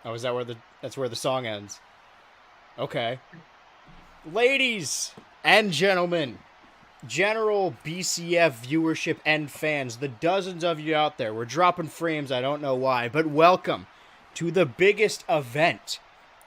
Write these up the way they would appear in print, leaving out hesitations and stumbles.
Oh, is that where that's where the song ends? Okay. Ladies and gentlemen, general BCF viewership and fans, the dozens of you out there, we're dropping frames, I don't know why, but welcome to the biggest event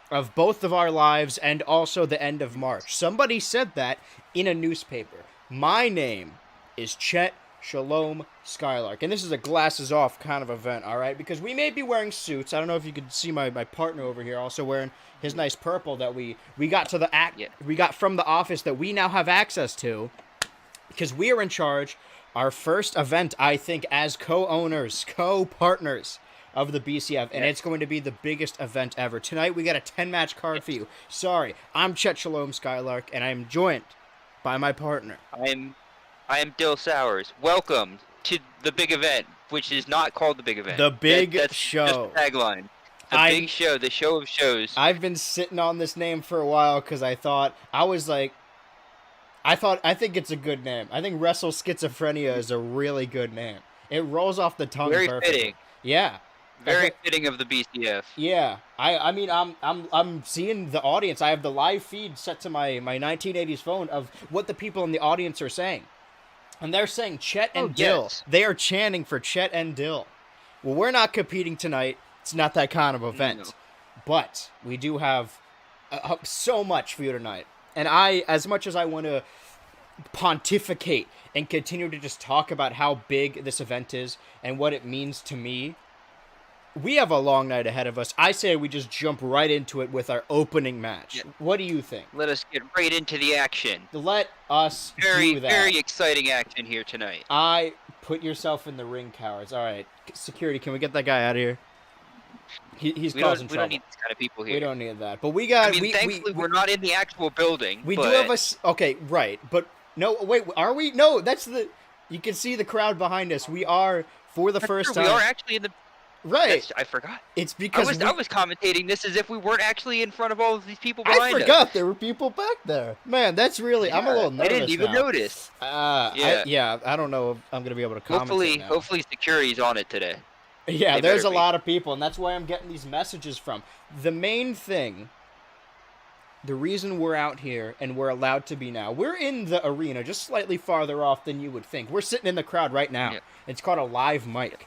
of both of our lives and also the end of March. Somebody said that in a newspaper. My name is Chet Shalom Skylark, and this is a glasses off kind of event, all right? Because we may be wearing suits. I don't know if you can see my partner over here also wearing his nice purple that we got to we got from the office that we now have access to, because we are in charge. Our first event, I think, as co-owners, co-partners of the BCF, and it's going to be the biggest event ever. Tonight, we got a 10-match card for you. Sorry, I'm Chet Shalom Skylark, and I am joined by my partner. I am Dill Sowers. Welcome to the big event, which is not called the big event. The big that's show. Just the tagline. Big show, the show of shows. I've been sitting on this name for a while because I think it's a good name. I think Wrestleschizophrenia is a really good name. It rolls off the tongue perfectly. Fitting. Yeah. Very fitting of the BCF. Yeah. I mean I'm seeing the audience. I have the live feed set to my 1980s phone of what the people in the audience are saying. And they're saying Chet and Dill. Yes. They are chanting for Chet and Dill. Well, we're not competing tonight. It's not that kind of event. No. But we do have so much for you tonight. And as much as I want to pontificate and continue to just talk about how big this event is and what it means to me, we have a long night ahead of us. I say we just jump right into it with our opening match. Yeah. What do you think? Let us get right into the action. Let us do that. Very exciting action here tonight. Put yourself in the ring, cowards. All right, security, can we get that guy out of here? He's causing trouble. We don't need these kind of people here. We don't need that. But we got... thankfully, we're not in the actual building. We do have a... Okay, right. But, no, wait, are we? No, that's the... You can see the crowd behind us. We are, for the first time... We are actually in the... Right. I forgot. It's because I was commentating this as if we weren't actually in front of all of these people behind us. I forgot there were people back there. Man, that's really... Yeah, I'm a little nervous I didn't even notice. I don't know if I'm going to be able to comment. Hopefully security's on it today. Yeah, there's a lot of people, and that's why I'm getting these messages from. The main thing, the reason we're out here and we're allowed to be now, we're in the arena just slightly farther off than you would think. We're sitting in the crowd right now. Yeah. It's called a live mic.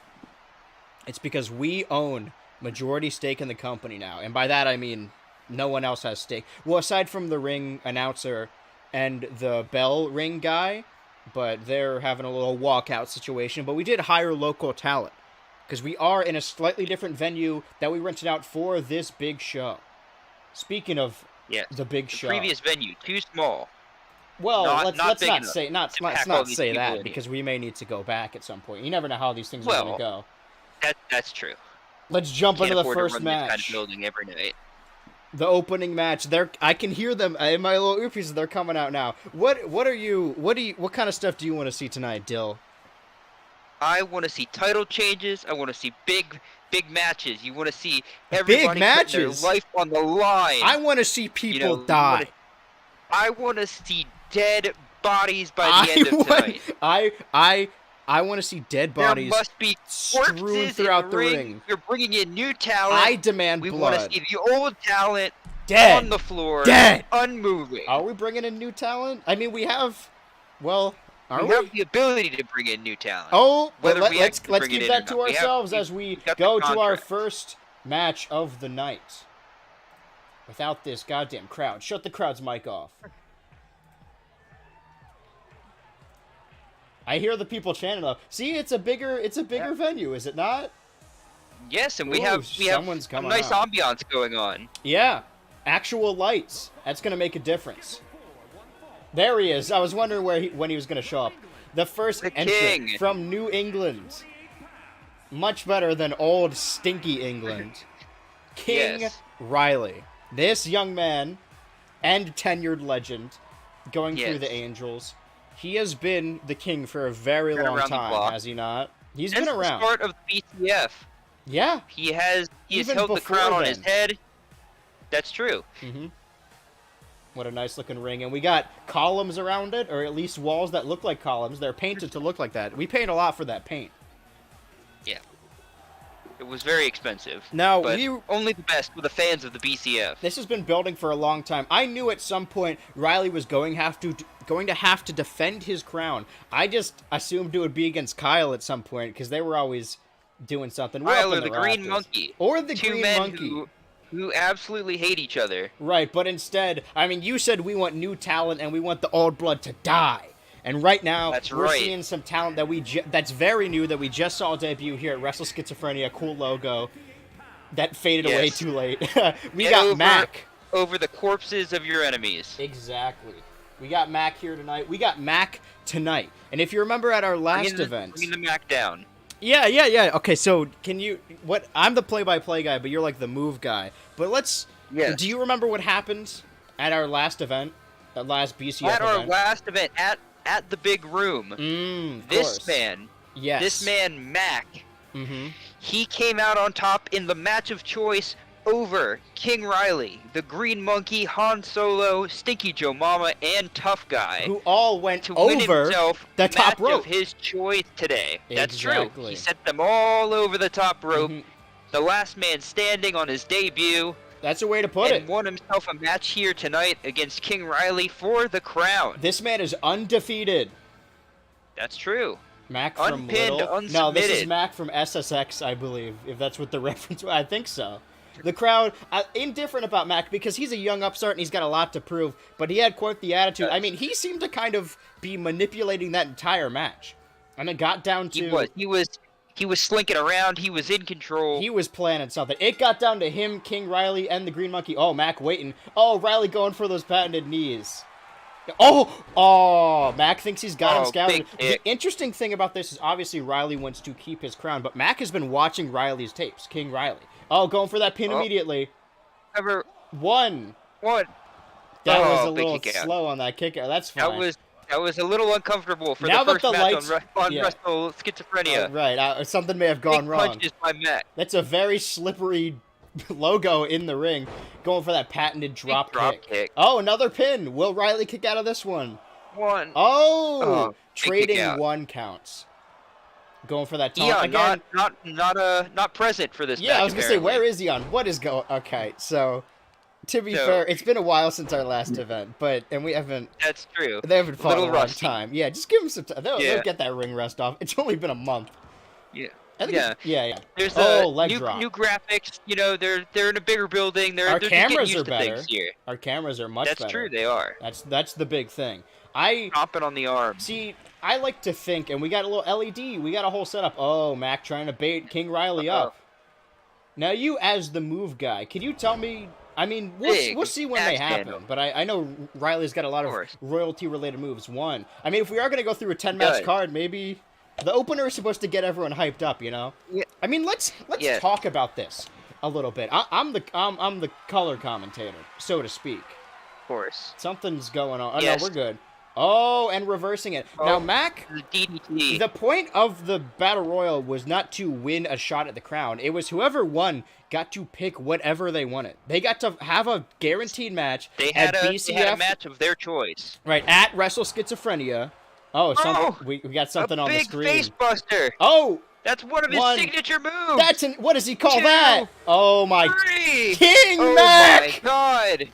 It's because we own majority stake in the company now. And by that, I mean no one else has stake. Well, aside from the ring announcer and the bell ring guy, but they're having a little walkout situation. But we did hire local talent because we are in a slightly different venue that we rented out for this big show. Speaking of the big show. Previous venue, too small. Well, let's not say that because we may need to go back at some point. You never know how these things are going to go. That's true. Let's jump into the first match. This kind of building every night. The opening match. I can hear them in my little earpieces. They're coming out now. What kind of stuff do you want to see tonight, Dill? I want to see title changes. I want to see big matches. You want to see everybody put their life on the line. I want to see people die. I want to see dead bodies by the end of tonight. I want to see dead bodies. There must be strewn throughout the ring. You're bringing in new talent. I demand blood. We want to see the old talent dead on the floor, dead, unmoving. Are we bringing in new talent? I mean, we have. Well, we have the ability to bring in new talent. Oh, let's keep that to ourselves as we go to our first match of the night. Without this goddamn crowd, shut the crowd's mic off. I hear the people chanting though. See, it's a bigger venue, is it not? Yes, and we have some nice ambiance going on. Yeah, actual lights. That's gonna make a difference. There he is. I was wondering when he was gonna show up. The first entrant from New England. Much better than old stinky England. King Riley. This young man and tenured legend going through the Angels. He has been the king for a very long time, has he not? He's been around. Since the start of the BCF. Yeah. He has held the crown on his head. That's true. Mm-hmm. What a nice looking ring. And we got columns around it, or at least walls that look like columns. They're painted to look like that. We paid a lot for that paint. Yeah. It was very expensive. Now, but only the best for the fans of the BCF. This has been building for a long time. I knew at some point Riley was going to have to defend his crown. I just assumed it would be against Kyle at some point because they were always doing something. Kyle or the Green Monkey. Or the Two Green men Monkey. Who absolutely hate each other. Right, but instead, I mean, you said we want new talent and we want the old blood to die. And right now, we're seeing some talent that that's very new that we just saw debut here at Wrestleschizophrenia. Cool logo that faded away too late. We got Mac. Over the corpses of your enemies. Exactly. We got Mac here tonight. We got Mac tonight. And if you remember at our last event... Bring the Mac down. Yeah. Okay, so can you... I'm the play-by-play guy, but you're like the move guy. But let's... Yes. Do you remember what happened at our last event? That last BCF event? At our last event, at the big room, this man, Mac, he came out on top in the match of choice over King Riley, the Green Monkey, Han Solo, Stinky Joe Mama, and Tough Guy, who all went to over win himself the top rope of his choice today. That's exactly. true. He set them all over the top rope. The last man standing on his debut. That's a way to put it. And won himself a match here tonight against King Riley for the crown. This man is undefeated. That's true. Mac from Unpinned, Little. unsubmitted. No, this is Mac from SSX, I believe, if that's what the reference was. I think so. The crowd, indifferent about Mac because he's a young upstart and he's got a lot to prove, but he had quite the attitude. I mean, he seemed to kind of be manipulating that entire match. And it got down to... He was slinking around. He was in control. He was planning something. It got down to him, King Riley, and the Green Monkey. Oh, Mac waiting. Oh, Riley going for those patented knees. Oh, Mac thinks he's got him scouted. The interesting thing about this is obviously Riley wants to keep his crown, but Mac has been watching Riley's tapes. King Riley. Oh, going for that pin immediately. One. What? That was a little slow on that kick out. That's fine. That was a little uncomfortable for the first match on Wrestleschizophrenia. Right, something may have gone wrong. Punches by Mac. That's a very slippery logo in the ring. Going for that patented drop kick. Oh, another pin. Will Riley kick out of this one? One. Oh, trading one counts. Going for that taunt again. Not present for this match. Yeah, I was going to say, where is Eon? What is going... Okay, so... To be fair, it's been a while since our last event, and we haven't... That's true. They haven't fought in a long time. Yeah, just give them some time. They'll get that ring rust off. It's only been a month. Yeah. Yeah. There's new graphics. You know, they're in a bigger building. They're cameras just are better. Things here. Our cameras are much better. That's true, they are. That's the big thing. Chomping on the arm. See, I like to think, and we got a little LED. We got a whole setup. Oh, Mac trying to bait King Riley up. Now, you as the move guy, can you tell me... I mean, we'll see when they happen, but I know Riley's got a lot of royalty-related moves. One, I mean, if we are going to go through a 10-match card, maybe the opener is supposed to get everyone hyped up, you know? Yeah. I mean, let's talk about this a little bit. I'm the color commentator, so to speak. Of course. Something's going on. Oh, no, we're good. Oh, and reversing it. Now, Mac, the point of the Battle Royal was not to win a shot at the crown. It was whoever won got to pick whatever they wanted. They got to have a guaranteed match at BCF. They had a match of their choice. Right, at WrestleSchizophrenia. We got something on the screen. A big facebuster. Oh! That's one of his signature moves. What does he call that? Oh, my... Three. King Mac! Oh, my God.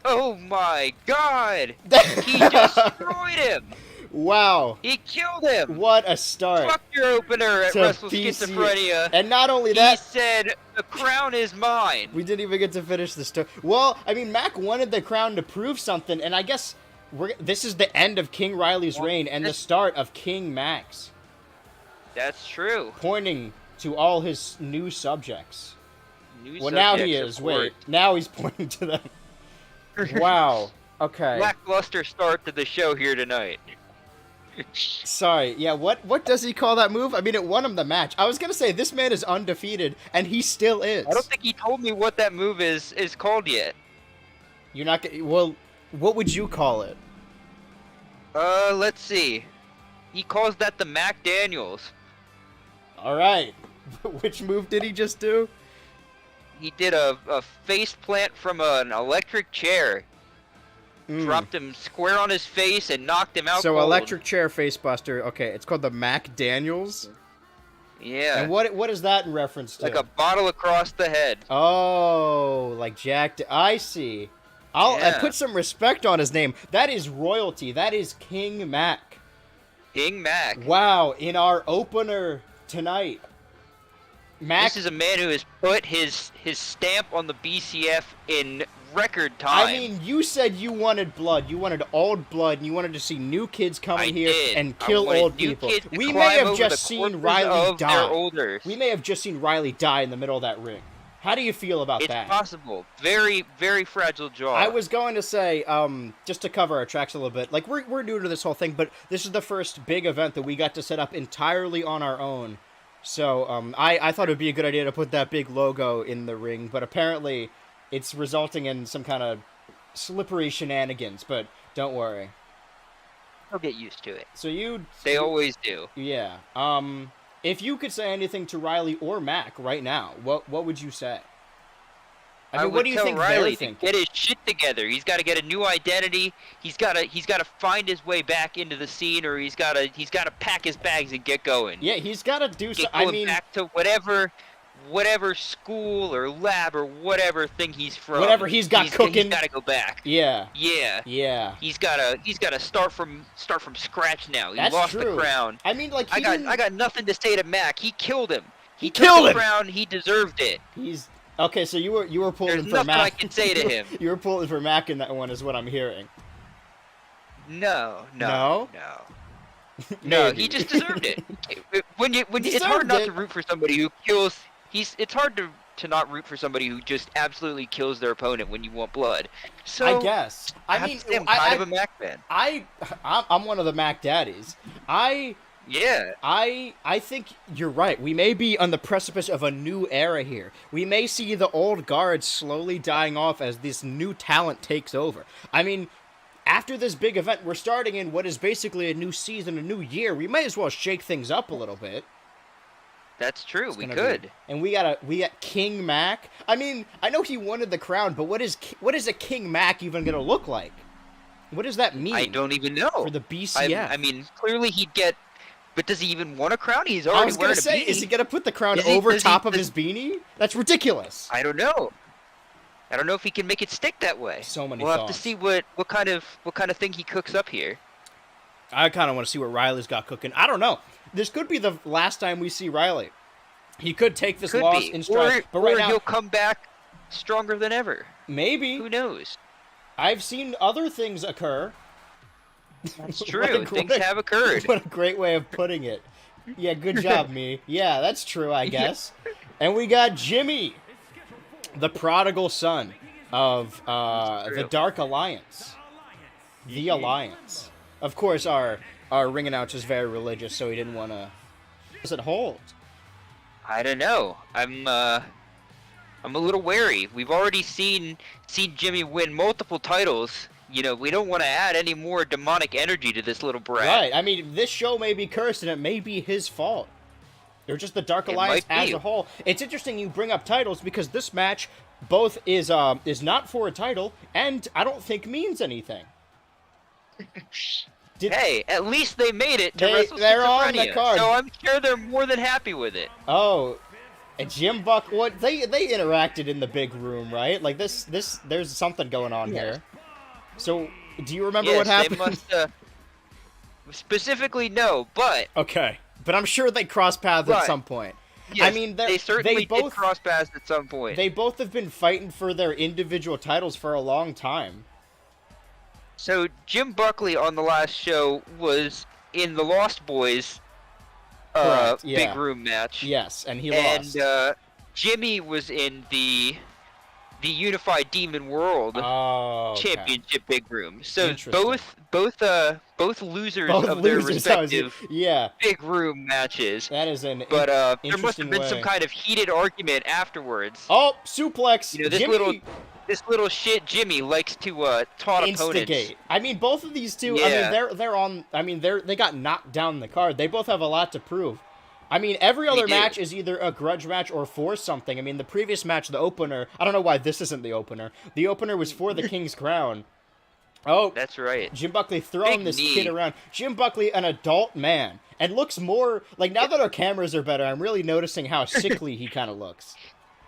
Oh my God! He destroyed him! Wow. He killed him! What a start. Fuck your opener at Wrestleschizophrenia. And not only that... He said, the crown is mine. We didn't even get to finish the story. Well, I mean, Mac wanted the crown to prove something, and I guess this is the end of King Riley's reign and the start of King Mac's. That's true. Pointing to all his new subjects. Now he is. Wait, now he's pointing to them. Wow. Okay. Lackluster start to the show here tonight. Sorry. Yeah, what does he call that move? I mean, it won him the match. I was going to say, this man is undefeated, and he still is. I don't think he told me what that move is called yet. You're not going to... Well, what would you call it? Let's see. He calls that the Mac Daniels. All right. Which move did he just do? He did a face plant from an electric chair. Dropped him square on his face and knocked him out. So cold. Electric chair face buster. Okay, it's called the Mac Daniels. Yeah. And what is that in reference to? Like a bottle across the head. Oh, like Jack. I see. I put some respect on his name. That is royalty. That is King Mac. King Mac. Wow, in our opener tonight, Mac. This is a man who has put his stamp on the BCF in record time. I mean, you said you wanted blood. You wanted old blood, and you wanted to see new kids come in here and kill old people. We may have just seen Riley die. We may have just seen Riley die in the middle of that ring. How do you feel about that? It's possible. Very, very fragile jaw. I was going to say, just to cover our tracks a little bit, like, we're new to this whole thing, but this is the first big event that we got to set up entirely on our own. So, I thought it would be a good idea to put that big logo in the ring, but apparently it's resulting in some kind of slippery shenanigans, but don't worry. I'll get used to it. So They always do. Yeah. If you could say anything to Riley or Mac right now, what would you say? I mean, what do you think Riley to get his shit together. He's got to get a new identity. He's got to find his way back into the scene, or he's got to pack his bags and get going. Yeah, he's got to do something. Back to whatever school or lab or whatever thing he's from. Whatever he's cooking. He's got to go back. Yeah. Yeah. Yeah. He's got to start from scratch now. That's lost true. the crown. I mean, like, I got nothing to say to Mac. He killed him. He killed the crown. He deserved it. Okay, so you were pulling There's for nothing Mac. I can say to him. You were pulling for Mac in that one, is what I'm hearing. No. No, he just deserved it. It's hard not to root for somebody who kills. It's hard to not root for somebody who just absolutely kills their opponent when you want blood. So I guess. I mean, I'm kind of a Mac fan. I'm one of the Mac daddies. I think you're right. We may be on the precipice of a new era here. We may see the old guard slowly dying off as this new talent takes over. I mean, after this big event, we're starting in what is basically a new season, a new year. We may as well shake things up a little bit. That's true. We could. And we got King Mac. I mean, I know he wanted the crown, but what is a King Mac even going to look like? What does that mean? I don't even know. For the BCF. I mean, clearly he'd get. But does he even want a crown? He's already wearing a beanie. I was going to say, is he going to put the crown over top of his beanie? That's ridiculous. I don't know. I don't know if he can make it stick that way. So many We'll have to see what kind of thing he cooks up here. I kind of want to see what Riley's got cooking. I don't know. This could be the last time we see Riley. He could take this loss in stride. But right now, he'll come back stronger than ever. Maybe. Who knows? I've seen other things occur. That's true. Things have occurred. What a great way of putting it. Yeah, good job, me. Yeah, that's true, I guess. And we got Jimmy, the prodigal son of the Dark Alliance. The Alliance. Of course, our ring announcer is very religious, so he didn't want to... Does it hold? I don't know. I'm a little wary. We've already seen Jimmy win multiple titles. You know, we don't want to add any more demonic energy to this little brat. Right. I mean, this show may be cursed, and it may be his fault. Or just the Dark Alliance as a whole. It's interesting you bring up titles, because this match both is not for a title, and I don't think means anything. Hey, at least they made it to WrestleSchizophrenia. They're on the card. So I'm sure they're more than happy with it. Oh, and Jim Buck, what they interacted in the big room, right? Like this there's something going on here. So, do you remember what happened? They must, specifically, no, but... Okay, but I'm sure they crossed paths at some point. Yes, I mean, they certainly did cross paths at some point. They both have been fighting for their individual titles for a long time. So, Jim Buckley on the last show was in the Lost Boys big room match. Yes, and he lost. And Jimmy was in the Unified Demon World Championship big room. So both losers of their respective big room matches. That is an but there must have been some kind of heated argument afterwards. Oh, suplex! You know, this little shit Jimmy likes to taunt instigate opponents. I mean, both of these two. Yeah. I mean, they're on. I mean, they got knocked down the card. They both have a lot to prove. I mean, every other match is either a grudge match or for something. I mean, the previous match, the opener, I don't know why this isn't the opener. The opener was for the King's Crown. Oh, that's right. Jim Buckley throwing Big this knee. kid around. Jim Buckley, an adult man, and looks more like, now that our cameras are better, I'm really noticing how sickly he kind of looks.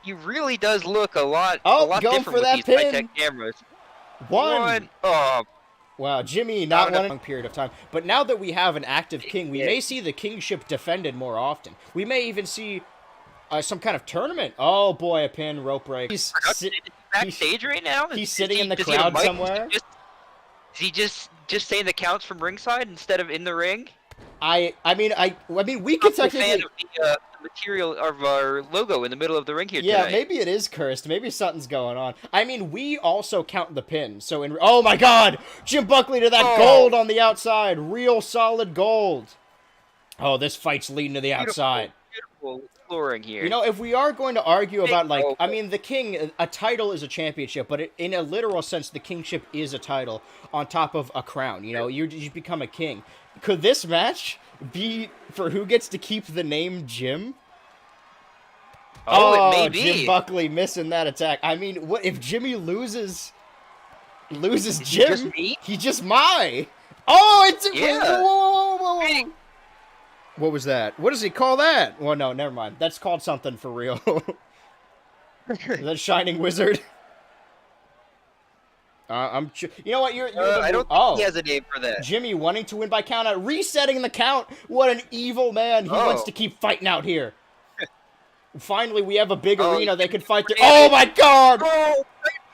He really does look a lot going different for with that these pin. high-tech cameras. One. Oh. Wow, Jimmy not one long period of time. But now that we have an active king, we may see the kingship defended more often. We may even see some kind of tournament. Oh boy, a pin, rope break. He's backstage right now? He's sitting in the crowd somewhere? Is he just saying the counts from ringside instead of in the ring? I mean, we could technically. Fan of the material of our logo in the middle of the ring here Yeah, tonight. maybe it is cursed. Maybe something's going on. I mean, we also count the pin. So oh my God, Jim Buckley to that gold on the outside, real solid gold. Oh, this fight's leading to the outside. Beautiful flooring here. You know, if we are going to argue about, like, I mean, the king, a title is a championship, but in a literal sense, the kingship is a title on top of a crown. You know, you become a king. Could this match be for who gets to keep the name Jim? Oh, it may be. Jim Buckley missing that attack. I mean, what if Jimmy loses Jim? He just my. Oh, it's whoa. What was that? What does he call that? Well, no, never mind. That's called something for real. That Shining Wizard. You know what? You're I don't think he has a name for that. Jimmy wanting to win by count out, resetting the count. What an evil man! He wants to keep fighting out here. Finally, we have a big arena they can fight through. Oh my God! Oh,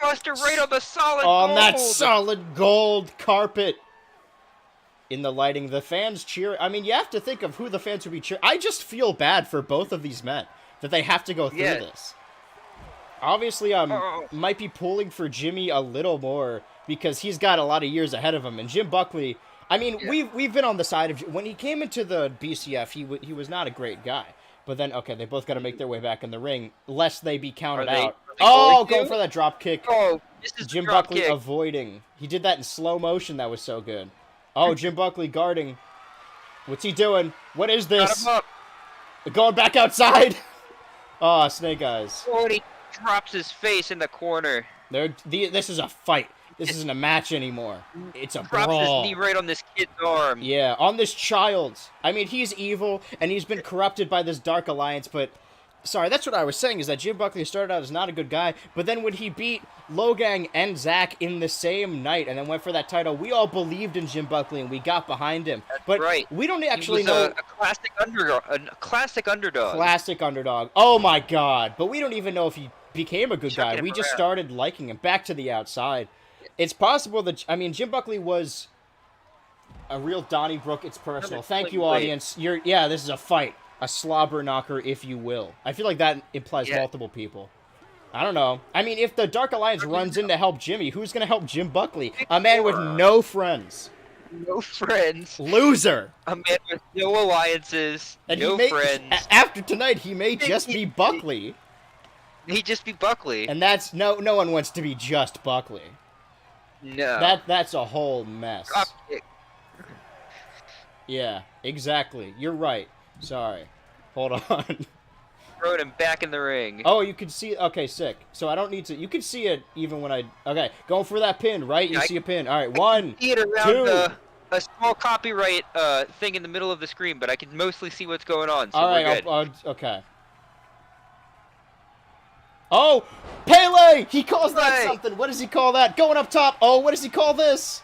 Buster right on the solid gold. On that solid gold carpet. In the lighting, the fans cheer. I mean, you have to think of who the fans would be cheering. I just feel bad for both of these men that they have to go through this. Obviously, might be pulling for Jimmy a little more because he's got a lot of years ahead of him. And Jim Buckley, I mean, we've been on the side of when he came into the BCF, he was not a great guy. But then, okay, they both got to make their way back in the ring, lest they be counted out. Going for that drop kick. Oh, this is Jim Buckley avoiding. He did that in slow motion. That was so good. Oh, Jim Buckley guarding. What's he doing? What is this? Got him up. Going back outside. Oh, Snake Eyes. Oh, and he drops his face in the corner. This is a fight. This isn't a match anymore. It's a brawl. Drops his knee right on this kid's arm. Yeah, on this child. I mean, he's evil, and he's been corrupted by this Dark Alliance, but... Sorry, that's what I was saying, is that Jim Buckley started out as not a good guy, but then when he beat Logang and Zach in the same night and then went for that title, we all believed in Jim Buckley and we got behind him. That's right. We don't actually know... a classic underdog. Classic underdog. Oh my God. But we don't even know if he became a good guy. We just started liking him. Back to the outside. It's possible that... I mean, Jim Buckley was a real Donnybrook. It's personal. Thank you, audience. Yeah, this is a fight. A slobber knocker, if you will. I feel like that implies multiple people. I don't know. I mean, if the Dark Alliance runs in to help Jimmy, who's going to help Jim Buckley? A man with no friends. No friends. Loser. A man with no alliances. And no friends. After tonight, he may just be Buckley. He'd just be Buckley. And that's... No one wants to be just Buckley. No. That's a whole mess. Yeah, exactly. You're right. Sorry. Hold on. Throwing him back in the ring. Oh, you can see... Okay, sick. So I don't need to... You can see it even when I... Okay, going for that pin, right? You see a pin. All right, one, see it around a small copyright thing in the middle of the screen, but I can mostly see what's going on, so all we're right, good. Okay. Oh! Pele! He calls that something. What does he call that? Going up top. Oh, what does he call this?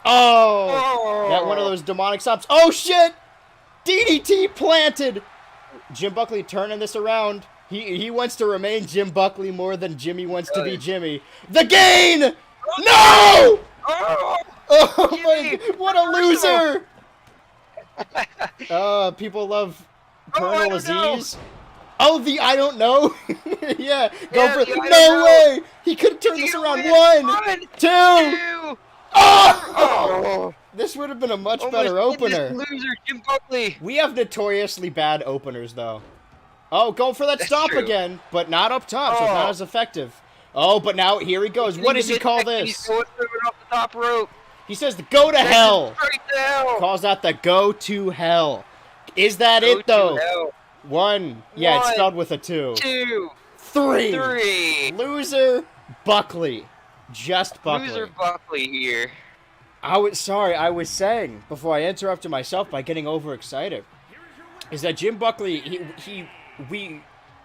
Oh! Got one of those demonic stops. Oh, shit! DDT planted! Jim Buckley turning this around. He wants to remain Jim Buckley more than Jimmy wants to be Jimmy. The gain! No! Oh my God, what a loser! People love Colonel Aziz. Oh, the I don't know. Yeah, go for it. No way! He could turn this around. One, two. Oh! This would have been a much better opener. Loser, Jim Buckley. We have notoriously bad openers, though. Oh, go for that stop again, but not up top, so it's not as effective. Oh, but now here he goes. What does he call this? He's going off the top rope. He says the go to hell. Straight to hell. Calls out the go to hell. Is that it, though? One. Yeah, it's spelled with a 2. 2. 3. Loser, Buckley. Just Buckley. Loser Buckley here. I was saying before I interrupted myself by getting overexcited, is that Jim Buckley,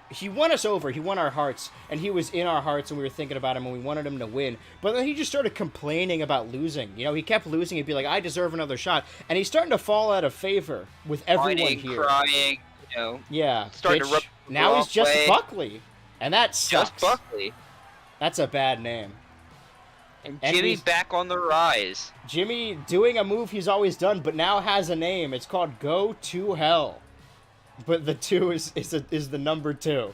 he won us over. He won our hearts, and he was in our hearts, and we were thinking about him, and we wanted him to win. But then he just started complaining about losing. You know, he kept losing. He'd be like, I deserve another shot. And he's starting to fall out of favor with everyone here. Crying, you know. Yeah. Starting to rub now he's just Buckley. And that sucks. Just Buckley. That's a bad name. And Jimmy's back on the rise. Jimmy doing a move he's always done, but now has a name. It's called Go to Hell. But the 2 is the number 2.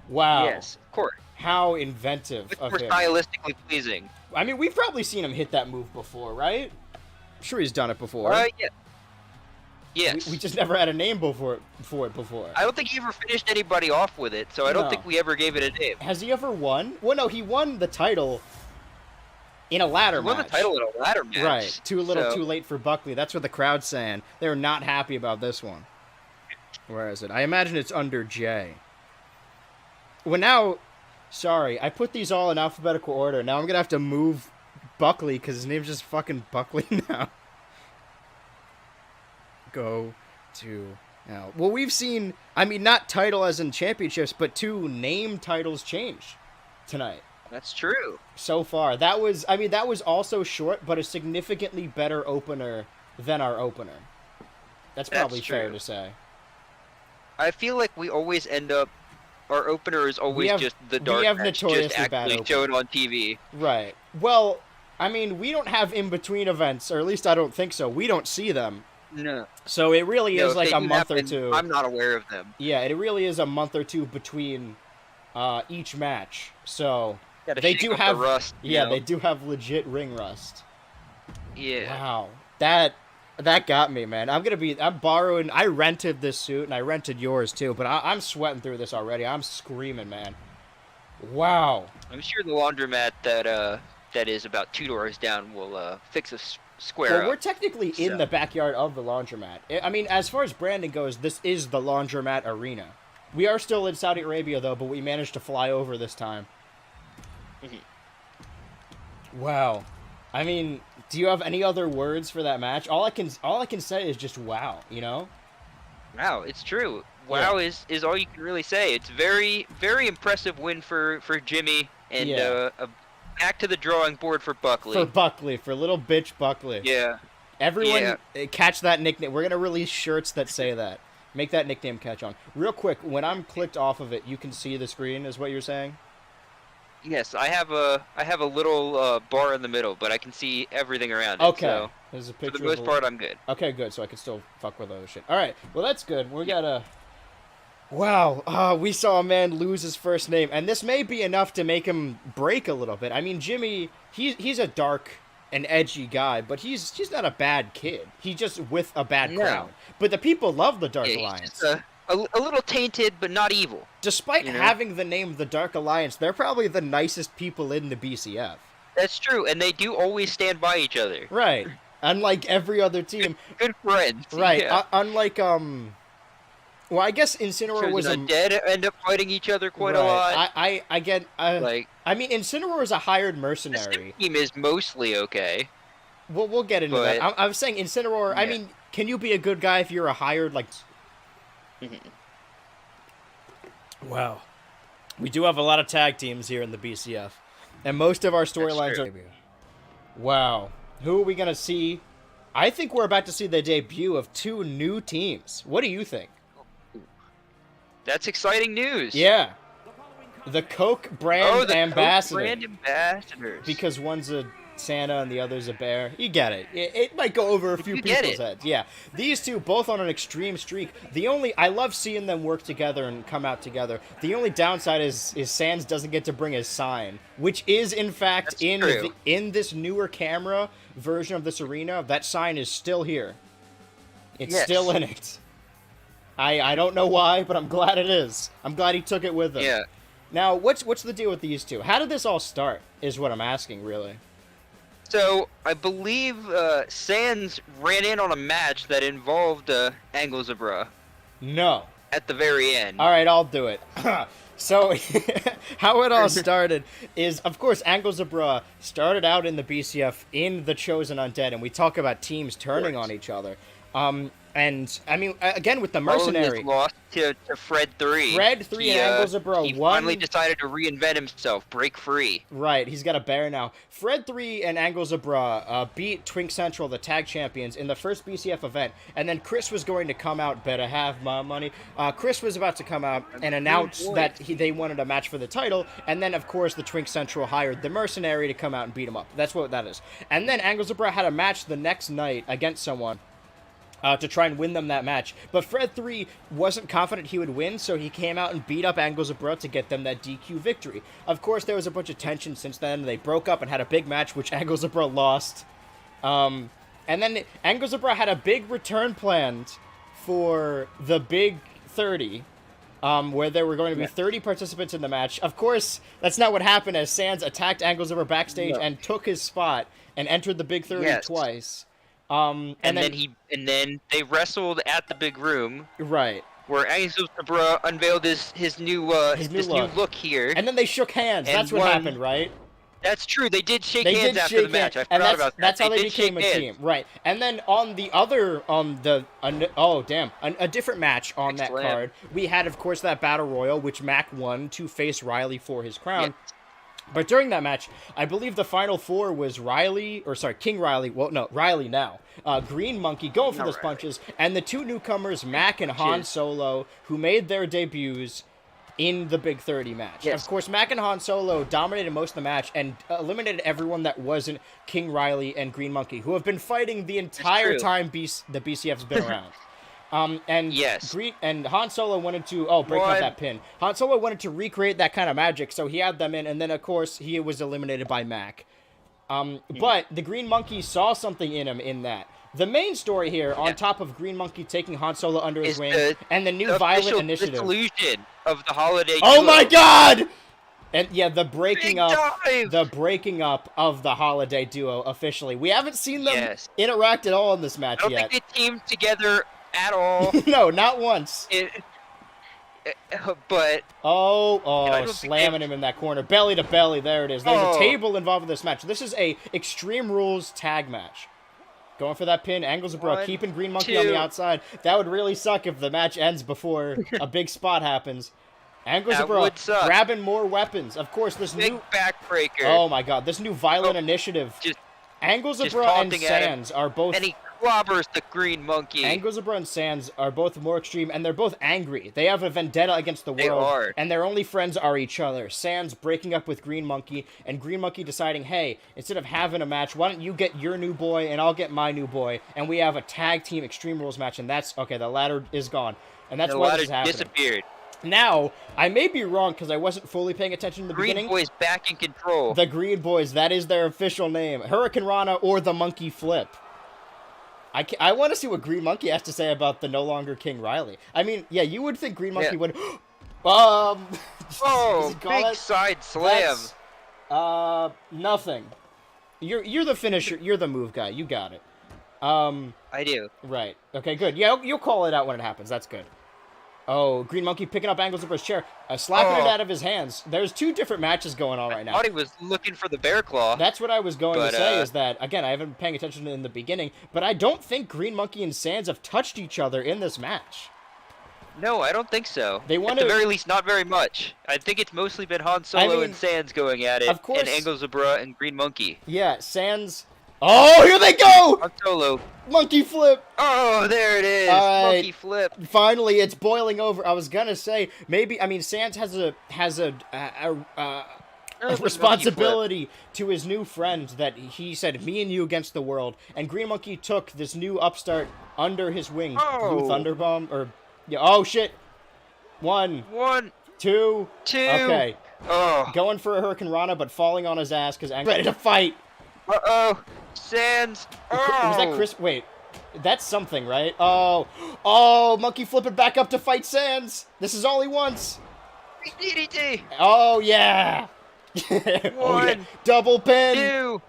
Wow. Yes, of course. How inventive of him. Stylistically pleasing. I mean, we've probably seen him hit that move before, right? I'm sure he's done it before. Yeah. Yes. We just never had a name for it before. I don't think he ever finished anybody off with it, so I don't think we ever gave it a name. Has he ever won? Well, no, he won the title in a ladder match. He won the title in a ladder match. Right. Too late for Buckley. That's what the crowd's saying. They're not happy about this one. Where is it? I imagine it's under J. Well, now... Sorry, I put these all in alphabetical order. Now I'm going to have to move Buckley because his name's just fucking Buckley now. Go to now. Well, we've seen, I mean, not title as in championships, but 2 name titles change tonight. That's true. So far. That was also short, but a significantly better opener than our opener. That's probably fair to say. I feel like we always end up, our opener is always just the dark match, just actually shown on TV. Right. Well, I mean, we don't have in-between events, or at least I don't think so. We don't see them. No. So it really is like a month or 2. I'm not aware of them. Yeah, it really is a month or 2 between each match. So they do have rust. They do have legit ring rust. Yeah. Wow. That got me, man. I'm borrowing. I rented this suit, and I rented yours too. But I'm sweating through this already. I'm screaming, man. Wow. I'm sure the laundromat that is about 2 doors down will fix a square up. We're technically in the backyard of the laundromat. I mean, as far as branding goes, this is the laundromat arena. We are still in Saudi Arabia, though, but we managed to fly over this time. Wow. I mean, do you have any other words for that match? All I can say is just wow, you know? Wow, it's true. Wow is all you can really say. It's very, very impressive win for Jimmy, and back to the drawing board for Buckley. For little bitch Buckley. Yeah. Everyone catch that nickname. We're going to release shirts that say that. Make that nickname catch on. Real quick, when I'm clicked off of it, you can see the screen, is what you're saying? Yes, I have a little bar in the middle, but I can see everything around it. Okay. So there's a picture. For the most part, I'm good. Okay, good. So I can still fuck with other shit. All right. Well, that's good. We got a... Wow. We saw a man lose his first name, and this may be enough to make him break a little bit. I mean, Jimmy, he's a dark and edgy guy, but he's not a bad kid. He's just with a bad crowd. But the people love the Dark Alliance. He's just a little tainted, but not evil. Despite having the name the Dark Alliance, they're probably the nicest people in the BCF. That's true, and they do always stand by each other. Right. Unlike every other team. Good friends. Right. Yeah. Unlike, well, I guess Incineroar was dead end up fighting each other quite a lot. I get, I mean, Incineroar is a hired mercenary. The team is mostly okay. We'll get into that. I was saying Incineroar, I mean, can you be a good guy if you're a hired, like... Wow. We do have a lot of tag teams here in the BCF. And most of our storylines are... Wow. Who are we going to see? I think we're about to see the debut of 2 new teams. What do you think? That's exciting news. Yeah. The Coke brand ambassador. Coke brand ambassadors. Because one's a Santa and the other's a bear. You get it. It might go over a few people's heads. Yeah. These 2 both on an extreme streak. I love seeing them work together and come out together. The only downside is Sans doesn't get to bring his sign, which is in fact in this newer camera version of this arena. That sign is still here. It's still in it. I don't know why, but I'm glad it is. I'm glad he took it with him. Yeah. Now, what's the deal with these 2? How did this all start, is what I'm asking, really. So, I believe Sans ran in on a match that involved Anglezebra. No. At the very end. All right, I'll do it. So, how it all started is, of course, Angle started out in the BCF in the Chosen Undead, and we talk about teams turning on each other. And, I mean, again, with the Mercenary... He lost to Fred 3. Fred 3 and Angle he finally decided to reinvent himself, break free. Right, he's got a bear now. Fred 3 and Angle beat Twink Central, the tag champions, in the first BCF event, and then Chris was going to come out, better have my money. Chris was about to come out and announce that they wanted a match for the title, and then, of course, the Twink Central hired the Mercenary to come out and beat him up. That's what that is. And then Angle had a match the next night against someone, to try and win them that match. But Fred 3 wasn't confident he would win, so he came out and beat up Angle to get them that DQ victory. Of course, there was a bunch of tension since then. They broke up and had a big match, which Angle lost. And then Angle had a big return planned for the Big 30, where there were going to be 30 participants in the match. Of course, that's not what happened, as Sans attacked Angle backstage and took his spot and entered the Big 30 twice. And then they wrestled at the big room. Right. Where Angle unveiled his new look here. And then they shook hands. That's what happened, right? That's true. They did shake hands after the match. I forgot about that. That's how they became a team. Right. And then on the other, a different match on that card, we had, of course, that Battle Royal, which Mac won to face Riley for his crown. Yes. But during that match, I believe the final four was King Riley, Riley now, Green Monkey going for those punches, and the two newcomers, Mac and Han Solo, who made their debuts in the Big 30 match. Yes. Of course, Mac and Han Solo dominated most of the match and eliminated everyone that wasn't King Riley and Green Monkey, who have been fighting the entire time the BCF's been around. And Han Solo wanted to break up that pin. Han Solo wanted to recreate that kind of magic, so he had them in, and then of course he was eliminated by Mac. But the Green Monkey saw something in him in that. The main story here, on top of Green Monkey taking Han Solo under his wing, and the new Violent Initiative. Dissolution of the holiday. Oh my God! And the breaking up of the Holiday Duo officially. We haven't seen them interact at all in this match yet. I don't think they teamed together at all. No, not once. But slamming him in that corner, belly to belly. There it is. There's a table involved in this match. This is a Extreme Rules tag match. Going for that pin, Angle keeping Green Monkey on the outside. That would really suck if the match ends before a big spot happens. Angle grabbing more weapons. Of course, this big backbreaker. Oh my God, this new Violent Initiative. Angle and Sans are both. And he clobbers the Green Monkey. Angle and Sans are both more extreme, and they're both angry. They have a vendetta against the world, and their only friends are each other. Sans breaking up with Green Monkey, and Green Monkey deciding, hey, instead of having a match, why don't you get your new boy, and I'll get my new boy, and we have a tag team Extreme Rules match, and that's, okay, the ladder is gone. And that's why this is happening. Disappeared. Now, I may be wrong because I wasn't fully paying attention in the beginning. Green Boys back in control. The Green Boys, that is their official name. Hurricane Rana or the Monkey Flip. I want to see what Green Monkey has to say about the no longer King Riley. I mean, you would think Green Monkey would... big side slam. Nothing. You're the finisher. You're the move guy. You got it. I do. Right. Okay, good. Yeah, you'll call it out when it happens. That's good. Oh, Green Monkey picking up Angle Zipper's chair, slapping it out of his hands. There's two different matches going on right now. I thought he was looking for the bear claw. That's what I was going to say, is that, again, I haven't been paying attention in the beginning, but I don't think Green Monkey and Sans have touched each other in this match. No, I don't think so. At the very least, not very much. I think it's mostly been Han Solo and Sans going at it, of course, and Angle Zebra and Green Monkey. Yeah, Sans... Oh, here they go! Han Solo. Monkey flip! Oh, there it is! Monkey flip. Finally, it's boiling over. I was gonna say, maybe, I mean, Sans has a responsibility to his new friend that he said, me and you against the world. And Green Monkey took this new upstart under his wing. Blue Thunderbomb, or... Yeah, oh, shit! One. Two. Okay. Oh. Going for a Hurricane Rana, but falling on his ass because Angle's ready to fight. Uh-oh. Sans. Was that Chris? Wait. That's something, right? Oh, Monkey flipping back up to fight Sans. This is all he wants. DDT. Oh, yeah. One. Double pin. Two.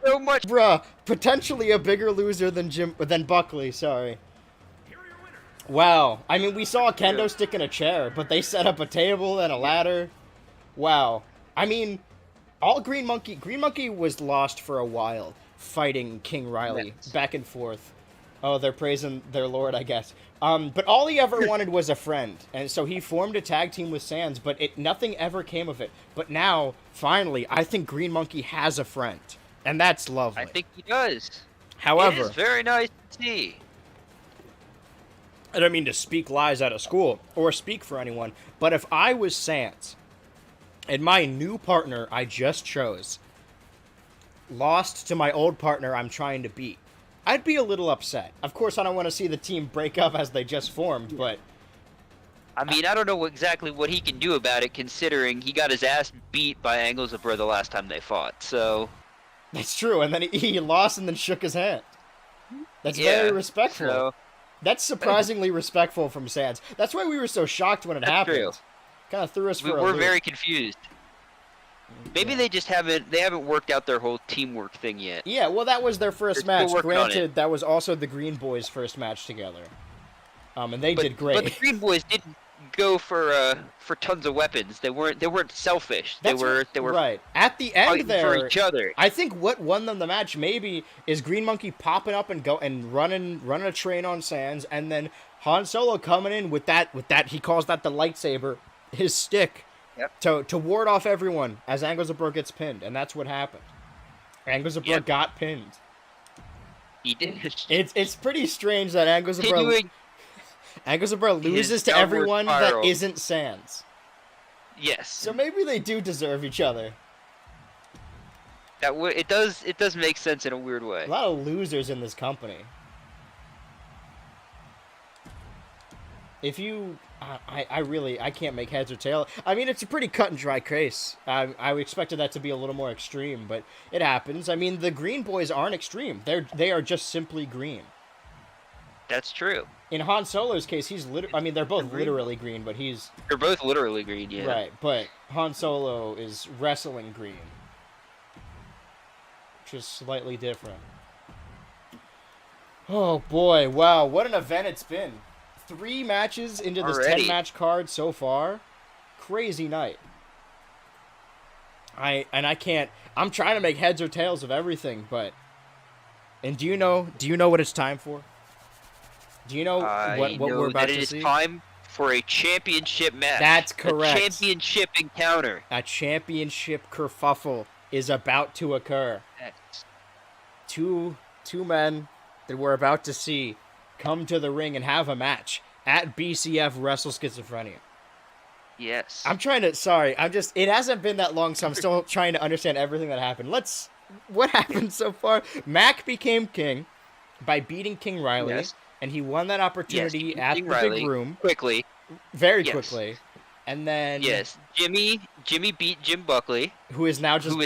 So much. Bruh. Potentially a bigger loser than Buckley. Sorry. Wow. I mean, we saw a kendo stick in a chair, but they set up a table and a ladder. Wow. I mean, all Green Monkey was lost for a while, fighting King Riley back and forth. Oh, they're praising their lord, I guess. But all he ever wanted was a friend, and so he formed a tag team with Sans, but nothing ever came of it. But now, finally, I think Green Monkey has a friend, and that's lovely. I think he does. However, it is very nice to see. I don't mean to speak lies out of school, or speak for anyone, but if I was Sans, and my new partner I just chose lost to my old partner I'm trying to beat, I'd be a little upset. Of course, I don't want to see the team break up as they just formed, but... I mean, I don't know exactly what he can do about it, considering he got his ass beat by Angles of Bro the last time they fought, so... That's true, and then he lost and then shook his hand. That's very respectful. So... That's surprisingly respectful from Sans. That's why we were so shocked when it happened. True. Kind of threw us for a loop. We're very confused. Maybe they just haven't worked out their whole teamwork thing yet. Yeah, well, that was their first match. Granted, that was also the Green Boys' first match together. And they did great. But the Green Boys didn't go for tons of weapons. They weren't selfish. They were right. At the end there, for each other. I think what won them the match maybe is Green Monkey popping up and running a train on Sans, and then Han Solo coming in with that he calls that the lightsaber, his stick. Yep. To ward off everyone as Angles of Bro gets pinned, and that's what happened. Angles of Bro got pinned. He did. It's pretty strange that Angles of Bro loses to everyone that isn't Sans. Yes. So maybe they do deserve each other. It does make sense in a weird way. A lot of losers in this company. If you... I can't make heads or tail. I mean, it's a pretty cut and dry case. I expected that to be a little more extreme, but it happens. I mean, the Green Boys aren't extreme. They are just simply green. That's true. In Han Solo's case, they're both literally green, but they're both literally green, yeah. Right, but Han Solo is wrestling green, which is slightly different. Oh boy, wow, what an event it's been. 3 matches into this 10-match card so far. Crazy night. I'm trying to make heads or tails of everything, but... And do you know what it's time for? Do you know what we're about to see? It is time for a championship match. That's correct. A championship encounter. A championship kerfuffle is about to occur. Yes. Two men that we're about to see come to the ring and have a match at BCF Wrestleschizophrenia. Yes. It hasn't been that long, so I'm still trying to understand everything that happened. What happened so far? Mac became king by beating King Riley, and he won that opportunity at the big room. Quickly. Very quickly. And then... Yes, Jimmy beat Jim Buckley. Who is now just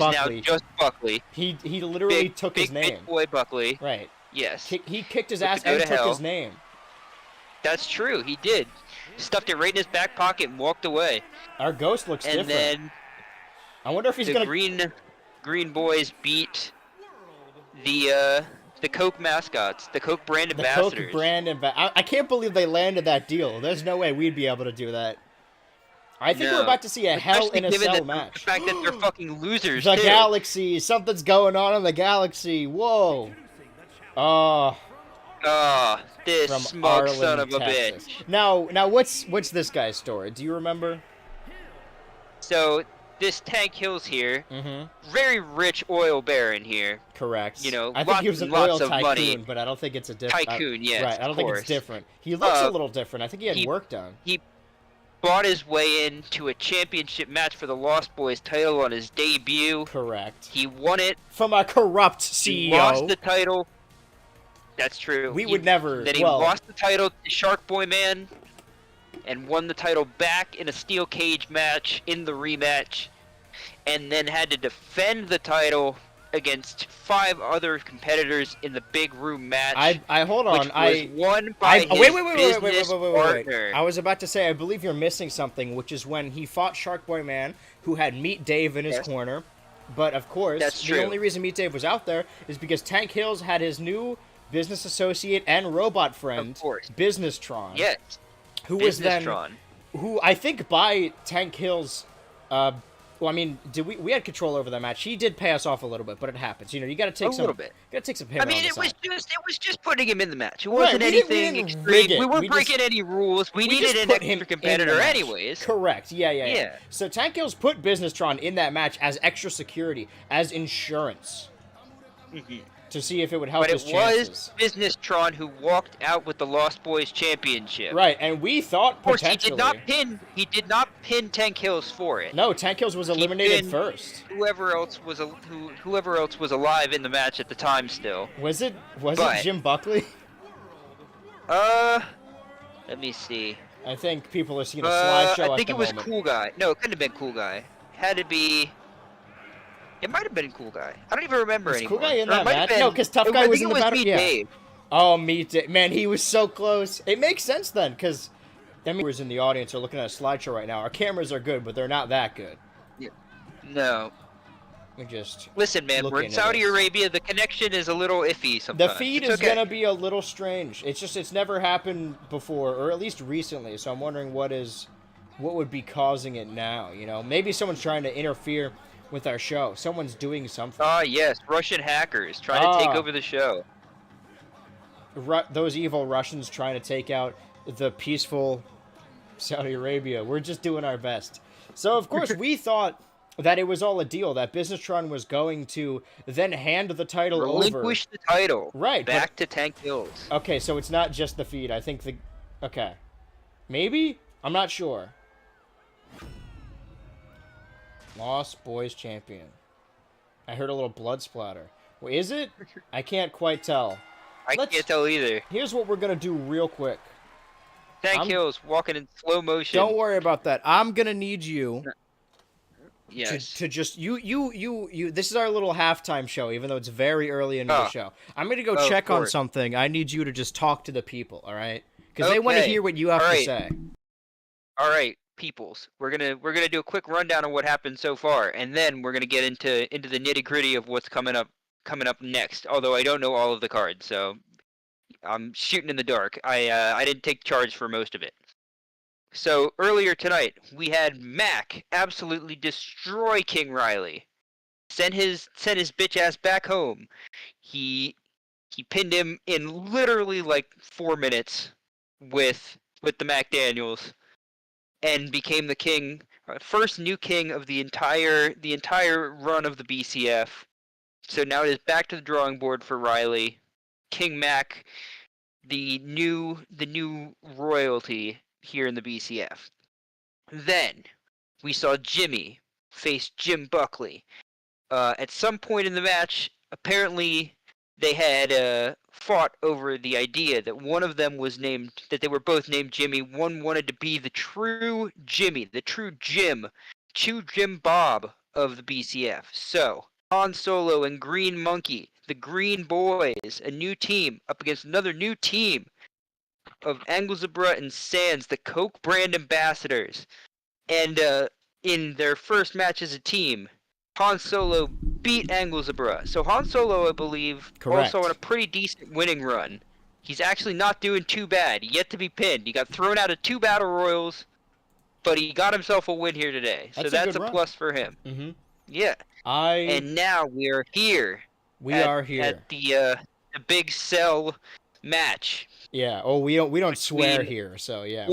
Buckley. He literally took his name. Big boy Buckley. Right. Yes. He kicked his ass and took his name. That's true, he did. Stuffed it right in his back pocket and walked away. Our ghost looks different. And then... I wonder if he's gonna... Green Boys beat the Coke mascots, the Coke brand ambassadors. The Coke brand I can't believe they landed that deal. There's no way we'd be able to do that. I think we're about to see a Hell in a Cell match. The fact that they're fucking losers, The Galaxy. Something's going on in the Galaxy. Whoa. This from smug Arlen, son of a Texas. bitch. Now, what's this guy's story? Do you remember? So, this Tank Hills here, very rich oil baron here. Correct. You know, I think he was an oil tycoon, money. But I don't think it's a different... Tycoon, yes, right, I don't think it's different. He looks a little different. I think he had work done. He bought his way into a championship match for the Lost Boys title on his debut. Correct. He won it. From a corrupt CEO. He lost the title. That's true. He would never... Then he lost the title to Shark Boy Man and won the title back in a steel cage match in the rematch, and then had to defend the title against 5 other competitors in the big room match. Hold on. Which was won by his business partner. I was about to say, I believe you're missing something, which is when he fought Shark Boy Man, who had Meat Dave in his corner. But of course, the only reason Meat Dave was out there is because Tank Hills had his new business associate and robot friend, Businesstron. Yes. Who was then, who I think by Tank Hill's, well, I mean, we had control over that match. He did pay us off a little bit, but it happens. You know, you got to take a little bit. You got to take some payment. I mean, it was just putting him in the match. It wasn't anything extreme. We weren't breaking any rules. We needed an extra competitor anyways. Correct. Yeah. So Tank Hills put Businesstron in that match as extra security, as insurance. To see if it would help his chances. But it was Businesstron who walked out with the Lost Boys Championship. Right, and we thought potentially... Of course, he did not pin Tank Hills for it. No, Tank Hills was eliminated first. Whoever else was alive in the match at the time still. Was it Jim Buckley? Let me see. I think people are seeing a slideshow I think it was Cool Guy. No, it couldn't have been Cool Guy. Had to be... It might have been Cool Guy. I don't even remember anymore. Cool Guy in that match? No, because Tough Guy was in the battle. Yeah. Dave. Oh, Meat Dave. Man, he was so close. It makes sense then, because them viewers in the audience are looking at a slideshow right now. Our cameras are good, but they're not that good. Yeah. No. We just listen, man. We're in Saudi Arabia. The connection is a little iffy sometimes. The feed is gonna be a little strange. It's never happened before, or at least recently. So I'm wondering what would be causing it now. You know, maybe someone's trying to interfere with our show. Someone's doing something. Yes, Russian hackers trying to take over the show. Those evil Russians trying to take out the peaceful Saudi Arabia. We're just doing our best. So, of course, we thought that it was all a deal, that Businesstron was going to then hand the title over. Relinquish the title. Right. Back to Tank Hills. Okay, so it's not just the feed. I think okay. Maybe? I'm not sure. Lost Boys Champion. I heard a little blood splatter. Well, is it? I can't quite tell. I can't tell either. Here's what we're going to do real quick. Tank Hills walking in slow motion. Don't worry about that. I'm going to need you yes. to just... You. This is our little halftime show, even though it's very early into the show. I'm going to go check on something. I need you to just talk to the people, all right? Because they want to hear what you have to say. All right. Peoples, we're gonna do a quick rundown of what happened so far, and then we're gonna get into the nitty gritty of what's coming up next. Although I don't know all of the cards, so I'm shooting in the dark. I didn't take charge for most of it. So earlier tonight we had Mac absolutely destroy King Riley, send his bitch ass back home. He pinned him in literally like 4 minutes with the Mac Daniels. And became the king, first new king of the entire run of the BCF. So now it is back to the drawing board for Riley, King Mac, the new royalty here in the BCF. Then we saw Jimmy face Jim Buckley. At some point in the match, apparently they had fought over the idea that one of them was named, that they were both named Jimmy. One wanted to be the true Jimmy, the true Jim Bob of the BCF. So Han Solo and Green Monkey, the Green Boys, a new team up against another new team of Anglezebra and Sands, the Coke brand ambassadors. And in their first match as a team, Han Solo beat Anglezebra. So Han Solo, I believe, also on a pretty decent winning run. He's actually not doing too bad. Yet to be pinned. He got thrown out of 2 battle royals, but he got himself a win here today. So that's a plus for him. Mm-hmm. Yeah. And now we're here. We are here at the big cell match. Yeah. Oh, we don't swear here. So yeah.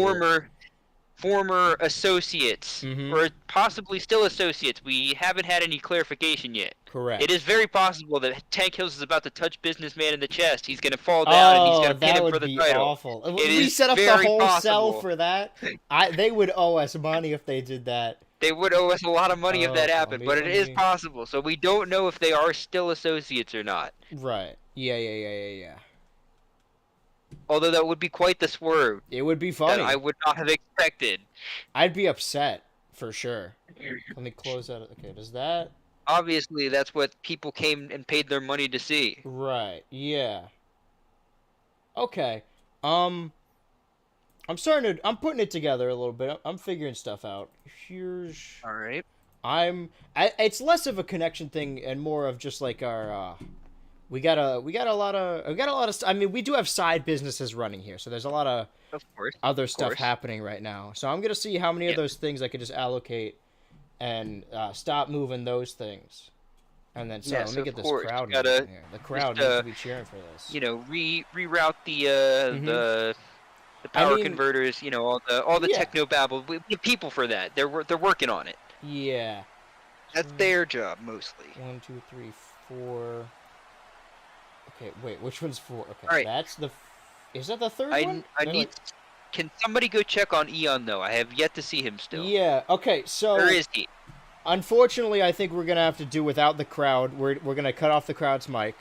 Former associates, or possibly still associates. We haven't had any clarification yet. Correct. It is very possible that Tank Hills is about to touch Businessman in the chest. He's going to fall down and he's going to pin him for the title. That would be awful. We set up the whole cell for that. They would owe us money if they did that. They would owe us a lot of money if that happened, but it is possible. So we don't know if they are still associates or not. Right. Yeah. Although that would be quite the swerve. It would be funny. That I would not have expected. I'd be upset, for sure. Let me close that. Okay, does that... Obviously, that's what people came and paid their money to see. Right, yeah. Okay. I'm putting it together a little bit. I'm figuring stuff out. Alright. It's less of a connection thing and more of just like our we got a lot of. I mean, we do have side businesses running here, so there's a lot of other stuff happening right now. So I'm gonna see how many of those things I could just allocate and stop moving those things. And then, let me get this crowd in here. The crowd needs to be cheering for this. Reroute the power converters. All the techno babble. We have people for that. They're working on it. Yeah. That's their job mostly. 1, 2, 3, 4. Okay, wait. Which one's 4? Okay, all right. That's the. Is that the third one? Can somebody go check on Eon though? I have yet to see him still. Yeah. Okay. So. Where is he? Unfortunately, I think we're gonna have to do without the crowd. We're gonna cut off the crowd's mic,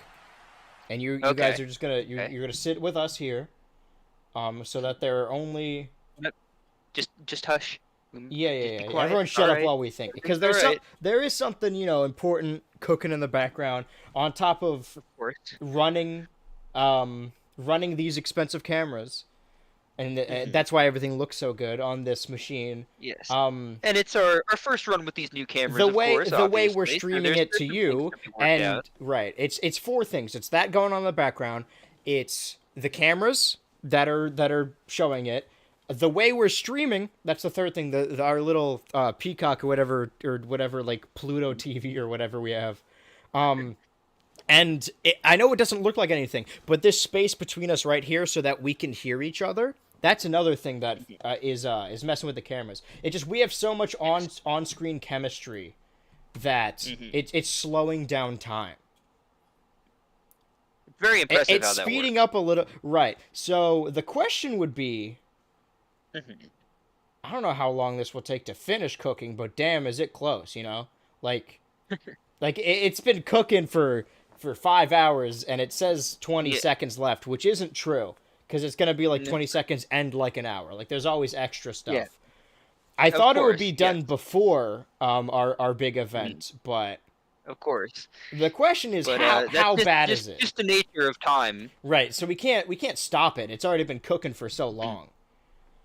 and you guys are just gonna you're gonna sit with us here, so that there are only. Just hush. Yeah. Everyone shut up while we think, because there is something important cooking in the background on top of running these expensive cameras. And that's why everything looks so good on this machine. Yes. And it's our first run with these new cameras. The way we're streaming it to you, and right, it's 4 things. It's that going on in the background. It's the cameras that are showing it. The way we're streaming, that's the third thing. Our little Peacock or whatever, like Pluto TV or whatever we have. And I know it doesn't look like anything, but this space between us right here, so that we can hear each other. That's another thing that is messing with the cameras. We have so much on-screen chemistry that it's slowing down time. Very impressive. It's speeding up a little, right? So the question would be, I don't know how long this will take to finish cooking, but damn, is it close? Like it's been cooking for 5 hours, and it says 20 seconds left, which isn't true. Because it's going to be like 20 seconds and like an hour. Like, there's always extra stuff. Yeah. I thought it would be done before our big event, but... Of course. The question is, how bad is it? Just the nature of time. Right, so we can't stop it. It's already been cooking for so long.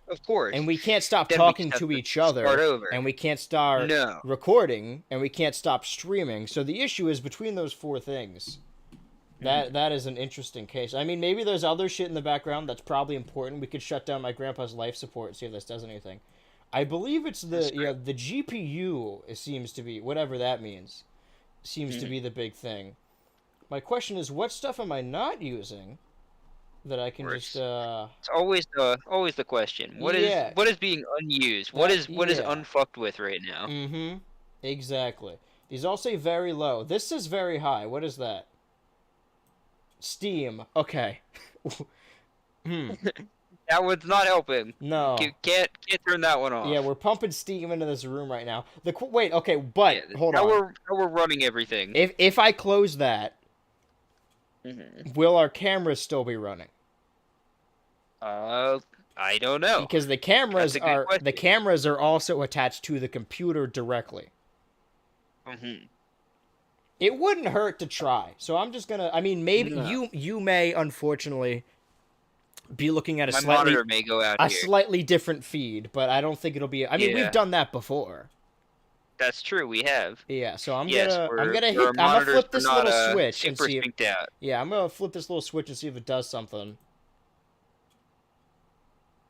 Of course. And we can't stop talking to each other. And we can't start recording. And we can't stop streaming. So the issue is between those 4 things... That is an interesting case. I mean, maybe there's other shit in the background that's probably important. We could shut down my grandpa's life support and see if this does anything. I believe it's the GPU seems to be, whatever that means, seems to be the big thing. My question is, what stuff am I not using that I can just... It's always the question. What is being unused? What is unfucked with right now? Mm-hmm. Exactly. These all say very low. This says very high. What is that? Steam. Okay. That one's not helping. No. Can't turn that one off. Yeah, we're pumping steam into this room right now. Wait, okay, but hold on. How we're running everything. If I close that, will our cameras still be running? I don't know. Because the cameras are also attached to the computer directly. It wouldn't hurt to try. So I'm just gonna. I mean, maybe you may unfortunately be looking at a slightly different feed, but I don't think it'll be. I mean, we've done that before. That's true. We have. Yeah. So I'm gonna flip this little switch and see. Yeah, I'm gonna flip this little switch and see if it does something.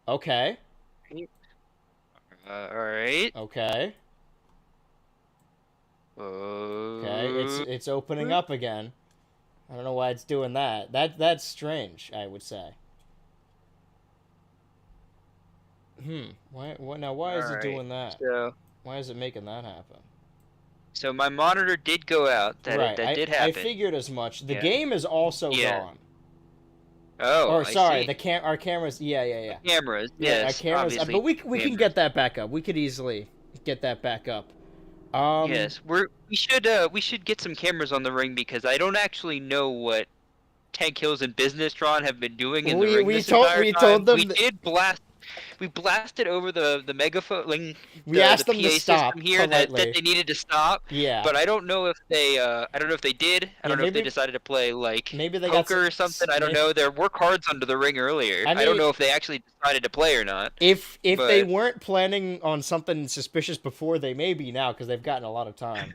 Okay. All right. Okay. Okay, it's opening up again. I don't know why it's doing that. That's strange, I would say. Why is it doing that? Why is it making that happen? So my monitor did go out. That did happen. I figured as much. The game is also gone. Oh, or sorry, our cameras. Yeah. Cameras. Yes, our cameras. But we can get that back up. We could easily get that back up. Yes, we should get some cameras on the ring, because I don't actually know what Tank Hills and Businessron have been doing in the ring this entire time. Told them we blasted over the megaphone. We asked them to stop here that they needed to stop. Yeah. But I don't know if they did. I don't know if they decided to play poker or something. I don't know. There were cards under the ring earlier. I don't know if they actually decided to play or not. If they weren't planning on something suspicious before, they may be now, because they've gotten a lot of time.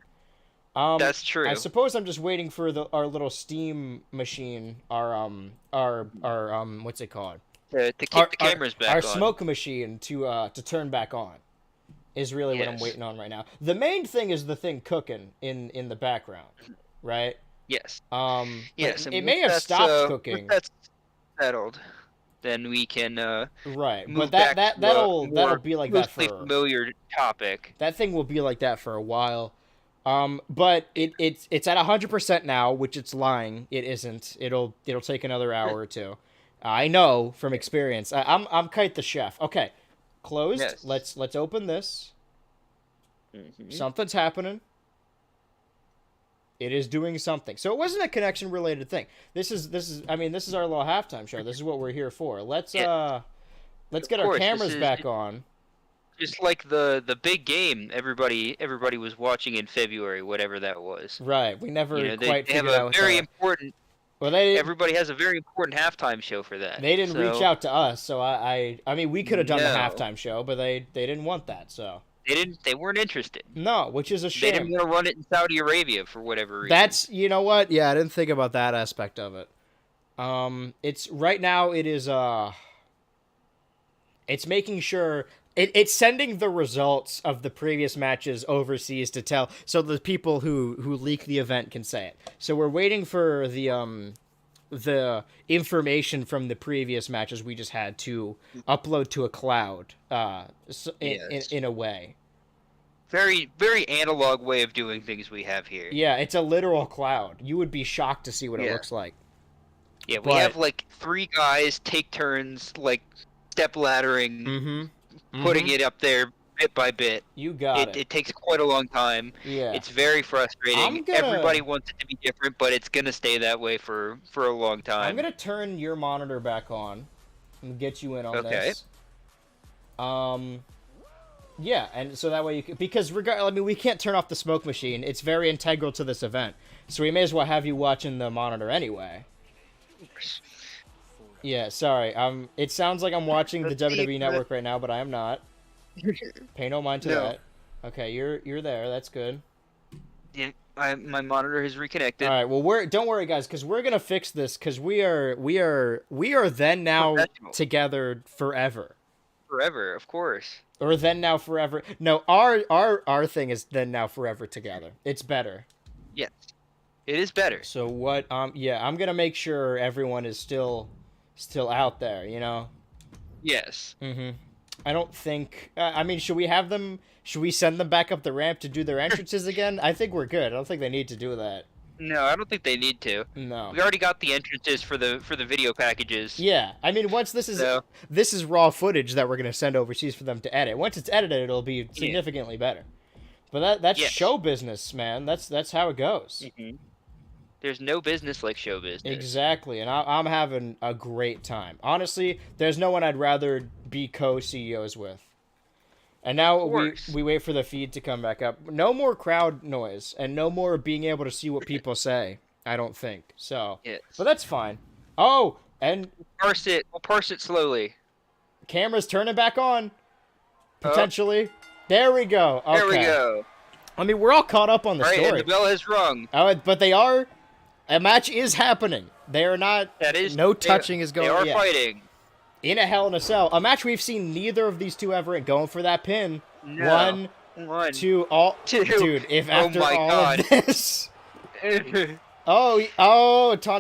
That's true. I suppose I'm just waiting for our little steam machine, our what's it called? To kick the cameras back on. Our smoke machine to turn back on. Is really what I'm waiting on right now. The main thing is the thing cooking in the background, right? Yes. Yes. It may have stopped cooking. Once that's settled, then we can right. Move but back that'll be like that for familiar topic. That thing will be like that for a while. But it's at 100% now, which it's lying. It isn't. It'll take another hour or two. I know from experience. I'm Kite the chef. Okay. Closed. Yes. Let's open this. Something's happening. It is doing something. So it wasn't a connection related thing. This is our little halftime show. This is what we're here for. Let's get our cameras back on. Just like the big game everybody was watching in February, whatever that was. Right. We never quite they figured have a out very important Well, everybody has a very important halftime show for that. They didn't reach out to us, so I mean, we could have done the halftime show, but they didn't want that, so. They weren't interested. No, which is a shame. They didn't want to run it in Saudi Arabia for whatever reason. That's, you know what? Yeah, I didn't think about that aspect of it. It's right now it is it's making sure it's sending the results of the previous matches overseas to tell, so the people who leak the event can say it. So we're waiting for the information from the previous matches we just had to upload to a cloud, in a way. Very, very analog way of doing things we have here. Yeah, it's a literal cloud. You would be shocked to see what it looks like. Yeah, we have like 3 guys take turns, like step laddering, putting it up there bit by bit. You got it. It takes quite a long time. Yeah. It's very frustrating. Everybody wants it to be different, but it's gonna stay that way for a long time. I'm gonna turn your monitor back on and get you in on this. Yeah, and so that way you can, because we can't turn off the smoke machine. It's very integral to this event, so we may as well have you watching the monitor anyway. Yeah, sorry. It sounds like I'm watching the WWE Network right now, but I am not. Pay no mind to that. Okay, you're there. That's good. Yeah, my monitor has reconnected. All right. Well, don't worry, guys, because we're gonna fix this, because we are then now together forever. Forever, of course. Or then now forever. No, our thing is then now forever together. It's better. Yes, it is better. So what? Yeah, I'm gonna make sure everyone is still out there. You know. Yes. I don't think. I mean, should we send them back up the ramp to do their entrances again? I think we're good. I don't think they need to do that. No, I don't think they need to. No. We already got the entrances for the video packages. Yeah, I mean, once this is raw footage that we're gonna send overseas for them to edit. Once it's edited, it'll be significantly better. But that's show business, man. That's how it goes. There's no business like show business. Exactly, and I'm having a great time. Honestly, there's no one I'd rather be co-CEOs with. And now we wait for the feed to come back up. No more crowd noise, and no more being able to see what people say, I don't think. So, but that's fine. Oh, and... We'll parse it slowly. Camera's turning back on. Potentially. There we go. Okay. There we go. I mean, we're all caught up on the story. And the bell has rung. Oh, but they are... A match is happening. They are not... No touching is going on. They are fighting. In a Hell in a Cell. A match we've seen neither of these two ever going for that pin. No. One, two, Dude, if after all of this... taunt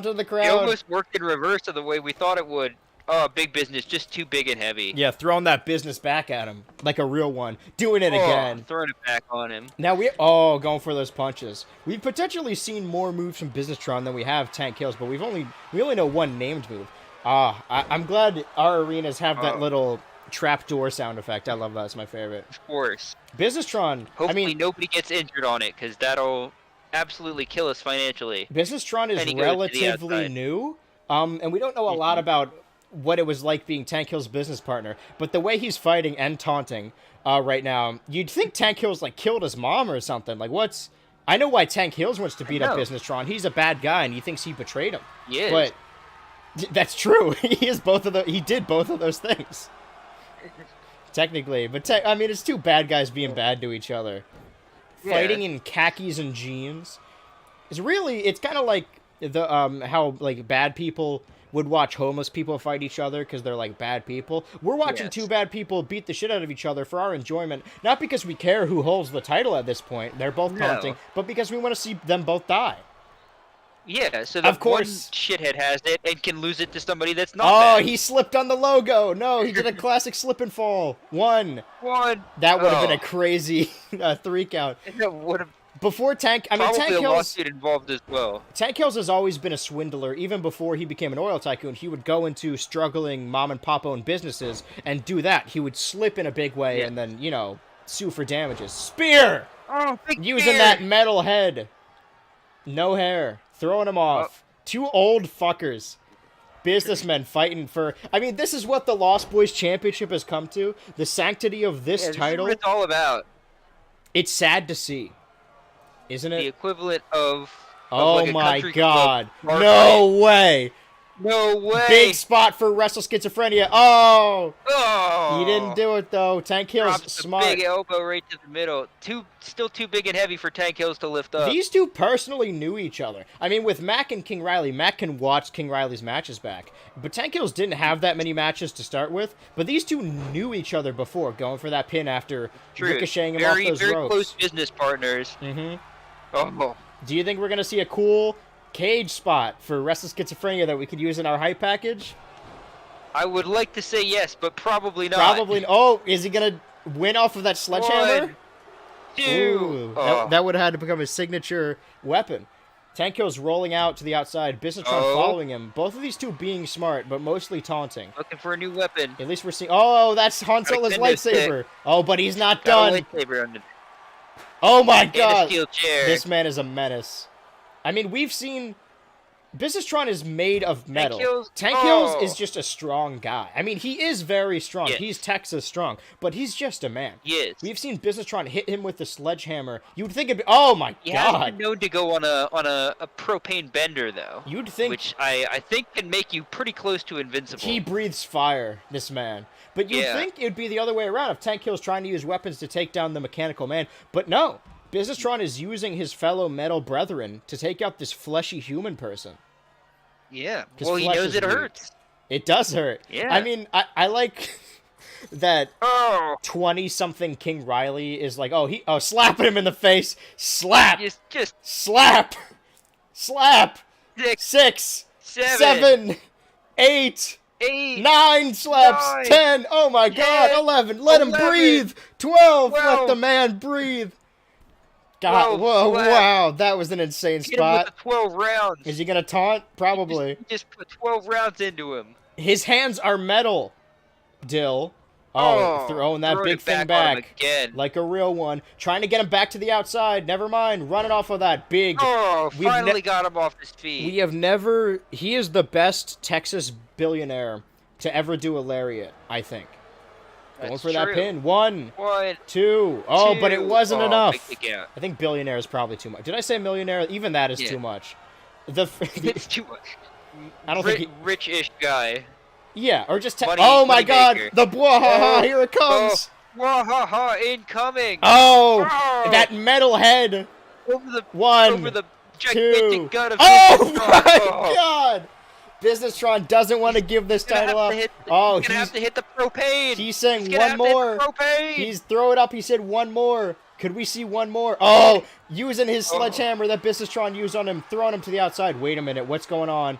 to the crowd. It almost worked in reverse of the way we thought it would. Oh, big business, just too big and heavy. Yeah, throwing that business back at him. Like a real one. Doing it again. Throwing it back on him. Now going for those punches. We've potentially seen more moves from Business-Tron than we have Tank Kills, but we only know one named move. I'm glad our arenas have that little trapdoor sound effect. I love that. It's my favorite. Of course. Business-Tron. Hopefully nobody gets injured on it, because that'll absolutely kill us financially. Business-Tron is relatively new, and we don't know a lot about what it was like being Tank Hill's business partner, but the way he's fighting and taunting right now, you'd think Tank Hill's like killed his mom or something. Like I know why Tank Hills wants to beat up Business-Tron. He's a bad guy and he thinks he betrayed him. Yeah. But that's true. He did both of those things. Technically, but I mean, it's two bad guys being bad to each other. fighting in khakis and jeans. It's kind of like the how like bad people would watch homeless people fight each other because they're like bad people. We're watching two bad people beat the shit out of each other for our enjoyment, not because we care who holds the title at this point. They're both taunting, but because we want to see them both die. Yeah, so the one shithead has it and can lose it to somebody that's not bad. He slipped on the logo. No, he did a classic slip and fall. One. That would have been a crazy 3 count. That would have. Before Tank Hills... Probably a lawsuit involved as well. Tank Hills has always been a swindler. Even before he became an oil tycoon, he would go into struggling mom-and-pop-owned businesses and do that. He would slip in a big way and then, you know, sue for damages. Spear! Oh, big Using spear! that metal head. No hair. Throwing him off. 2 old fuckers. Businessmen fighting for... I mean, this is what the Lost Boys Championship has come to. The sanctity of this title. This is what it's all about. It's sad to see. Isn't it? The equivalent of oh like my god. No way. No way. Big spot for Wrestleschizophrenia. Oh. Oh. He didn't do it though. Tank Hills smart. Big elbow right to the middle. Still too big and heavy for Tank Hills to lift up. These two personally knew each other. I mean, with Mac and King Riley, Mac can watch King Riley's matches back. But Tank Hills didn't have that many matches to start with. But these two knew each other before, going for that pin after ricocheting him off those ropes. Very close business partners. Mm-hmm. Oh. Do you think we're going to see a cool cage spot for Wrestleschizophrenia that we could use in our hype package? I would like to say yes, but probably not. Probably. Oh, is he going to win off of that sledgehammer? 1, 2. Ooh, that would have had to become his signature weapon. Tank Hill's rolling out to the outside. Businessman following him. Both of these two being smart, but mostly taunting. Looking for a new weapon. At least we're seeing... Oh, that's Han Solo's lightsaber. Oh, but he's not done. Oh my god! This man is a menace. I mean, we've seen... Businesstron is made of metal. Tank Hills is just a strong guy. I mean, he is very strong. Yes. He's Texas strong, but he's just a man. Yes. We've seen Businesstron hit him with the sledgehammer. You'd think it'd be... Oh my god! He has been known to go on a propane bender, though. You'd think... Which I think can make you pretty close to invincible. He breathes fire, this man. But you'd think it'd be the other way around if Tank Hill's trying to use weapons to take down the mechanical man. But no. Businesstron is using his fellow metal brethren to take out this fleshy human person. Yeah, well, he knows it hurts. It does hurt. Yeah. I mean, I like that 20-something King Riley is like, slapping him in the face. Slap! Just slap! Slap! 6, 7, 8, 9 slaps! 10! Oh my god! 11! Let him breathe! 12! Let the man breathe! God, whoa, wow, that was an insane spot. Hit him with the 12 rounds. Is he going to taunt? Probably. He just put 12 rounds into him. His hands are metal, Dill. Throwing that big thing back. Again. Like a real one. Trying to get him back to the outside. Never mind. Running off of that big... finally got him off his feet. We have never... He is the best Texas billionaire to ever do a lariat, I think. Going for that pin. 1, 2. Oh, but it wasn't enough. I think billionaire is probably too much. Did I say millionaire? Even that is too much. It's too much. I don't think rich-ish guy. Yeah, or just... oh my god! Maker. The bwahaha! Here it comes! Bwahaha incoming! Oh! That metal head! Over the 1, over the gigantic gut of oh my god! Businesstron doesn't want to give this title up. He's gonna have to hit the propane. He's saying one more. He's throw it up. He said one more. Could we see one more? Oh, using his sledgehammer that Businesstron used on him, throwing him to the outside. Wait a minute, what's going on?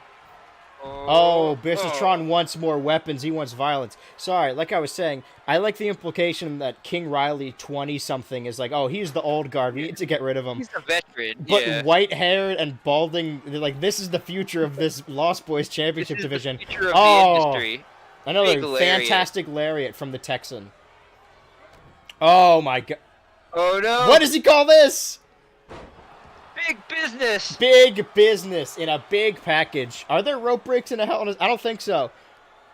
Businesstron wants more weapons. He wants violence. Sorry, like I was saying, I like the implication that King Riley, 20-something, is like, he's the old guard. We need to get rid of him. He's a veteran, But white-haired and balding, they're like, this is the future of this Lost Boys Championship division. The future of the industry. Another fantastic lariat from the Texan. Oh my god. Oh no. What does he call this? Big business! Big business in a big package. Are there rope breaks in a Hell in a... I don't think so.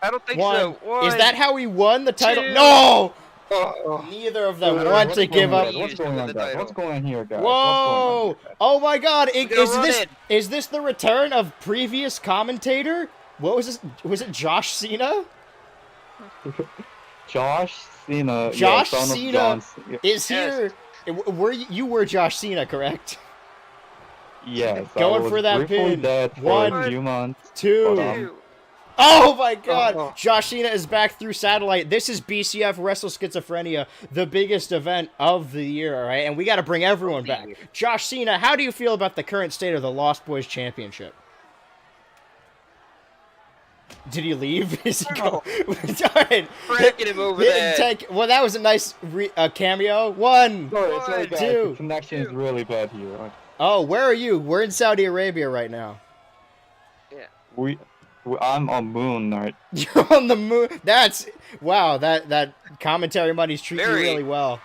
I don't think so. 1. Is that how he won the title? 2. No! Neither of them want to give up. What's going on, guys? What's going on here, guys? Whoa! Oh my god! Is this the return of previous commentator? What was this? Was it Josh Cena? Josh Cena. Josh Cena is here. You were Josh Cena, correct? Yes. Going for that pin. For a few months. 2. Oh my God! Josh Cena is back through satellite. This is BCF Wrestleschizophrenia, the biggest event of the year, all right? And we got to bring everyone back. Josh Cena, how do you feel about the current state of the Lost Boys Championship? Did he leave? Is he go? All right. Breaking him over there. Well, that was a nice cameo. 1, Sorry, 2. The connection is really bad here. Oh, where are you? We're in Saudi Arabia right now. Yeah. I'm on moon, right? You're on the moon. That's wow. That commentary money's treating you really well.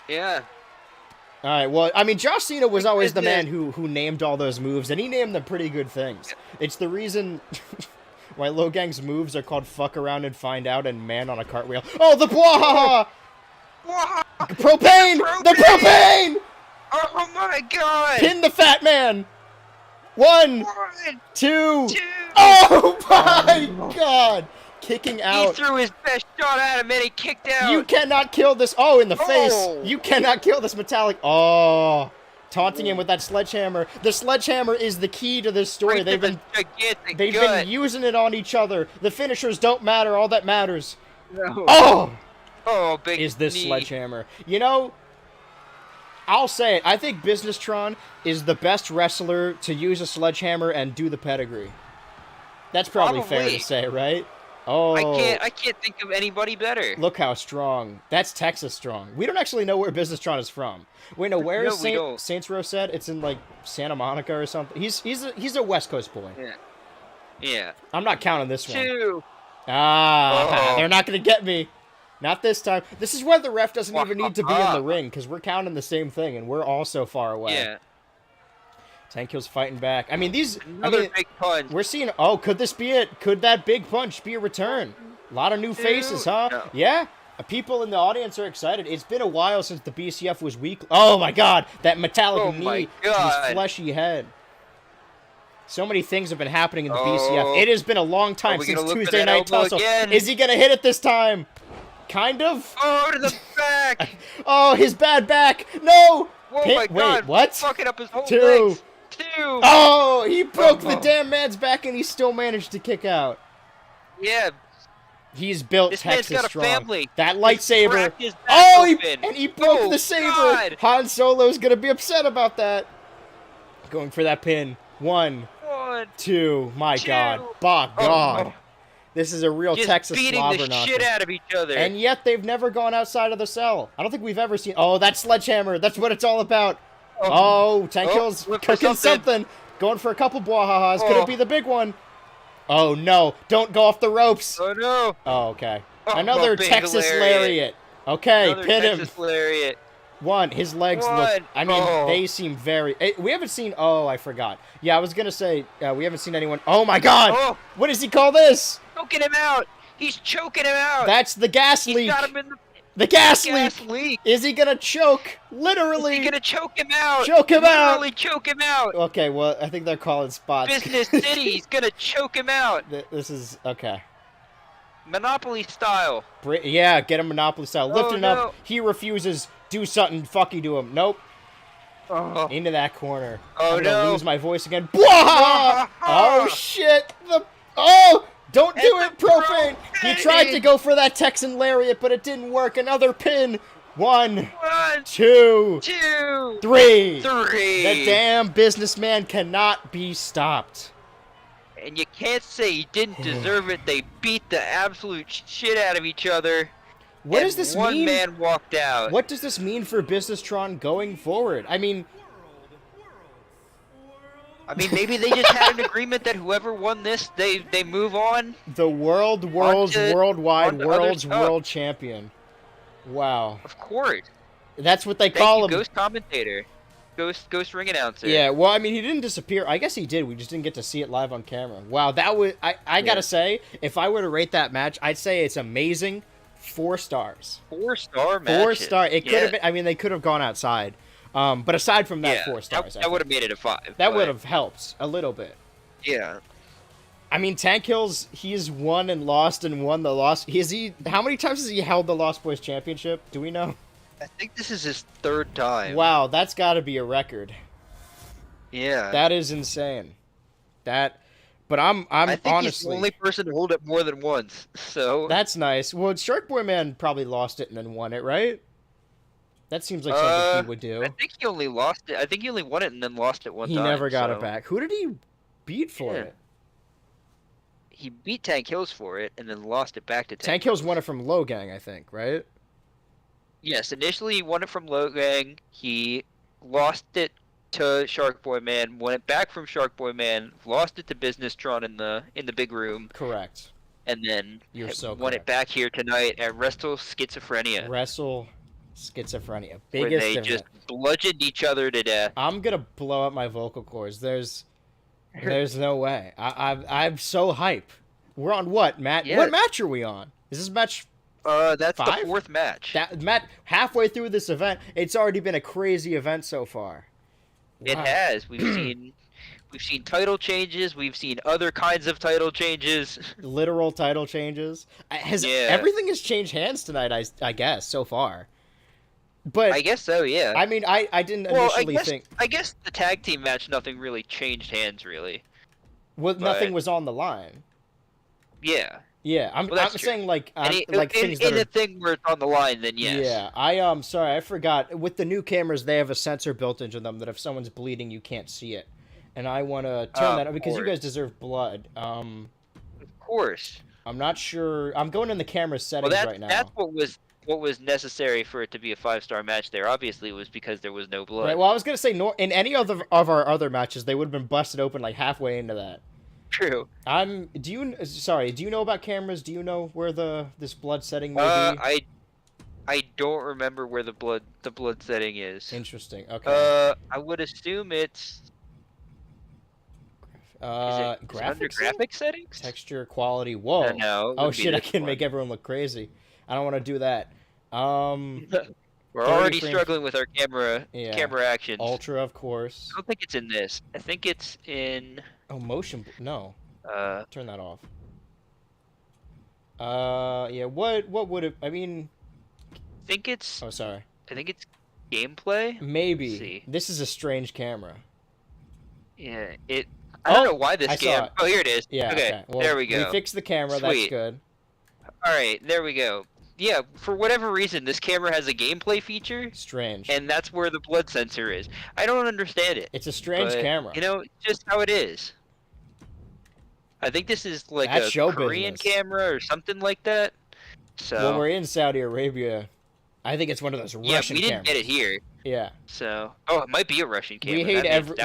Yeah. All right. Well, I mean, Josh Cena was always the man who named all those moves, and he named them pretty good things. It's the reason why Logang's moves are called "fuck around and find out" and "man on a cartwheel." Oh, the bwahaha! Propane! The propane! Oh my God! Pin the fat man. 1, 2. Oh my God! Kicking out. He threw his best shot at him and he kicked out. You cannot kill this. Oh, in the face. You cannot kill this metallic. Oh. Taunting him with that sledgehammer. The sledgehammer is the key to this story. They've been using it on each other. The finishers don't matter. All that matters. No. Oh, big is this knee. sledgehammer. You know, I'll say it. I think Businesstron is the best wrestler to use a sledgehammer and do the pedigree. That's probably fair to say, right? Oh, I can't think of anybody better. Look how strong. That's Texas strong. We don't actually know where Businesstron is from. Wait, no, where is Saints Row said? It's in like Santa Monica or something. He's a West Coast boy. Yeah. I'm not counting this one. 2. They're not gonna get me. Not this time. This is where the ref doesn't even need to be in the ring, because we're counting the same thing, and we're all so far away. Yeah. Tank Hill's fighting back. I mean, Another big punch. We're seeing... Oh, could this be it? Could that big punch be a return? A lot of new faces, huh? No. Yeah. People in the audience are excited. It's been a while since the BCF was weak. Oh, my God. That metallic knee to his fleshy head. So many things have been happening in the BCF. It has been a long time since Tuesday Night Tussle. Is he going to hit it this time? Kind of. Oh, to the back. Oh, his bad back. No. Oh my God. Wait, what? Fucking up his whole 2. legs. 2. Oh, he broke the damn man's back and he still managed to kick out. Yeah. He's built this Texas man's got strong. A family. That lightsaber. He broke the saber. God. Han Solo's going to be upset about that. Going for that pin. 1, 2. My God. By God. This is a real just Texas slobber beating the knocker. shit out of each other. And yet they've never gone outside of the cell. I don't think we've ever seen... Oh, that sledgehammer. That's what it's all about. Oh, Tank Hill's cooking something. Going for a couple bwahahas. Could it be the big one? Oh, no. Don't go off the ropes. Oh, no. Oh, okay. Another Texas lariat. Okay, pin him. Texas lariat. 1. His legs look... I mean, they seem very... We haven't seen... Oh, I forgot. Yeah, I was going to say, we haven't seen anyone... Oh, my God. Oh. What does he call this? Choking him out. He's choking him out. That's the gas leak. He's got him in the gas leak. Is he going to choke? Literally. Is he going to choke him out? Choke him out. Literally choke him out. Okay, well, I think they're calling spots. Business City. He's going to choke him out. This is... Okay. Monopoly style. Yeah, get him Monopoly style. Lift him up. He refuses. Do something fucky to him. Nope. Into that corner. I'm gonna lose my voice again. Blah! Oh, shit. Don't do it, Profane. He tried to go for that Texan lariat, but it didn't work. Another pin. 1, 2, 3. The damn businessman cannot be stopped. And you can't say he didn't deserve it. They beat the absolute shit out of each other. What does this mean? One man walked out. What does this mean for Businesstron going forward? I mean, maybe they just had an agreement that whoever won this, they move on. The world's world champion. Wow. Of course. That's what they call him. Ghost commentator. Ghost ring announcer. Yeah, well, I mean, he didn't disappear. I guess he did. We just didn't get to see it live on camera. Wow, that was... I gotta say, if I were to rate that match, I'd say it's amazing. 4 stars. 4-star match. 4 star. It could have been... I mean, they could have gone outside. But aside from that, 4 stars. That would have made it a 5. That would have helped a little bit. Yeah. I mean, Tank Hill's... He's won and lost and won the lost... How many times has he held the Lost Boys Championship? Do we know? I think this is his 3rd time. Wow, that's got to be a record. Yeah. That is insane. But I'm I think honestly, he's the only person to hold it more than once. So that's nice. Well, Shark Boy Man probably lost it and then won it, right? That seems like something he would do. I think he only lost it. I think he only won it and then lost it one time. He never got it back. Who did he beat for it? He beat Tank Hills for it and then lost it back to Tank Hills. Won it from Logang, I think, right? Yes, initially he won it from Logang. He lost it to Shark Boy Man, won it back from Shark Boy Man, lost it to Business Tron in the big room. Correct. And then won it back here tonight at Wrestleschizophrenia. Schizophrenia. Where they just bludgeoned each other to death. I'm gonna blow up my vocal cords. There's no way. I'm so hype. We're on what, Matt? Yeah. What match are we on? Is this match? That's 5? the 4th match. Matt, halfway through this event, it's already been a crazy event so far. Wow. It has. We've seen title changes. We've seen other kinds of title changes. Literal title changes. Everything has changed hands tonight? I guess so far. But I guess so. Yeah. I mean, I didn't initially think. I guess the tag team match, nothing really changed hands, really. Well, nothing was on the line. Yeah. Yeah, I'm saying like things in a thing where it's on the line, then yes. Yeah, sorry, I forgot. With the new cameras, they have a sensor built into them that if someone's bleeding, you can't see it. And I want to turn that on because you guys deserve blood. Of course. I'm not sure. I'm going in the camera settings right now. That's what was necessary for it to be a 5-star match. There, obviously, was because there was no blood. Right. Well, I was gonna say in any of our other matches, they would have been busted open like halfway into that. True. Do you know about cameras? Do you know where this blood setting may be? I don't remember where the blood setting is. Interesting. Okay. I would assume it's graphic settings? Texture, quality. Whoa. No. Oh shit, I can make everyone look crazy. I don't want to do that. We're already struggling with our camera actions. Ultra, of course. I don't think it's in this. I think it's in Oh, motion. No. Turn that off. Yeah. What would it? I mean. I think it's. Oh, sorry. I think it's gameplay. Maybe. Let's see. This is a strange camera. Yeah. I don't know why this game. Oh, here it is. Yeah. Okay. Well, there we go. We fixed the camera. Sweet. That's good. All right. There we go. Yeah, for whatever reason, this camera has a gameplay feature. Strange. And that's where the blood sensor is. I don't understand it. It's a strange camera. You know, just how it is. I think this is like a Korean camera or something like that. So. Well, we're in Saudi Arabia. I think it's one of those Russian cameras. Yeah, we didn't get it here. Yeah. So, it might be a Russian camera.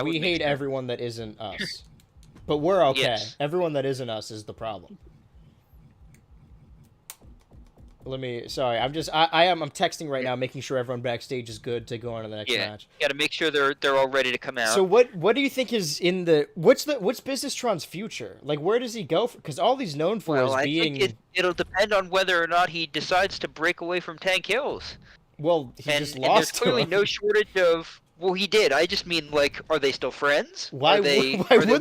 We hate everyone that isn't us. But we're okay. Yes. Everyone that isn't us is the problem. Sorry, I'm texting right now, making sure everyone backstage is good to go on to the next match. Yeah, got to make sure they're all ready to come out. So what do you think is in what's Business Tron's future? Like, where does he go? Because all he's known for is being. I think it'll depend on whether or not he decides to break away from Tank Hills. Well, he just lost. And there's clearly no shortage of. Well, he did. I just mean, like, are they still friends? Why would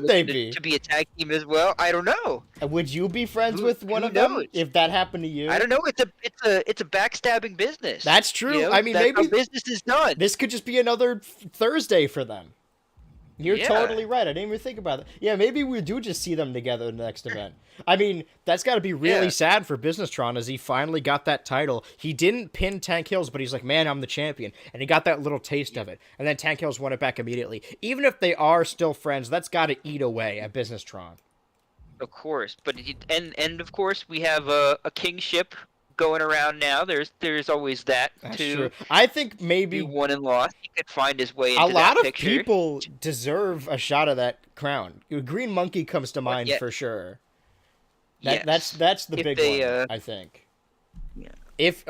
they be? To be a tag team as well? I don't know. Would you be friends with one of them if that happened to you? I don't know. It's a backstabbing business. That's true. You know? I mean, that's maybe how business is done. This could just be another Thursday for them. You're totally right. I didn't even think about that. Yeah, maybe we do just see them together in the next event. I mean, that's got to be really sad for Business Tron as he finally got that title. He didn't pin Tank Hills, but he's like, man, I'm the champion. And he got that little taste of it. And then Tank Hills won it back immediately. Even if they are still friends, that's got to eat away at Business Tron. Of course. But and of course, we have a kingship going around now. There's always that. That's true. I think maybe won and lost. He could find his way into a lot that of picture. People deserve a shot of that crown. Green Monkey comes to mind for sure. That's the big one, I think. Yeah. If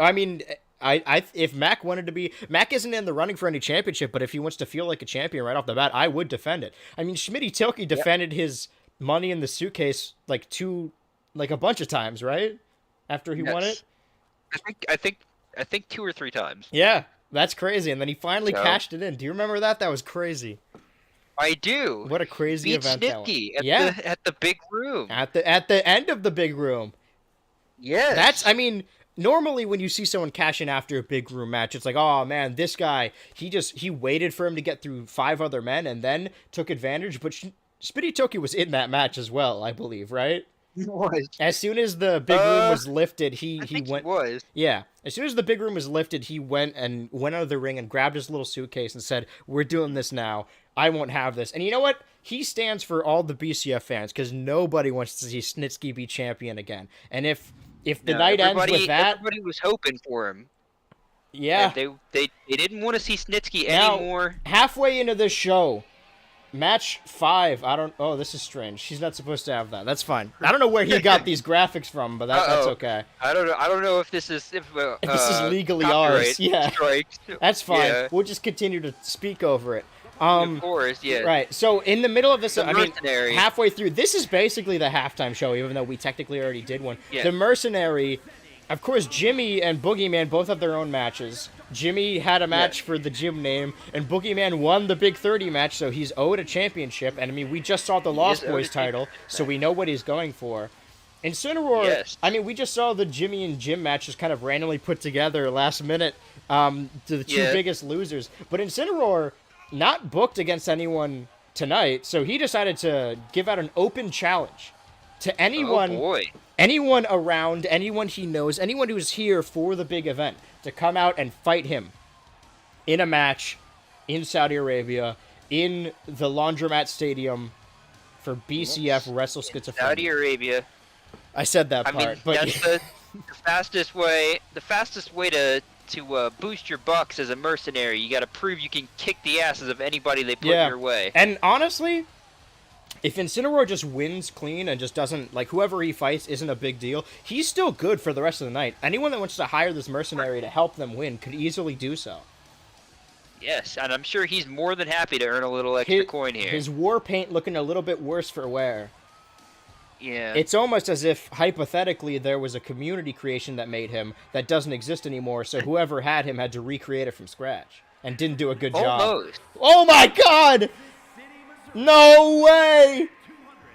Mac wanted to be, Mac isn't in the running for any championship, but if he wants to feel like a champion right off the bat, I would defend it. I mean, Schmitty Tilke defended his money in the suitcase like a bunch of times, right? After he won it. I think 2 or 3 times. Yeah, that's crazy. And then he finally cashed it in. Do you remember that? That was crazy. I do. What a crazy event that was. At the big room. At the end of the big room. Yes. I mean, normally when you see someone cash in after a big room match, it's like, oh man, this guy, he waited for him to get through 5 other men and then took advantage. But Spitty Toki was in that match as well, I believe, right? He was. As soon as the big room was lifted, he went. He was. Yeah. As soon as the big room was lifted, he went out of the ring and grabbed his little suitcase and said, "We're doing this now. I won't have this." And you know what? He stands for all the BCF fans because nobody wants to see Snitsky be champion again. And if the night ends with that, everybody was hoping for him. Yeah. And they didn't want to see Snitsky now, anymore. Halfway into this show. Match 5. Oh, this is strange. She's not supposed to have that. That's fine. I don't know where he got these graphics from, but that's okay. I don't know if this is if this is legally ours. Yeah, strikes. That's fine. Yeah. We'll just continue to speak over it. Of course, yeah. Right. So in the middle of this, I mean, Mercenary. halfway through, this is basically the halftime show, even though we technically already did one. Yeah. The Mercenary. Of course, Jimmy and Boogeyman both have their own matches. Jimmy had a match for the gym name, and Boogeyman won the Big 30 match, so he's owed a championship. And, I mean, we just saw the Lost Boys title, so we know what he's going for. Incineroar, I mean, we just saw the Jimmy and Jim match just kind of randomly put together last minute to the two biggest losers. But Incineroar, not booked against anyone tonight, so he decided to give out an open challenge to anyone. Oh, boy. Anyone around, anyone he knows, anyone who's here for the big event, to come out and fight him in a match in Saudi Arabia, in the Laundromat Stadium for BCF Wrestleschizophrenia. Saudi Arabia. I said that part, but that's the fastest way. The fastest way to boost your bucks as a mercenary. You got to prove you can kick the asses of anybody they put your way. And honestly, if Incineroar just wins clean and just doesn't, like, whoever he fights isn't a big deal, he's still good for the rest of the night. Anyone that wants to hire this mercenary to help them win could easily do so. Yes, and I'm sure he's more than happy to earn a little extra coin here. His war paint looking a little bit worse for wear. Yeah. It's almost as if, hypothetically, there was a community creation that made him that doesn't exist anymore, so whoever had him had to recreate it from scratch and didn't do a good job. Almost. Oh my god! No way!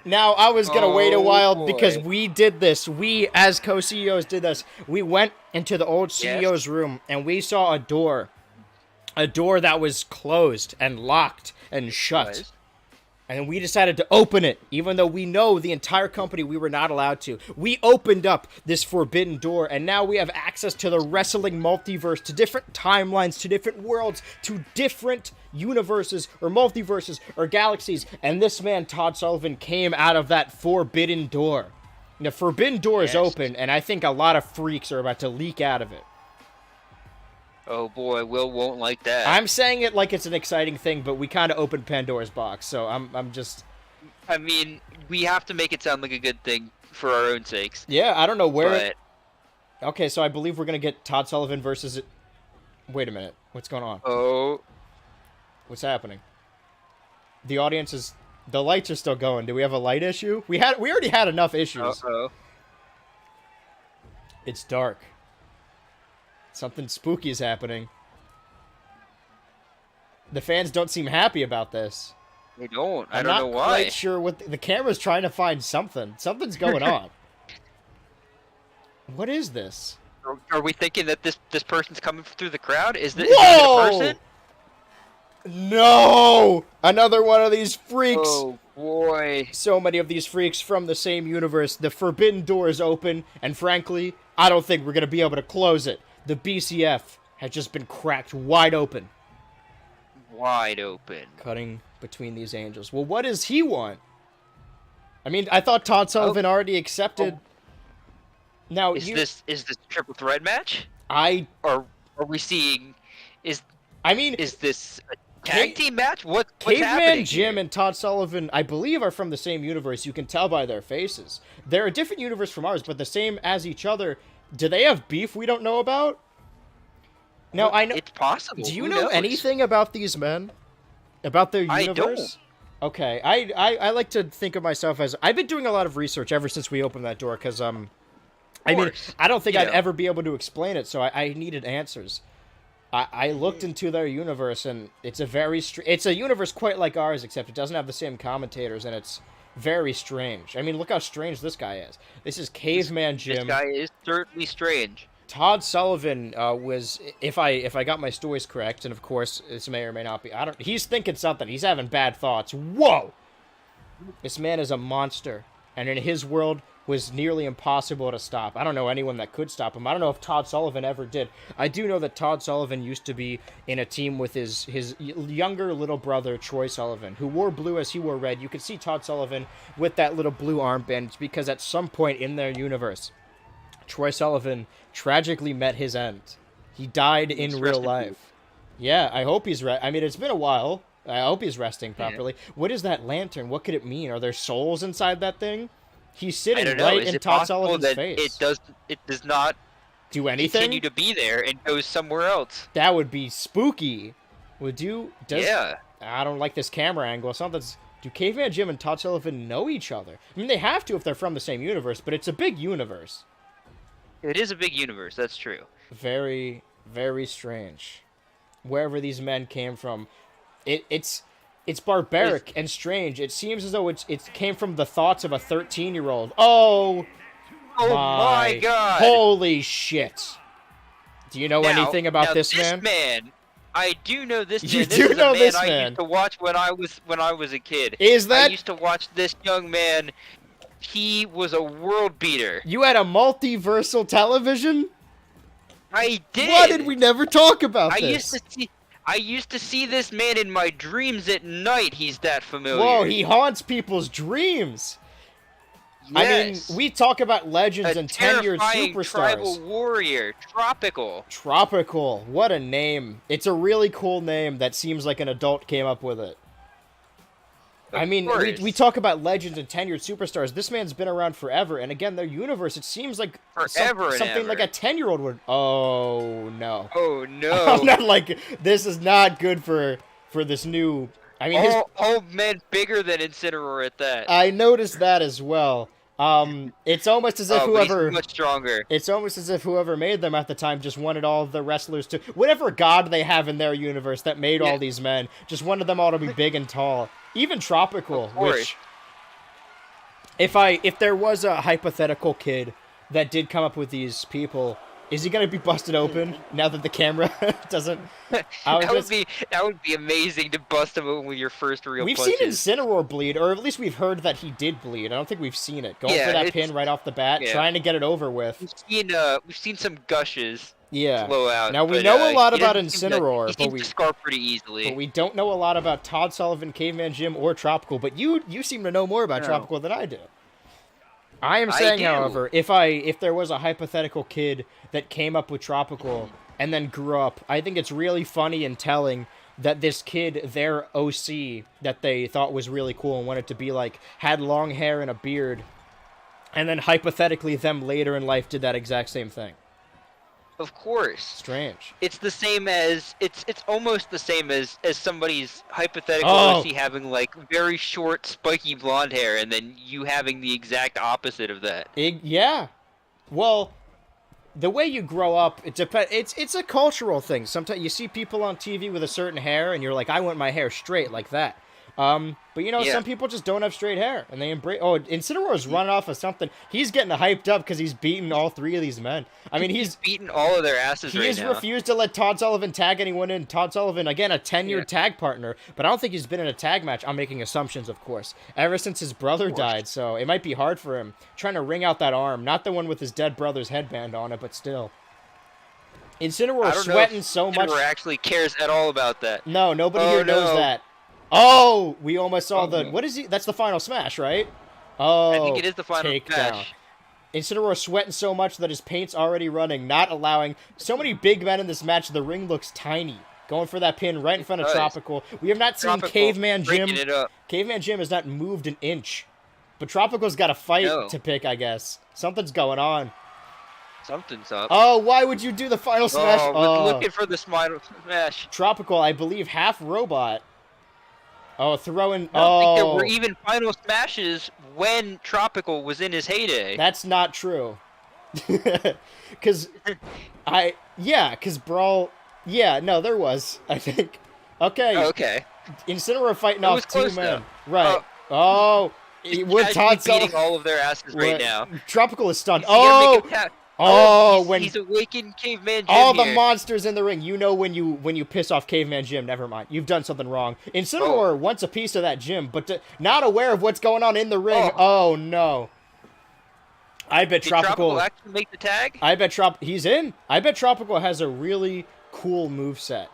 Now, I was going to wait a while because we did this. We, as co-CEOs, did this. We went into the old CEO's room and we saw a door. A door that was closed and locked and shut. And we decided to open it, even though we know the entire company we were not allowed to. We opened up this forbidden door, and now we have access to the wrestling multiverse, to different timelines, to different worlds, to different universes, or multiverses, or galaxies. And this man, Todd Sullivan, came out of that forbidden door. The forbidden door is open, and I think a lot of freaks are about to leak out of it. Oh boy, Will won't like that. I'm saying it like it's an exciting thing, but we kind of opened Pandora's box, so I'm just... I mean, we have to make it sound like a good thing for our own sakes. Yeah, I don't know where... Okay, so I believe we're going to get Todd Sullivan versus... Wait a minute. What's going on? Oh. What's happening? The audience is... The lights are still going. Do we have a light issue? We already had enough issues. Uh-oh. It's dark. Something spooky is happening. The fans don't seem happy about this. They don't. I don't know why. I'm not quite sure what... The camera's trying to find something. Something's going on. What is this? Are we thinking that this person's coming through the crowd? Is this Whoa! a person? No! Another one of these freaks! Oh, boy. So many of these freaks from the same universe. The forbidden door is open, and frankly, I don't think we're going to be able to close it. The BCF has just been cracked wide open. Wide open. Cutting between these angels. Well, what does he want? I mean, I thought Todd Sullivan already accepted... Now, is this a triple threat match? Or are we seeing... Is this a tag team match? What's Caveman Jim and Todd Sullivan, I believe, are from the same universe. You can tell by their faces. They're a different universe from ours, but the same as each other. Do they have beef we don't know about? No, I know. It's possible. Do you know anything about these men? About their universe? I don't. Okay, I like to think of myself as... I've been doing a lot of research ever since we opened that door, because, I mean, I don't think I'd ever be able to explain it, so I needed answers. I looked into their universe, and it's a it's a universe quite like ours, except it doesn't have the same commentators, and it's very strange. I mean, look how strange this guy is. This is Caveman Jim. This guy is certainly strange. Todd Sullivan was, if I got my stories correct, and of course this may or may not be. He's thinking something. He's having bad thoughts. Whoa! This man is a monster, and in his world was nearly impossible to stop. I don't know anyone that could stop him. I don't know if Todd Sullivan ever did. I do know that Todd Sullivan used to be in a team with his younger little brother, Troy Sullivan, who wore blue as he wore red. You could see Todd Sullivan with that little blue armband. It's because at some point in their universe, Troy Sullivan tragically met his end. He died in real life. Yeah, I hope he's I mean, it's been a while. I hope he's resting properly. Yeah. What is that lantern? What could it mean? Are there souls inside that thing? He's sitting right in Todd Sullivan's face. It does not do anything. Continue to be there and goes somewhere else. That would be spooky. Yeah. I don't like this camera angle. Do Caveman Jim and Todd Sullivan know each other? I mean, they have to if they're from the same universe, but it's a big universe. It is a big universe. That's true. Very, very strange. Wherever these men came from, it's barbaric and strange. It seems as though it came from the thoughts of a 13-year-old. Oh my God! Holy shit! Do you know anything about this man? I do know this man. You do know this man. I used to watch when I was a kid. Is that? I used to watch this young man. He was a world beater. You had a multiversal television? I did. Why did we never talk about this? I used to see this man in my dreams at night. He's that familiar. Whoa, he haunts people's dreams. Yes. I mean, we talk about legends and tenured superstars. Tribal warrior, Tropical. Tropical, what a name. It's a really cool name that seems like an adult came up with it. I mean, we talk about legends and tenured superstars. This man's been around forever, and again, their universe, it seems like something like a 10-year-old would... Oh, no. Oh, no. I'm not like, this is not good for this new... I mean, all men bigger than Incineroar at that. I noticed that as well. It's almost as if whoever... He's much stronger. It's almost as if whoever made them at the time just wanted all of the wrestlers to... Whatever god they have in their universe that made all these men, just wanted them all to be big and tall. Even Tropical, which... If there was a hypothetical kid that did come up with these people, is he going to be busted open now that the camera doesn't... That would be amazing to bust him open with your first real punches. We've seen Incineroar bleed, or at least we've heard that he did bleed. I don't think we've seen it. Going for that pin right off the bat, trying to get it over with. We've seen some gushes flow out. Now, we know a lot about Incineroar, he seems to scar pretty easily. But we don't know a lot about Todd Sullivan, Caveman Jim, or Tropical. But you seem to know more about Tropical than I do. I am saying, however, if there was a hypothetical kid that came up with Tropical and then grew up, I think it's really funny and telling that this kid, their OC, that they thought was really cool and wanted to be like, had long hair and a beard, and then hypothetically them later in life did that exact same thing. Of course. Strange. It's the same as it's almost the same as somebody's hypothetical OC having like very short spiky blonde hair and then you having the exact opposite of that. Yeah. Well, the way you grow up, it depends. It's a cultural thing. Sometimes you see people on TV with a certain hair and you're like, I want my hair straight like that. But you know, some people just don't have straight hair, and they embrace... Oh, Incineroar's running off of something. He's getting hyped up because he's beaten all three of these men. I mean, he's beaten all of their asses right now. He has refused to let Todd Sullivan tag anyone in. Todd Sullivan, again, a 10-year tag partner, but I don't think he's been in a tag match. I'm making assumptions, of course, ever since his brother died, so it might be hard for him trying to wring out that arm. Not the one with his dead brother's headband on it, but still. Incineroar sweating so much... Incineroar actually cares at all about that. No, nobody here knows that. Oh, we almost saw the... What is he? That's the final smash, right? Oh, I think it is the final smash. Incineroar sweating so much that his paint's already running, not allowing... So many big men in this match, the ring looks tiny. Going for that pin right in front of Tropical. We have not seen Caveman Jim. Caveman Jim has not moved an inch. But Tropical's got a fight to pick, I guess. Something's going on. Something's up. Oh, why would you do the final smash? Looking for the final smash. Tropical, I believe, half robot. Oh, throwing... I don't think there were even final smashes when Tropical was in his heyday. That's not true. Because because Brawl... Yeah, no, there was, I think. Okay. Okay. Incineroar fighting off two men. Though. Right. We're Todd beating all of their asses right now. Tropical is stunned. Oh, he's awakened Caveman Jim all the here. monsters in the ring. You know when you piss off Caveman Jim. Never mind. You've done something wrong. Incineroar wants a piece of that Jim, but not aware of what's going on in the ring. Oh no. I bet Tropical actually make the tag? I bet he's in. I bet Tropical has a really cool moveset.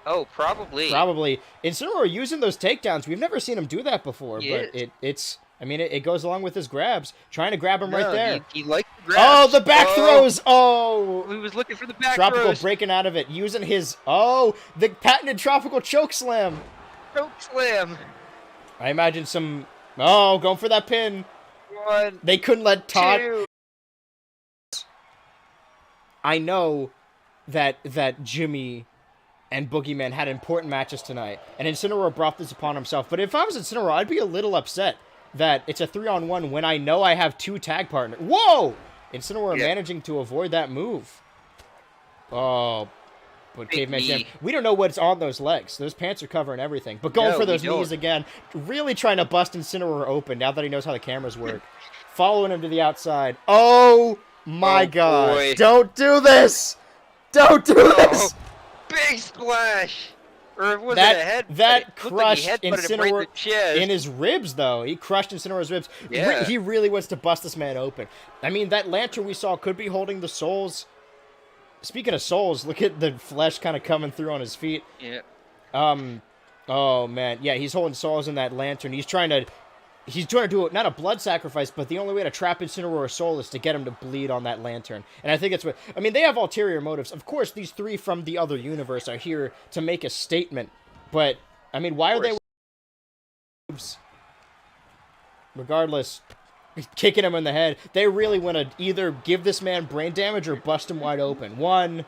Oh, probably. Probably. Incineroar using those takedowns. We've never seen him do that before, but it's I mean, it goes along with his grabs. Trying to grab him right there. He liked the grabs. Oh, the back throws! Oh! He was looking for the back Tropical throws. breaking out of it. Using his... Oh! The patented Tropical choke slam! Choke slam! I imagine some... Oh, going for that pin. 1, They couldn't let Todd... 2. I know that Jimmy and Boogeyman had important matches tonight, and Incineroar brought this upon himself. But if I was Incineroar, I'd be a little upset that it's a 3-on-1 when I know I have 2 tag partners. Whoa! Incineroar managing to avoid that move. Oh, but Caveman Jim. We don't know what's on those legs. Those pants are covering everything. But going for those knees again, really trying to bust Incineroar open now that he knows how the cameras work. Following him to the outside. Oh my God! Boy. Don't do this! Don't do this! Big splash! Or was that, it a head? That crushed like Incineroar in his ribs, though. He crushed Incineroar's ribs. Yeah. He really wants to bust this man open. I mean, that lantern we saw could be holding the souls. Speaking of souls, look at the flesh kind of coming through on his feet. Yeah. Oh, man. Yeah, he's holding souls in that lantern. He's trying to do not a blood sacrifice, but the only way to trap Incineroar's soul is to get him to bleed on that lantern. And I think that's what... I mean, they have ulterior motives. Of course, these 3 from the other universe are here to make a statement. But, I mean, why are they... Regardless, kicking him in the head. They really want to either give this man brain damage or bust him wide open. 1,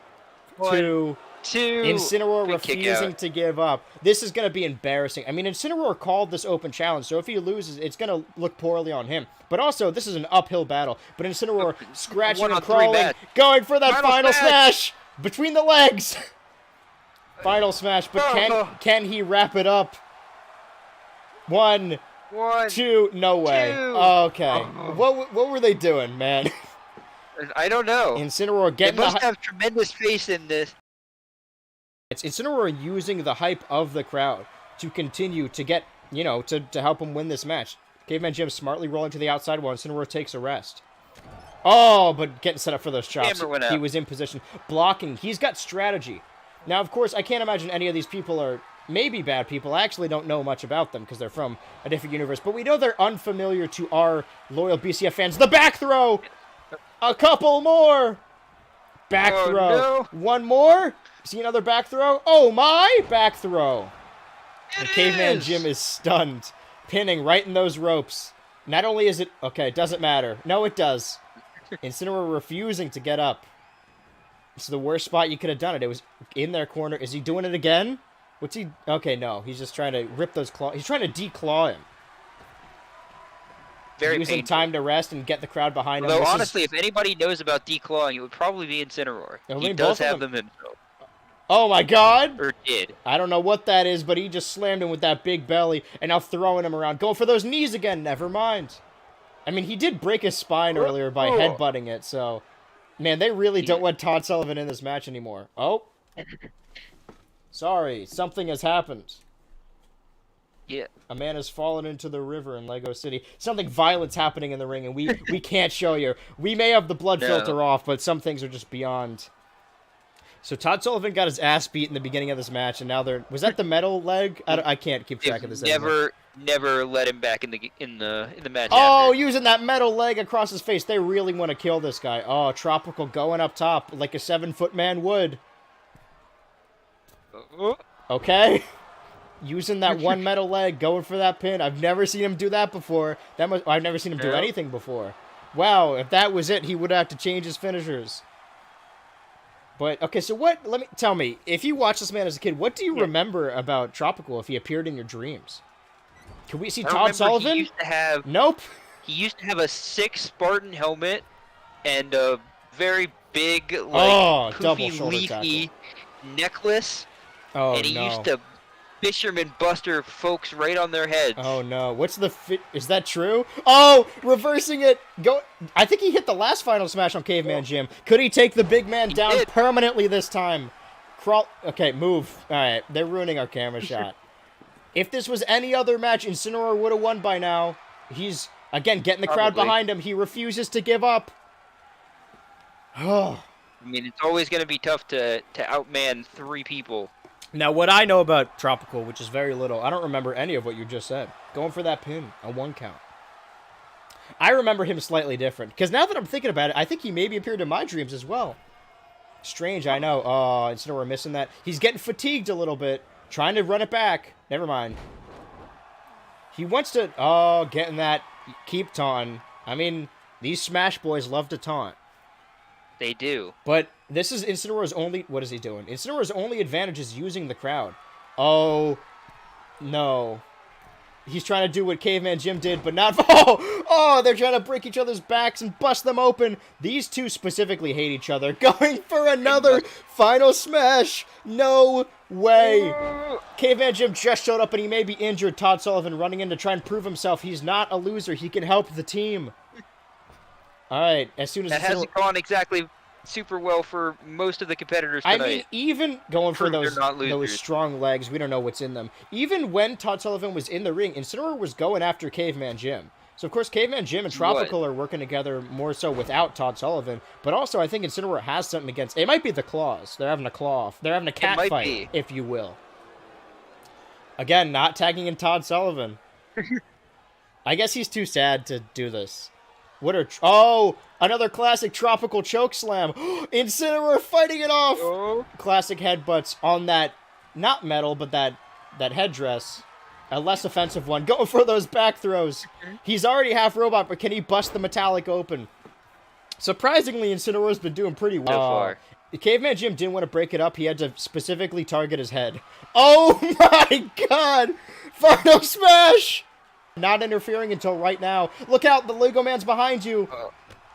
2... Incineroar refusing to give up. This is going to be embarrassing. I mean, Incineroar called this open challenge, so if he loses, it's going to look poorly on him. But also, this is an uphill battle. But Incineroar scratching and crawling, going for that final smash between the legs. Final smash, but can he wrap it up? 1, 2, no way. Okay. What were they doing, man? I don't know. Incineroar getting... They must have tremendous faith in this. It's Incineroar using the hype of the crowd to continue to get, to help him win this match. Caveman Jim smartly rolling to the outside while Incineroar takes a rest. Oh, but getting set up for those chops. He was in position. Blocking. He's got strategy. Now, of course, I can't imagine any of these people are maybe bad people. I actually don't know much about them because they're from a different universe. But we know they're unfamiliar to our loyal BCF fans. The back throw! A couple more! Back throw. No. 1 more? See another back throw? Oh my! Back throw. And Caveman Jim is stunned. Pinning right in those ropes. Not only is it... Okay, it doesn't matter. No, it does. Incineroar refusing to get up. It's the worst spot you could have done it. It was in their corner. Is he doing it again? What's he... Okay, no. He's just trying to rip those claws. He's trying to declaw him. Very using painful. time to rest and get the crowd behind him. Though honestly, if anybody knows about declawing, it would probably be Incineroar. He does have them himself. Oh my God! Or did. I don't know what that is, but he just slammed him with that big belly, and now throwing him around. Going for those knees again, never mind. I mean, he did break his spine earlier by headbutting it, so... Man, they really don't want Todd Sullivan in this match anymore. Oh. Sorry, something has happened. Yeah. A man has fallen into the river in Lego City. Something violent's happening in the ring, and we can't show you. We may have the blood filter off, but some things are just beyond. So Todd Sullivan got his ass beat in the beginning of this match, and now they're... Was that the metal leg? I can't keep track of this anymore. Never let him back in the match. Oh, using that metal leg across his face. They really want to kill this guy. Oh, Tropical going up top like a 7-foot man would. Okay. Using that one metal leg, going for that pin. I've never seen him do that before. I've never seen him do anything before. Wow, if that was it, he would have to change his finishers. But, okay, so tell me, if you watched this man as a kid, what do you remember about Tropical if he appeared in your dreams? Can we see Todd Sullivan? Nope. He used to have a 6 Spartan helmet and a very big, like, poofy, leafy necklace. Oh, and he used to Fisherman Buster folks right on their heads. Oh no! What's the Is that true? Oh, reversing it. Go. I think he hit the last final smash on Caveman Jim. Could he take the big man down permanently this time? Crawl. Okay, move. All right, they're ruining our camera shot. If this was any other match, Incineroar would have won by now. He's again getting the crowd behind him. He refuses to give up. Oh. I mean, it's always going to be tough to outman 3 people. Now, what I know about Tropical, which is very little, I don't remember any of what you just said. Going for that pin, a 1 count. I remember him slightly different, because now that I'm thinking about it, I think he maybe appeared in my dreams as well. Strange, I know. Oh, instead we're missing that. He's getting fatigued a little bit, trying to run it back. Never mind. He wants to... Oh, getting that... Keep taunting. I mean, these Smash Boys love to taunt. They do. But this is Incineroar's only... What is he doing? Incineroar's only advantage is using the crowd. Oh, no. He's trying to do what Caveman Jim did, but not... Oh, they're trying to break each other's backs and bust them open. These two specifically hate each other. Going for another final smash. No way. Caveman Jim just showed up and he may be injured. Todd Sullivan running in to try and prove himself. He's not a loser. He can help the team. All right, as soon as... That hasn't gone exactly super well for most of the competitors tonight. I mean, even going for those strong legs, we don't know what's in them. Even when Todd Sullivan was in the ring, Incineroar was going after Caveman Jim. So, of course, Caveman Jim and Tropical are working together more so without Todd Sullivan. But also, I think Incineroar has something against... It might be the claws. They're having a claw. They're having a cat fight, if you will. Again, not tagging in Todd Sullivan. I guess he's too sad to do this. What are... Oh, another classic Tropical choke slam. Incineroar fighting it off. Oh. Classic headbutts on that, not metal, but that headdress. A less offensive one. Going for those back throws. He's already half robot, but can he bust the metallic open? Surprisingly, Incineroar's been doing pretty well. So far. Caveman Jim didn't want to break it up. He had to specifically target his head. Oh my god! Final smash! Not interfering until right now. Look out, the Lego Man's behind you.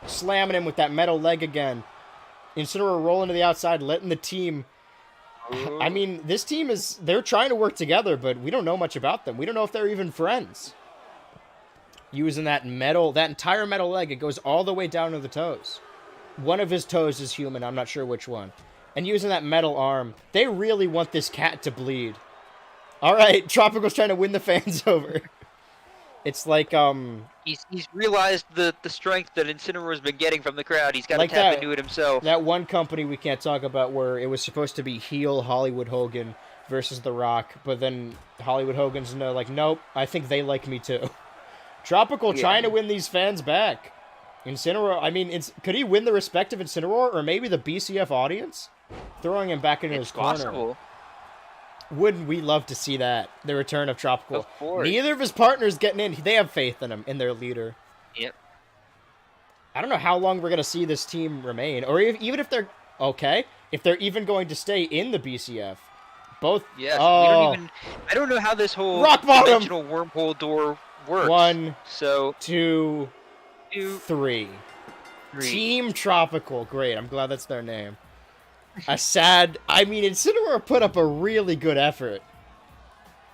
Slamming him with that metal leg again. Incineroar rolling to the outside, letting the team... I mean, this team is... They're trying to work together, but we don't know much about them. We don't know if they're even friends. Using that metal... That entire metal leg, it goes all the way down to the toes. One of his toes is human, I'm not sure which one. And using that metal arm. They really want this cat to bleed. Alright, Tropical's trying to win the fans over. It's like, He's realized the strength that Incineroar's been getting from the crowd. He's got to tap into it himself. That one company we can't talk about where it was supposed to be heel Hollywood Hogan versus The Rock, but then Hollywood Hogan's like, nope, I think they like me too. Tropical trying to win these fans back. Incineroar, I mean, could he win the respect of Incineroar or maybe the BCF audience? Throwing him back into his corner. Possible. Wouldn't we love to see that? The return of Tropical. Of course. Neither of his partners getting in. They have faith in him, in their leader. Yep. I don't know how long we're going to see this team remain. Or even if they're... Okay. If they're even going to stay in the BCF. Both... Yes. I don't know how this whole rock bottom dimensional wormhole door works. 1, 2, 3. Team Tropical. Great. I'm glad that's their name. I mean, Incineroar put up a really good effort.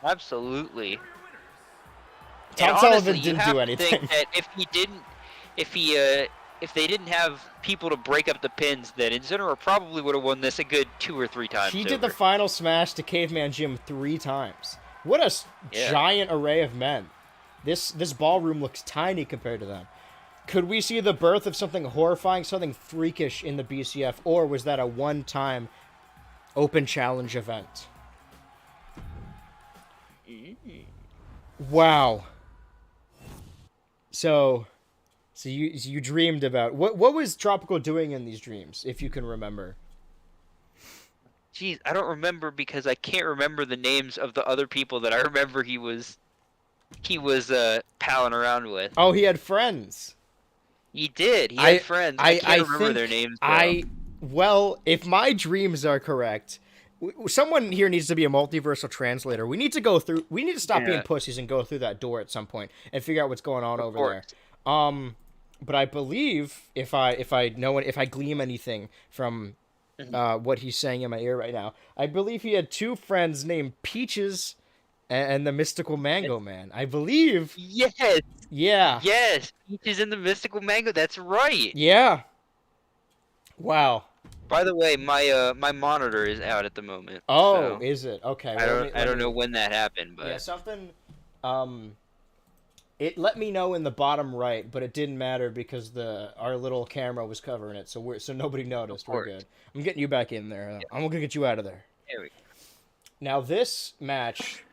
Absolutely. Todd Sullivan didn't do anything. That if they didn't have people to break up the pins, then Incineroar probably would have won this a good 2 or 3 times. He did the final smash to Caveman Jim 3 times. What a giant array of men. This ballroom looks tiny compared to them. Could we see the birth of something horrifying, something freakish in the BCF, or was that a one-time open challenge event? Wow. So you dreamed about... What was Tropical doing in these dreams, if you can remember? Jeez, I don't remember because I can't remember the names of the other people that I remember he was palling around with. Oh, he had friends. He did. He had friends. I can't remember their names, though. Well, if my dreams are correct, someone here needs to be a multiversal translator. We need to stop being pussies and go through that door at some point and figure out what's going on over there. But I believe if I glean anything from what he's saying in my ear right now, I believe he had 2 friends named Peaches and the Mystical Mango Man. I believe. Yes. Yeah. Yes. Peach is in the Mystical Mango. That's right. Yeah. Wow. By the way, my monitor is out at the moment. Oh, so is it? Okay. I don't know when that happened, but yeah, something. It let me know in the bottom right, but it didn't matter because our little camera was covering it, so nobody noticed. We're good. I'm getting you back in there. Yeah. I'm gonna get you out of there. There we go. Now this match,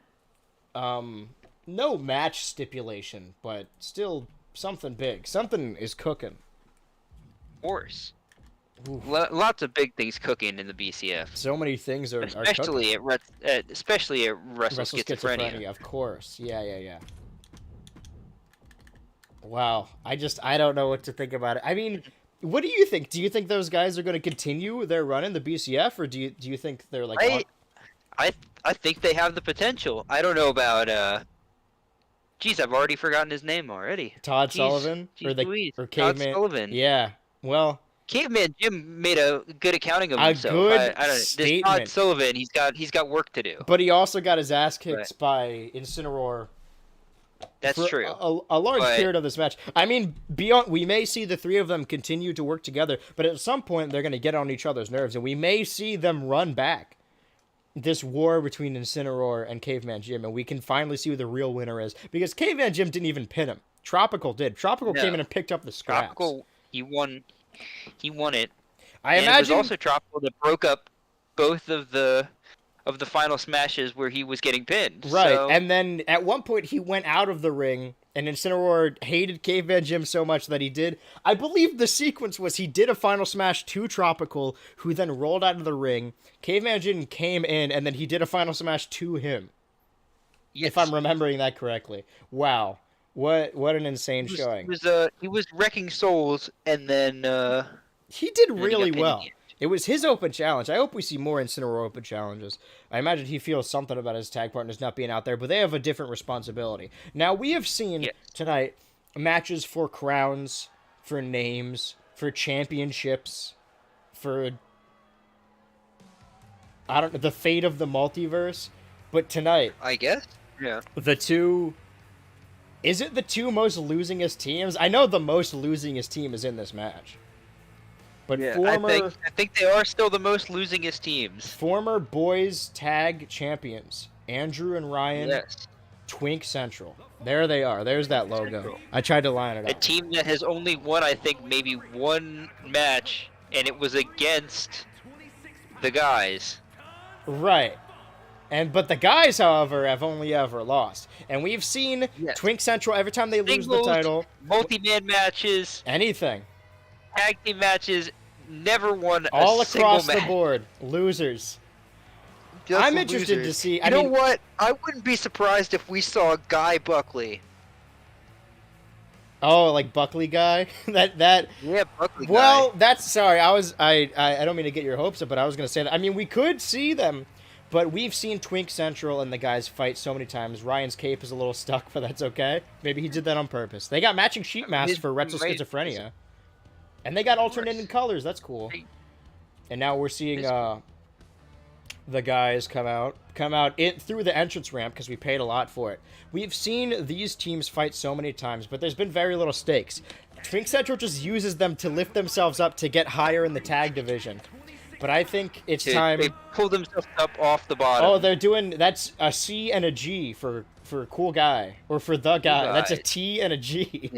no match stipulation, but still something big. Something is cooking. Of course. Lots of big things cooking in the BCF. So many things are especially cooking. Especially at Wrestleschizophrenia. Of course. Yeah. Wow. I don't know what to think about it. I mean, what do you think? Do you think those guys are going to continue their run in the BCF, or do you think they're like? I think they have the potential. I don't know about Geez, I've already forgotten his name already. Todd Sullivan or Caveman. Todd Sullivan. Yeah. Well, Caveman Jim made a good accounting of himself. Good this Todd Sullivan, he's got work to do. But he also got his ass kicked by Incineroar. That's true. A large period of this match. I mean, we may see the three of them continue to work together, but at some point they're going to get on each other's nerves, and we may see them run back this war between Incineroar and Caveman Jim, and we can finally see who the real winner is, because Caveman Jim didn't even pin him. Tropical did. Tropical came in and picked up the scraps. Tropical, he won it. I imagine it was also Tropical that broke up both of the final smashes where he was getting pinned. Right, so... and then at one point he went out of the ring, and Incineroar hated Caveman Jim so much that he did... I believe the sequence was he did a final smash to Tropical, who then rolled out of the ring. Caveman Jim came in, and then he did a final smash to him. Yes. If I'm remembering that correctly. Wow. What an insane showing. He was wrecking souls, and then... he did really well. It was his open challenge. I hope we see more Incineroar open challenges. I imagine he feels something about his tag partners not being out there, but they have a different responsibility. Now, we have seen tonight matches for crowns, for names, for championships, for the fate of the multiverse. But tonight, I guess, yeah. Is it the two most losingest teams? I know the most losingest team is in this match. But I think they are still the most losingest teams. Former boys tag champions, Andrew and Ryan, Twink Central. There they are. There's that logo. I tried to line it up. A team that has only won, I think, maybe one match, and it was against the guys. Right. But the guys, however, have only ever lost. And we've seen Twink Central, every time they lose the title. Multi-man matches. Anything. Tag team matches, never won all a across single the board. Losers. Just I'm interested to see. You know what? I wouldn't be surprised if we saw Guy Buckley. Oh, like Buckley guy? that. Yeah, Buckley guy. Well, sorry. I don't mean to get your hopes up, but I was going to say that. I mean, we could see them, but we've seen Twink Central and the guys fight so many times. Ryan's cape is a little stuck, but that's okay. Maybe he did that on purpose. They got matching sheet masks for Wrestleschizophrenia. And they got alternating colors. That's cool. And now we're seeing the guys come out through the entrance ramp because we paid a lot for it. We've seen these teams fight so many times, but there's been very little stakes. Twink Central just uses them to lift themselves up to get higher in the tag division. But I think it's time... They pull themselves up off the bottom. Oh, they're doing... That's a C and a G for cool guy. Or for the guy. That's a T and a G.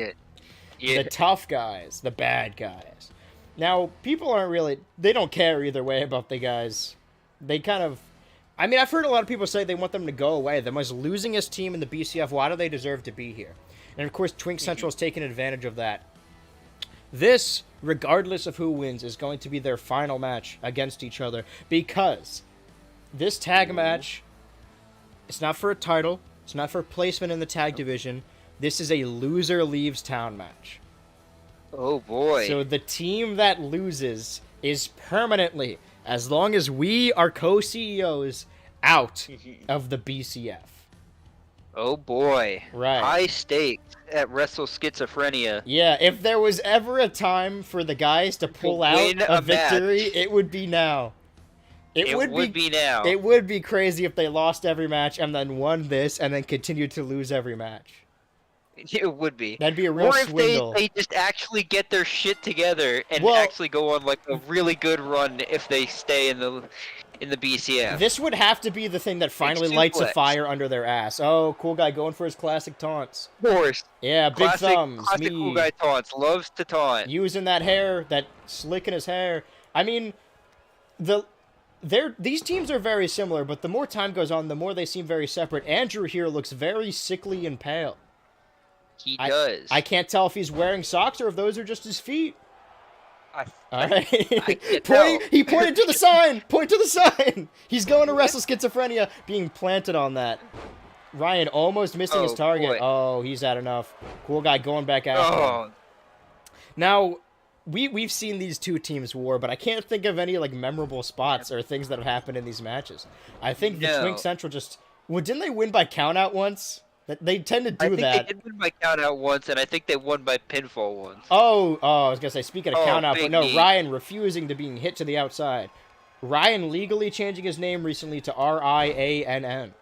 Yeah. The tough guys, the bad guys. Now, people aren't really... They don't care either way about the guys. They kind of... I mean, I've heard a lot of people say they want them to go away. The most losingest team in the BCF, why do they deserve to be here? And, of course, Twink Central's taken advantage of that. This, regardless of who wins, is going to be their final match against each other. Because this tag match, it's not for a title. It's not for placement in the tag division. This is a loser leaves town match. Oh, boy. So the team that loses is permanently, as long as we are co-CEOs, out of the BCF. Oh, boy. Right. High stakes at Wrestleschizophrenia. Yeah, if there was ever a time for the guys to pull out a victory, it would be now. It would be now. It would be crazy if they lost every match and then won this and then continued to lose every match. It would be. That'd be a real swindle. Or if they just actually get their shit together and actually go on like a really good run if they stay in the BCF. This would have to be the thing that finally lights a fire under their ass. Oh, Cool Guy going for his classic taunts. Of course. Yeah, big thumbs. Classic Cool Guy taunts. Loves to taunt. Using that hair, that slick in his hair. I mean, these teams are very similar, but the more time goes on, the more they seem very separate. Andrew here looks very sickly and pale. He does. I can't tell if he's wearing socks or if those are just his feet. All right. He pointed to the sign. Point to the sign. He's going to Wrestleschizophrenia, being planted on that. Ryan almost missing his target. Boy. Oh, he's had enough. Cool Guy going back after him. Now, we've seen these two teams war, but I can't think of any like memorable spots or things that have happened in these matches. I think the Twink Central just... Well, didn't they win by countout once? They tend to do that. I think they did win by countout once, and I think they won by pinfall once. Oh, I was going to say, speaking of countout, but no, Ryan refusing to being hit to the outside. Ryan legally changing his name recently to R-I-A-N-N.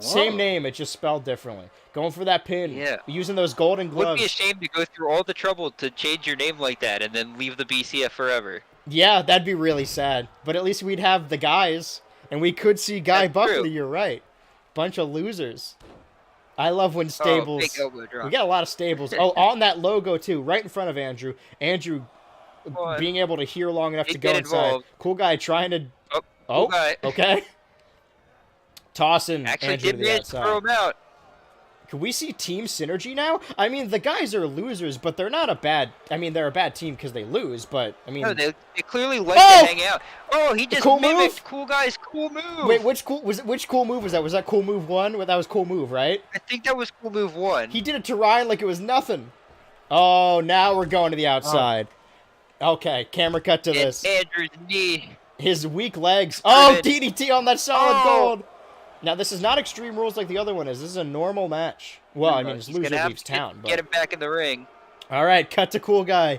Same name, it's just spelled differently. Going for that pin. Yeah. Using those golden gloves. It would be a shame to go through all the trouble to change your name like that and then leave the BCF forever. Yeah, that'd be really sad. But at least we'd have the guys, and we could see Guy Buckley, you're right. Bunch of losers. I love when stables... big elbow drop. We got a lot of stables. Oh, on that logo, too, right in front of Andrew. Andrew being able to hear long enough to go inside. Cool Guy trying to... Cool Guy. Okay. Tossing Actually Andrew to the outside. Throw him out. Can we see team synergy now? I mean, the guys are losers, but they're not a bad... I mean, they're a bad team because they lose, but, I mean... No, they clearly like to hang out. Oh, he just mimicked Cool Guy's cool move. Wait, which cool move was that? Was that Cool Move 1? That was Cool Move, right? I think that was Cool Move 1. He did it to Ryan like it was nothing. Oh, now we're going to the outside. Okay, camera cut to this. Andrew's knee. His weak legs. Oh, DDT on that solid gold. Now, this is not Extreme Rules like the other one is. This is a normal match. Well, I mean, it's loser leaves town. Get him back in the ring. All right, cut to Cool Guy.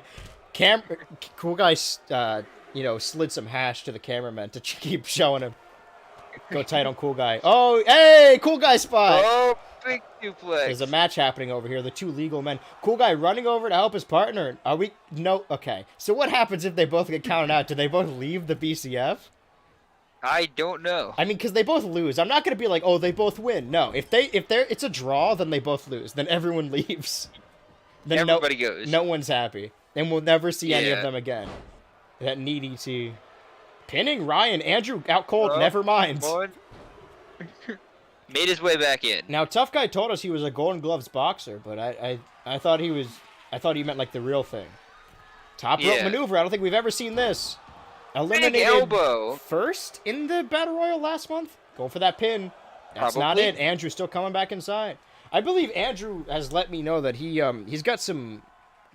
Cool Guy, slid some hash to the cameraman to keep showing him. Go tight on Cool Guy. Oh, hey, Cool Guy spot. Oh, big duplex. There's a match happening over here. The two legal men. Cool Guy running over to help his partner. Are we? No. Okay. So what happens if they both get counted out? Do they both leave the BCF? I don't know. I mean, because they both lose. I'm not going to be like, oh, they both win. No, if it's a draw, then they both lose. Then everyone leaves. Then everybody goes. No one's happy. And we'll never see any of them again. That needy T. Pinning Ryan. Andrew out cold. Never mind. Made his way back in. Now, Tough Guy told us he was a Golden Gloves boxer, but I thought he meant like the real thing. Top rope maneuver. I don't think we've ever seen this. Eliminated big elbow. First in the Battle Royal last month. Going for that pin. That's not it. Andrew's still coming back inside. I believe Andrew has let me know that he's got some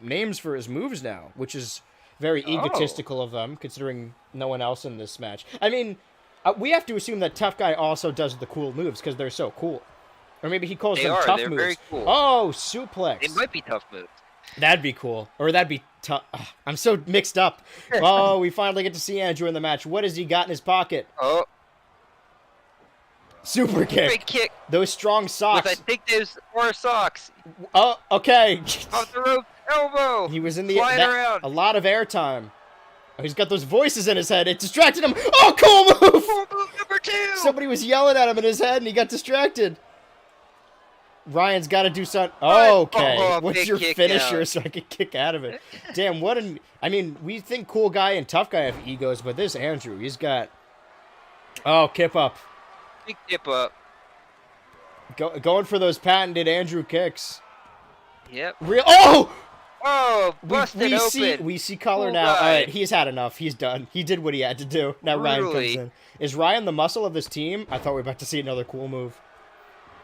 names for his moves now, which is very egotistical of them, considering no one else in this match. I mean, we have to assume that Tough Guy also does the cool moves because they're so cool. Or maybe he calls them tough moves. Very cool. Oh, suplex. It might be tough moves. That'd be cool. Or that'd be tough. I'm so mixed up. Oh, we finally get to see Andrew in the match. What has he got in his pocket? Oh. Super kick. Big kick. Those strong socks. I think those were socks. Oh, okay. Off the rope. Elbow. He was in the around. A lot of airtime. Oh, he's got those voices in his head. It distracted him. Oh, cool move. Cool move number 2. Somebody was yelling at him in his head, and he got distracted. Ryan's got to do something. Oh, okay. What's your finisher so I can kick out of it? Damn, what an... I mean, we think Cool Guy and Tough Guy have egos, but this Andrew, he's got... Oh, kip up. Big kip up. Going for those patented Andrew kicks. Yep. Oh! Oh, busted open. We see color now. All right, he's had enough. He's done. He did what he had to do. Now Ryan comes in. Is Ryan the muscle of this team? I thought we were about to see another cool move.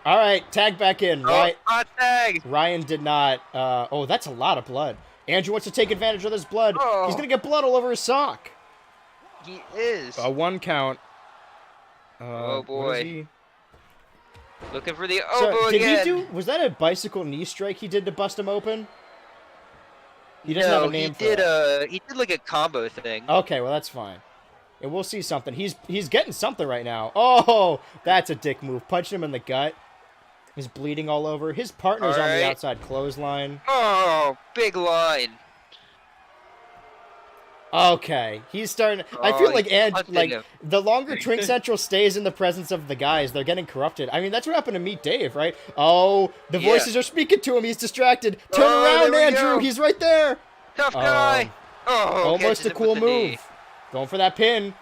All right, tag back in. Right. Hot tag. Ryan did not. Oh, that's a lot of blood. Andrew wants to take advantage of this blood. Oh. He's going to get blood all over his sock. He is. A 1 count. Oh, boy. Looking for the elbow again. Was that a bicycle knee strike he did to bust him open? He doesn't have a name for it. He did like a combo thing. Okay, well, that's fine. And we'll see something. He's getting something right now. Oh, that's a dick move. Punching him in the gut. He's bleeding all over. His partner's on the outside clothesline. Oh, big line. Okay, he's starting. I feel like the longer Twink Central stays in the presence of the guys, they're getting corrupted. I mean, that's what happened to Meet Dave, right? Oh, the voices are speaking to him. He's distracted. Turn around, Andrew. He's right there. Tough guy. Almost a cool move. Going for that pin.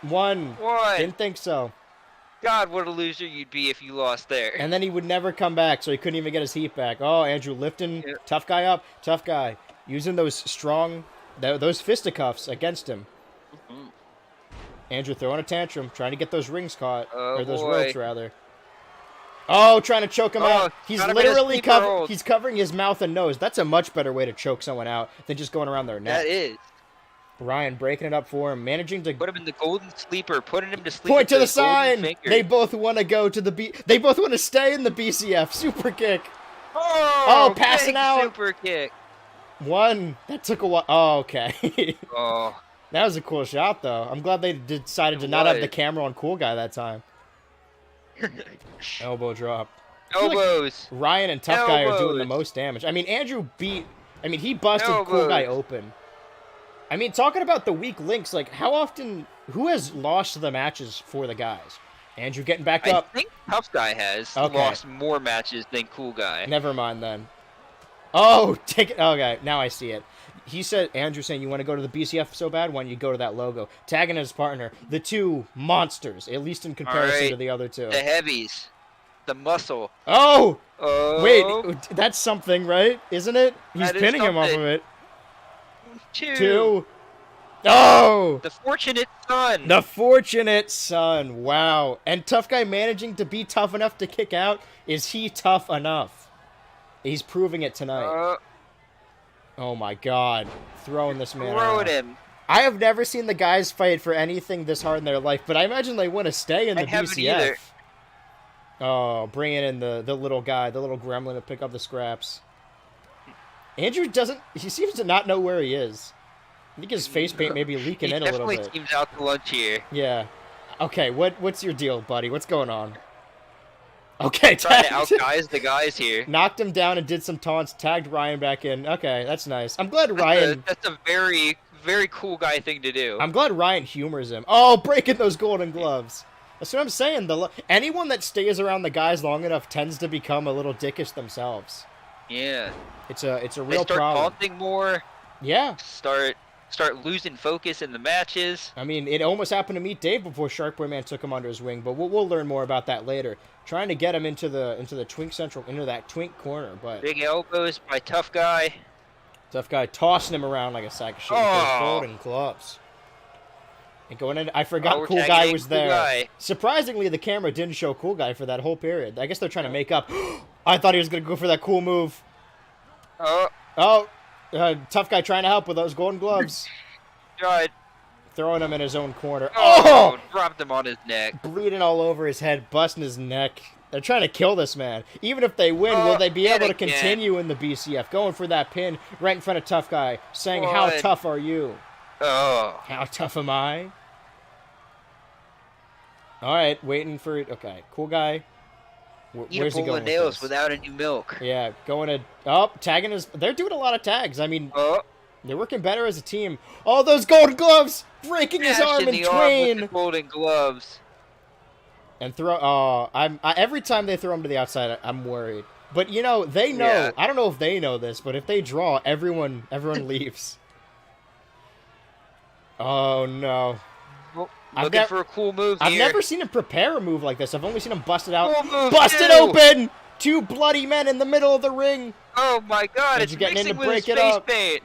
One. Didn't think so. God, what a loser you'd be if you lost there. And then he would never come back, so he couldn't even get his heat back. Oh, Andrew lifting Tough Guy up. Tough Guy using those strong, those fisticuffs against him. Andrew throwing a tantrum, trying to get those rings caught, or those ropes rather. Oh, trying to choke him out. He's literally he's covering his mouth and nose. That's a much better way to choke someone out than just going around their neck. That is. Ryan breaking it up for him, managing to put him in the golden sleeper, putting him to sleep. Point to the sign. They both want to go to the They both want to stay in the BCF. Super kick. Oh, passing out. Super kick. One. That took a while. Oh, okay. That was a cool shot, though. I'm glad they decided to not have the camera on Cool Guy that time. Elbow drop. Elbows. Like Ryan and Tough Guy are doing the most damage. I mean, Andrew he busted Cool Guy open. I mean, talking about the weak links, like, who has lost the matches for the guys? Andrew getting back up. I think Tough Guy has lost more matches than Cool Guy. Never mind, then. Oh, take it. Okay, now I see it. Andrew saying, you want to go to the BCF so bad? Why don't you go to that logo? Tagging his partner. The two monsters, at least in comparison to the other two. The heavies. The muscle. Oh! Wait, that's something, right? Isn't it? He's pinning him off of it. Two. Oh! The Fortunate Son. The Fortunate Son. Wow. And Tough Guy managing to be tough enough to kick out. Is he tough enough? He's proving it tonight. Oh my God. Throwing this man out. Him. I have never seen the guys fight for anything this hard in their life, but I imagine they want to stay in the BCF. Oh, bringing in the little guy, the little gremlin to pick up the scraps. Andrew he seems to not know where he is. I think his face paint may be leaking in a little bit. He definitely seems out to lunch here. Yeah. Okay, what's your deal, buddy? What's going on? Okay, trying to outguise the guys here. Knocked him down and did some taunts, tagged Ryan back in. Okay, that's nice. I'm glad Ryan... That's a very, very cool guy thing to do. I'm glad Ryan humors him. Oh, breaking those golden gloves. That's what I'm saying. Anyone that stays around the guys long enough tends to become a little dickish themselves. Yeah. It's a real problem. They start taunting more. Yeah. Start losing focus in the matches. I mean, it almost happened to Meet Dave before Shark Boy Man took him under his wing, but we'll learn more about that later. Trying to get him into the Twink Central, into that Twink corner, but big elbows by Tough Guy. Tough Guy tossing him around like a sack of shit with those golden gloves. And going in, I forgot Cool Guy was there. Surprisingly, the camera didn't show Cool Guy for that whole period. I guess they're trying to make up. I thought he was going to go for that cool move. Tough Guy trying to help with those golden gloves. Tried. Throwing him in his own corner. Dropped him on his neck. Bleeding all over his head, busting his neck. They're trying to kill this man. Even if they win, will they be able to continue in the BCF? Going for that pin right in front of Tough Guy, saying, how tough are you? How tough am I? All right, waiting for it. Okay, Cool Guy. Where's he going nails without any milk. Yeah, going to... tagging his... They're doing a lot of tags. I mean, they're working better as a team. Oh, those golden gloves! Breaking his arm in twain! Golden gloves. And throw... every time they throw him to the outside, I'm worried. But, they know... Yeah. I don't know if they know this, but if they draw, everyone leaves. Oh, no. Looking for a cool move here. I've never seen him prepare a move like this. I've only seen him bust it out. Busted open! Two bloody men in the middle of the ring. Oh my God! It's mixing with his face paint.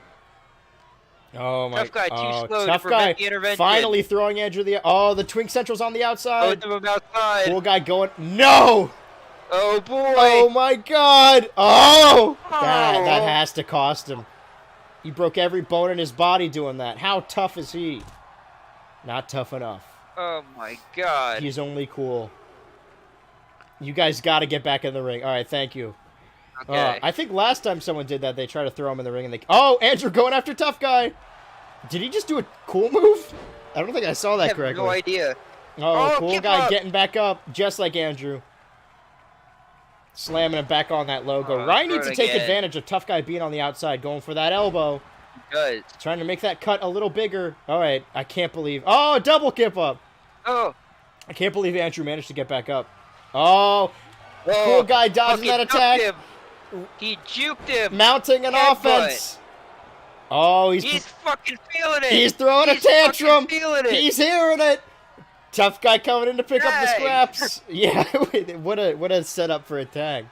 Oh my! Tough Guy too slow Tough to prevent Guy the intervention. Finally throwing Andrew the Twink Central's on the outside. Both of them outside. Cool Guy going. No! Oh boy! Oh my God! Oh! That has to cost him. He broke every bone in his body doing that. How tough is he? Not tough enough. Oh my God. He's only cool. You guys got to get back in the ring. All right, thank you. Okay. I think last time someone did that, they tried to throw him in the ring and they... Oh, Andrew going after Tough Guy. Did he just do a cool move? I don't think I saw that I have correctly. no idea. Oh, cool guy up. getting back up, just like Andrew. Slamming him back on that logo. Ryan needs to take advantage of tough guy being on the outside, going for that elbow. He does. Trying to make that cut a little bigger. All right, I can't believe. Oh, double kip up. Oh. I can't believe Andrew managed to get back up. Oh, cool guy dodging that attack. Him. He juked him. Mounting an offense. Oh, he's fucking feeling it. He's throwing a tantrum. He's hearing it. Tough guy coming in to pick up the scraps. Yeah, what a setup for a tag.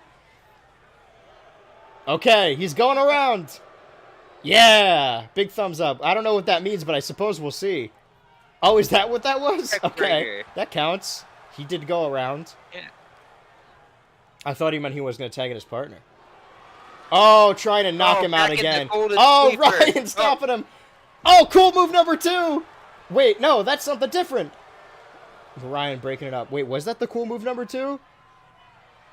Okay, he's going around. Yeah, big thumbs up. I don't know what that means, but I suppose we'll see. Oh, is that what that was? Okay, that counts. He did go around. Yeah. I thought he meant he was going to tag in his partner. Oh, trying to knock him out again. Oh, Ryan stopping him. Oh, cool move number 2. Wait, no, that's something different. Ryan breaking it up. Wait, was that the cool move number 2?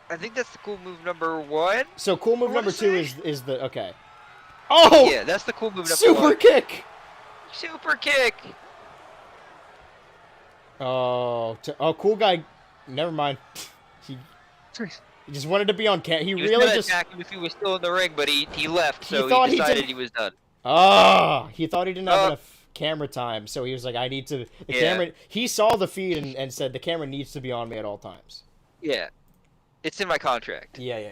I think that's the cool move number 1. So cool move number 2 is the okay. Oh! Yeah, that's the cool move number 1. Super kick! Super kick! Oh, cool guy. Never mind. He just wanted to be on camera. He really just attack him if he was still in the ring, but he left, so he decided he was done. Oh, he thought he didn't have enough camera time, so he was like, I need to camera. He saw the feed and said the camera needs to be on me at all times. Yeah. It's in my contract. Yeah.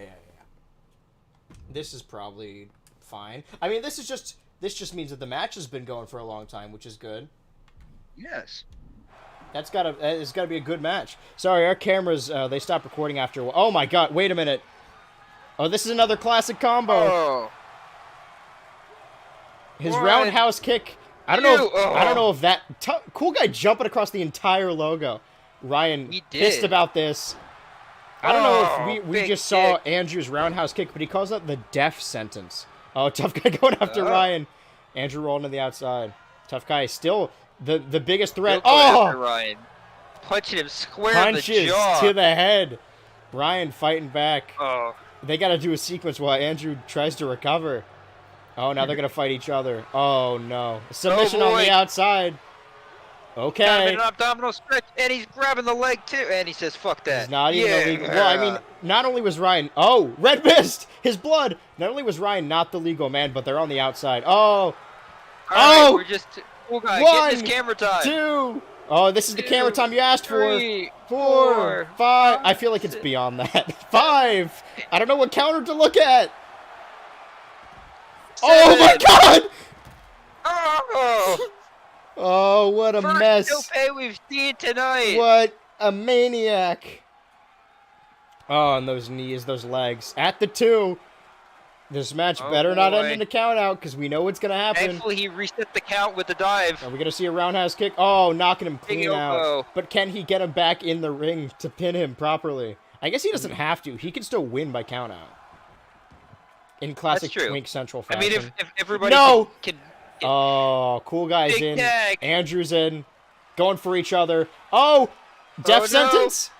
This is probably fine. I mean, this just means that the match has been going for a long time, which is good. Yes. It's gotta be a good match. Sorry, our cameras they stopped recording after. Oh my god! Wait a minute. Oh, this is another classic combo. Oh. His roundhouse kick. I don't know if that cool guy jumping across the entire logo. Ryan pissed about this. I don't know if we just saw Andrew's roundhouse kick, but he calls that the death sentence. Oh, tough guy going after Ryan. Andrew rolling to the outside. Tough guy still the biggest threat. After Ryan. Punching him square in the jaw. Punches to the head. Ryan fighting back. Oh. They got to do a sequence while Andrew tries to recover. Oh, now they're going to fight each other. Oh, no. Submission on the outside. Okay. An abdominal stretch, and he's grabbing the leg, too. And he says, fuck that. He's not even illegal. Well, I mean, not only was Ryan... Oh, red mist! His blood! Not only was Ryan not the legal man, but they're on the outside. Oh! Right, we're just... Cool guy, get this camera time. 2! Oh, this is the camera time you asked for. 4, 5. I feel like it's beyond that. 5! I don't know what counter to look at. 7. Oh my god! Oh! Oh, what a mess. First tope we've seen tonight. What a maniac. Oh, and those knees, those legs. At the 2. This match better not end in a count out, because we know what's going to happen. Thankfully, he reset the count with the dive. Are we going to see a roundhouse kick? Oh, knocking him clean out. But can he get him back in the ring to pin him properly? I guess he doesn't have to. He can still win by count out. In classic Twink Central fashion. I mean, if everybody can oh, cool guy's in. Tag. Andrew's in. Going for each other. Oh! Death sentence?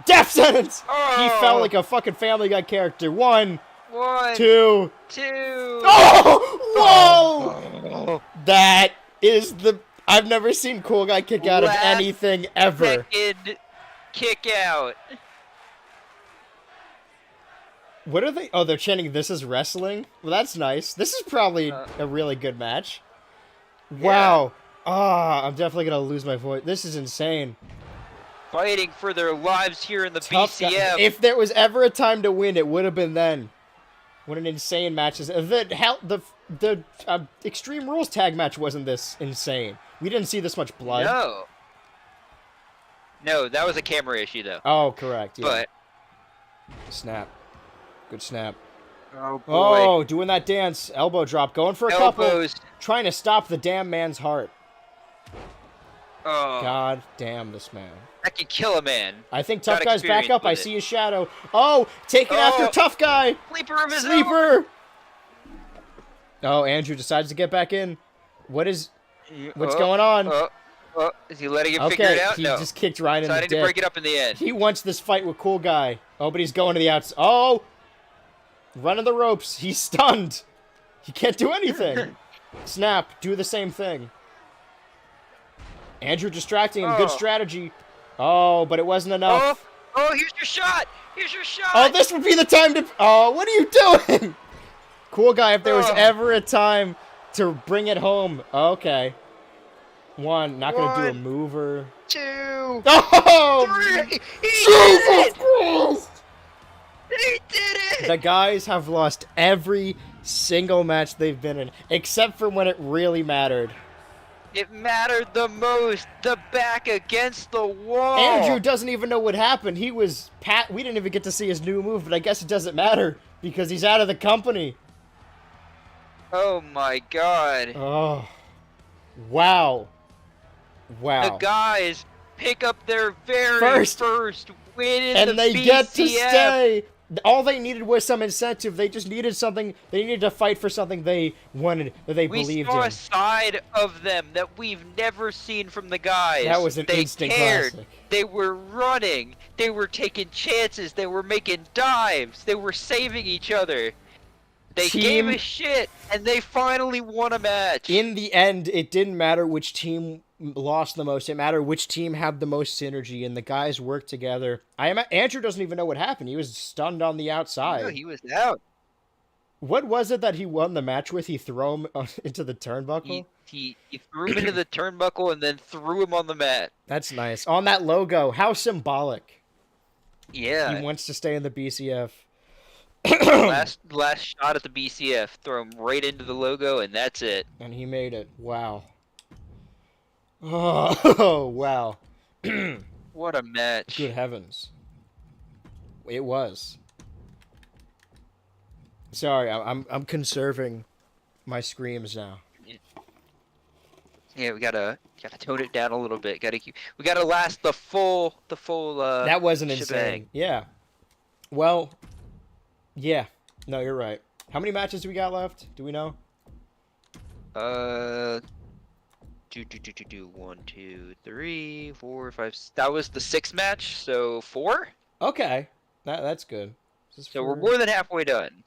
Death sentence! Oh. He felt like a fucking Family Guy character. 1, 2. Oh! Whoa! That is the... I've never seen cool guy kick out of anything ever. Second kick out. What are they? Oh, they're chanting, "This is wrestling." Well, that's nice. This is probably a really good match. Wow. Ah, I'm definitely gonna lose my voice. This is insane. Fighting for their lives here in the BCF. If there was ever a time to win, it would have been then. What an insane match is! The Extreme Rules tag match wasn't this insane. We didn't see this much blood. No, that was a camera issue though. Oh, correct. Yeah. But snap. Good snap. Oh, boy. Oh, doing that dance. Elbow drop. Going for a couple. Trying to stop the damn man's heart. Oh. God damn this man. That can kill a man. I think Tough Guy's back up. I see his shadow. Oh, taking after Tough Guy. Sleeper of his Sleeper. Oh, Andrew decides to get back in. What's going on? Is he letting him figure it out? He just kicked Ryan in the dick. Decided to break it up in the end. He wants this fight with cool guy. Oh, but he's going to the outside. Oh! Running the ropes. He's stunned. He can't do anything. Snap. Do the same thing. Andrew distracting him. Good strategy. Oh, but it wasn't enough. Oh, here's your shot. Here's your shot. Oh, this would be the time to... Oh, what are you doing? Cool guy, if there was ever a time to bring it home. Okay. 1, not going to do a mover. 2. Oh! 3. Jesus Christ! They did it! The guys have lost every single match they've been in, except for when it really mattered. It mattered the most. The back against the wall. Andrew doesn't even know what happened. He was we didn't even get to see his new move, but I guess it doesn't matter because he's out of the company. Oh my god. Oh. Wow. Wow. The guys pick up their very first win in the BCF. And they get to stay. All they needed was some incentive. They just needed something. They needed to fight for something they wanted, that they believed in. We saw a side of them that we've never seen from the guys. That was an instant classic. They were running. They were taking chances. They were making dives. They were saving each other. They gave a shit, and they finally won a match. In the end, it didn't matter which team lost the most. It mattered which team had the most synergy, and the guys worked together. Andrew doesn't even know what happened. He was stunned on the outside. No, he was out. What was it that he won the match with? He threw him into the turnbuckle? He threw him into the turnbuckle and then threw him on the mat. That's nice. On that logo. How symbolic. Yeah. He wants to stay in the BCF. last shot at the BCF. Throw him right into the logo, and that's it. And he made it. Wow. Oh, wow. What a match. Good heavens. It was. Sorry, I'm conserving my screams now. Yeah, we gotta tone it down a little bit. We gotta last the full that wasn't shebang. Insane. Yeah. Well, yeah. No, you're right. How many matches do we got left? Do we know? 1, 2, 3, 4, 5. That was the 6th match, so 4. Okay, that's good. So we're more than halfway done.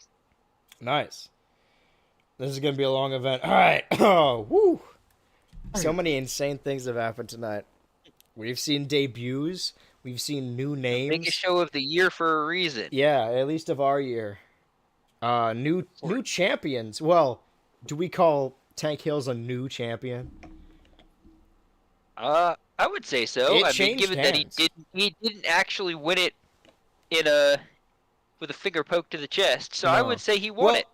Nice. This is gonna be a long event. All right. Oh, woo! So many insane things have happened tonight. We've seen debuts. We've seen new names. Biggest show of the year for a reason. Yeah, at least of our year. New champions. Well, do we call Tank Hills a new champion? I would say so. Given that he didn't actually win it with a finger poke to the chest. So no. I would say he won it.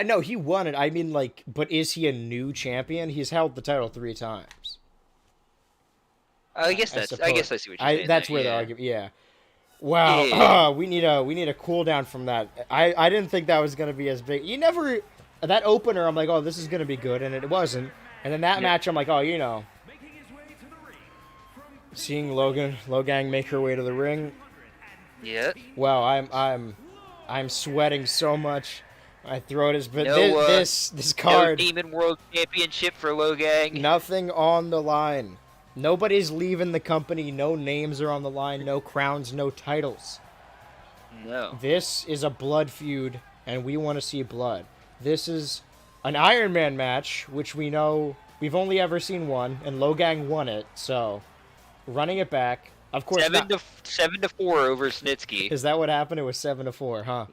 No, he won it. I mean, but is he a new champion? He's held the title 3 times. I guess I see what you're saying. That's where the argument. Yeah. Wow. Yeah. We need a cooldown from that. I didn't think that was gonna be as big. That opener. I'm like, oh, this is gonna be good, and it wasn't. And then that match, I'm like, oh, seeing Logang make her way to the ring. Yeah. Wow, I'm sweating so much. My throat is, but this card. No Demon World Championship for Logang. Nothing on the line. Nobody's leaving the company. No names are on the line. No crowns. No titles. No. This is a blood feud, and we want to see blood. This is an Iron Man match, which we know we've only ever seen one, and Logang won it. So, running it back, of course. 7-4 over Snitsky. Is that what happened? It was 7-4, huh?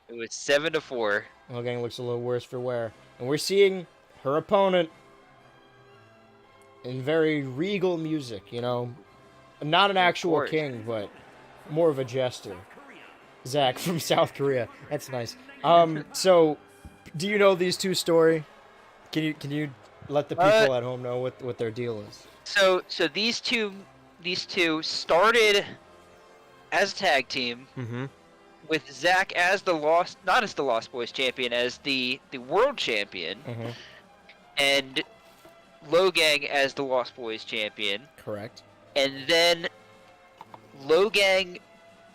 It was 7-4. Logang looks a little worse for wear, and we're seeing her opponent in very regal music, not an actual king, but more of a jester. Zach from South Korea. That's nice. So, do you know these two story? Can you let the people at home know what their deal is? So these two started as a tag team. Mm-hmm. With Zach as not as the Lost Boys champion, as the world champion, mm-hmm. and Logang as the Lost Boys champion. Correct. And then Logang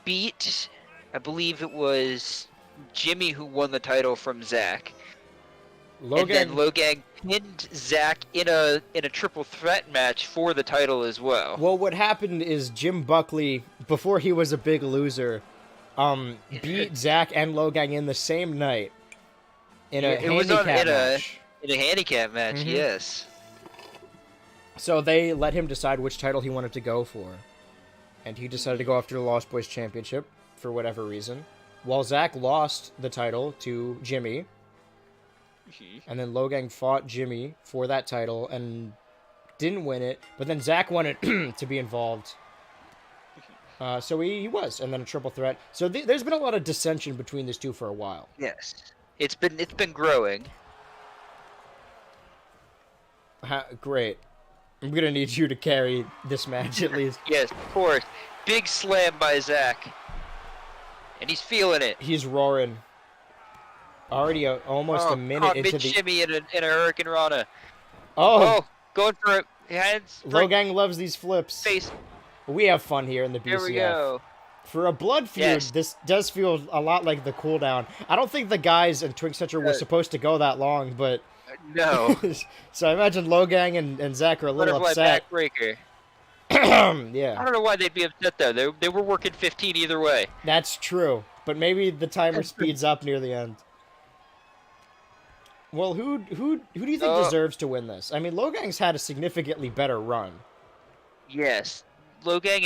beat, I believe it was Jimmy who won the title from Zach. And then Logang pinned Zach in a triple threat match for the title as well. Well, what happened is Jim Buckley, before he was a big loser, beat Zach and Logang in the same night in a handicap match. In a handicap match, mm-hmm. Yes. So they let him decide which title he wanted to go for. And he decided to go after the Lost Boys Championship for whatever reason. While Zack lost the title to Jimmy. And then Logang fought Jimmy for that title and didn't win it. But then Zack wanted to be involved. So he was. And then a triple threat. So there's been a lot of dissension between these two for a while. Yes. It's been growing. Great. I'm going to need you to carry this match at least. Yes, of course. Big slam by Zack. And he's feeling it. He's roaring. Already almost a minute into the... shimmy in a Hurricane Rana. Oh, going for it. Hands. Logang loves these flips. Face. We have fun here in the BCF. Here we go. For a blood feud, This does feel a lot like the cooldown. I don't think the guys in Twink Central were supposed to go that long, but... No. So I imagine Logang and Zack are a little upset. Backbreaker. Yeah. I don't know why they'd be upset though. They were working 15 either way. That's true, but maybe the timer speeds up near the end. Well, who do you think deserves to win this? I mean, Logang's had a significantly better run. Yes, Logang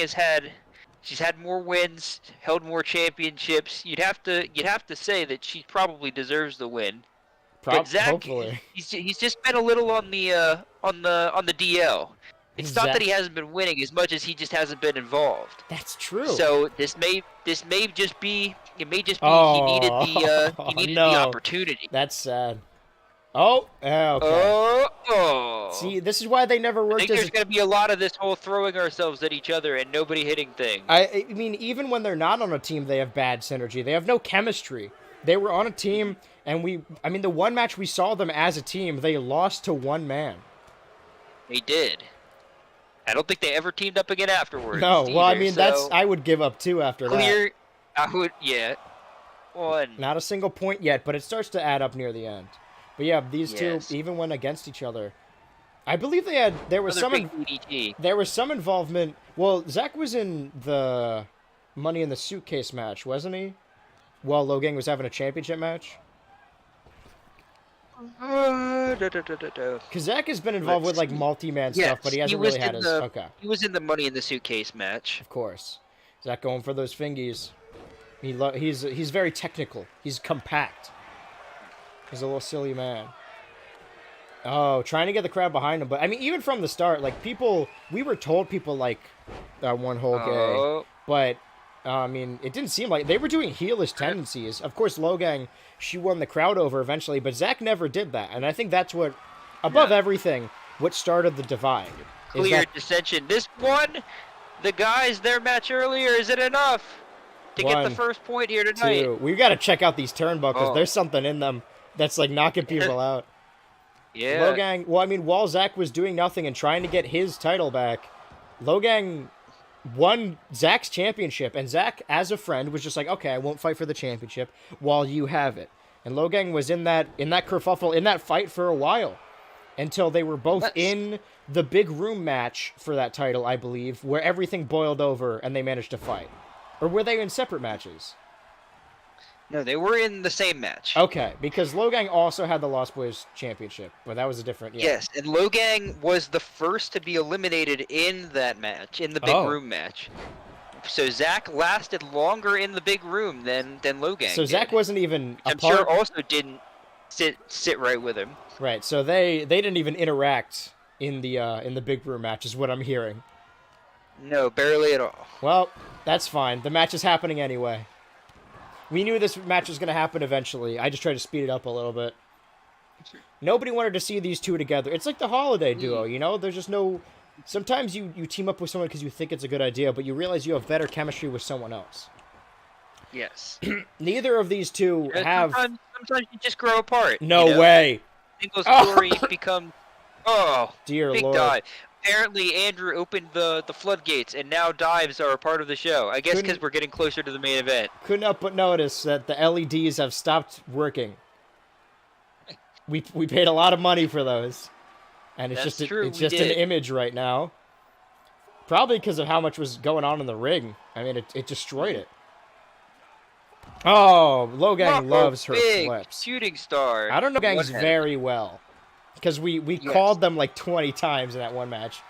she's had more wins, held more championships. You'd have to say that she probably deserves the win. But Zack, hopefully. he's just been a little on the DL. It's not that he hasn't been winning as much as he just hasn't been involved. That's true. So this may just be he needed the opportunity. That's sad. Oh, okay. See, this is why they never worked. I think there's going to be a lot of this whole throwing ourselves at each other and nobody hitting things. I mean, even when they're not on a team, they have bad synergy. They have no chemistry. They were on a team, and the one match we saw them as a team, they lost to one man. They did. I don't think they ever teamed up again afterwards. No, well, I mean, I would give up too after that. Yeah. One. Not a single point yet, but it starts to add up near the end. But yeah, these two even went against each other. I believe there was some involvement. Well, Zack was in the Money in the Suitcase match, wasn't he? While Logang was having a championship match. Because Zack has been involved with like multi-man stuff, but he hasn't really had his. Okay. He was in the Money in the Suitcase match. Of course. Zack going for those fingies. He's very technical. He's compact. He's a little silly man. Oh, trying to get the crowd behind him. But, I mean, even from the start, like, we were told people like One Whole Gay. But, I mean, it didn't seem like, they were doing heelish tendencies. Of course, Logang, she won the crowd over eventually, but Zack never did that. And I think that's what, above everything, what started the divide. Clear dissension. This one, the guys, their match earlier, is it enough to get the first point here tonight? 2. We've got to check out these turnbuckles. There's something in them that's like knocking people out. Yeah. Logang, well, I mean, while Zack was doing nothing and trying to get his title back, Logang won Zack's championship, and Zack, as a friend, was just like, okay, I won't fight for the championship while you have it. And Logang was in that kerfuffle, in that fight for a while, until they were both in the big room match for that title, I believe, where everything boiled over and they managed to fight. Or were they in separate matches? No, they were in the same match. Okay, because Logang also had the Lost Boys Championship, but that was a different... Yeah. Yes, and Logang was the first to be eliminated in that match, in the big room match. So Zack lasted longer in the big room than Logang So Zack wasn't even I'm sure also didn't sit right with him. Right, so they didn't even interact in the big room match, is what I'm hearing. No, barely at all. Well, that's fine. The match is happening anyway. We knew this match was going to happen eventually. I just tried to speed it up a little bit. Nobody wanted to see these two together. It's like the Holiday duo, you know? There's just no... Sometimes you team up with someone because you think it's a good idea, but you realize you have better chemistry with someone else. Yes. Neither of these two have... Sometimes you just grow apart. No way! Single story becomes... Dear big Lord. dive. Apparently, Andrew opened the floodgates, and now dives are a part of the show. I guess because we're getting closer to the main event. Couldn't help but notice that the LEDs have stopped working. We paid a lot of money for those, and it's just an image right now. Probably because of how much was going on in the ring. I mean, it destroyed it. Oh, Logang loves her flips. Shooting star. I don't know Gang's very well. Because we called them like 20 times in that one match.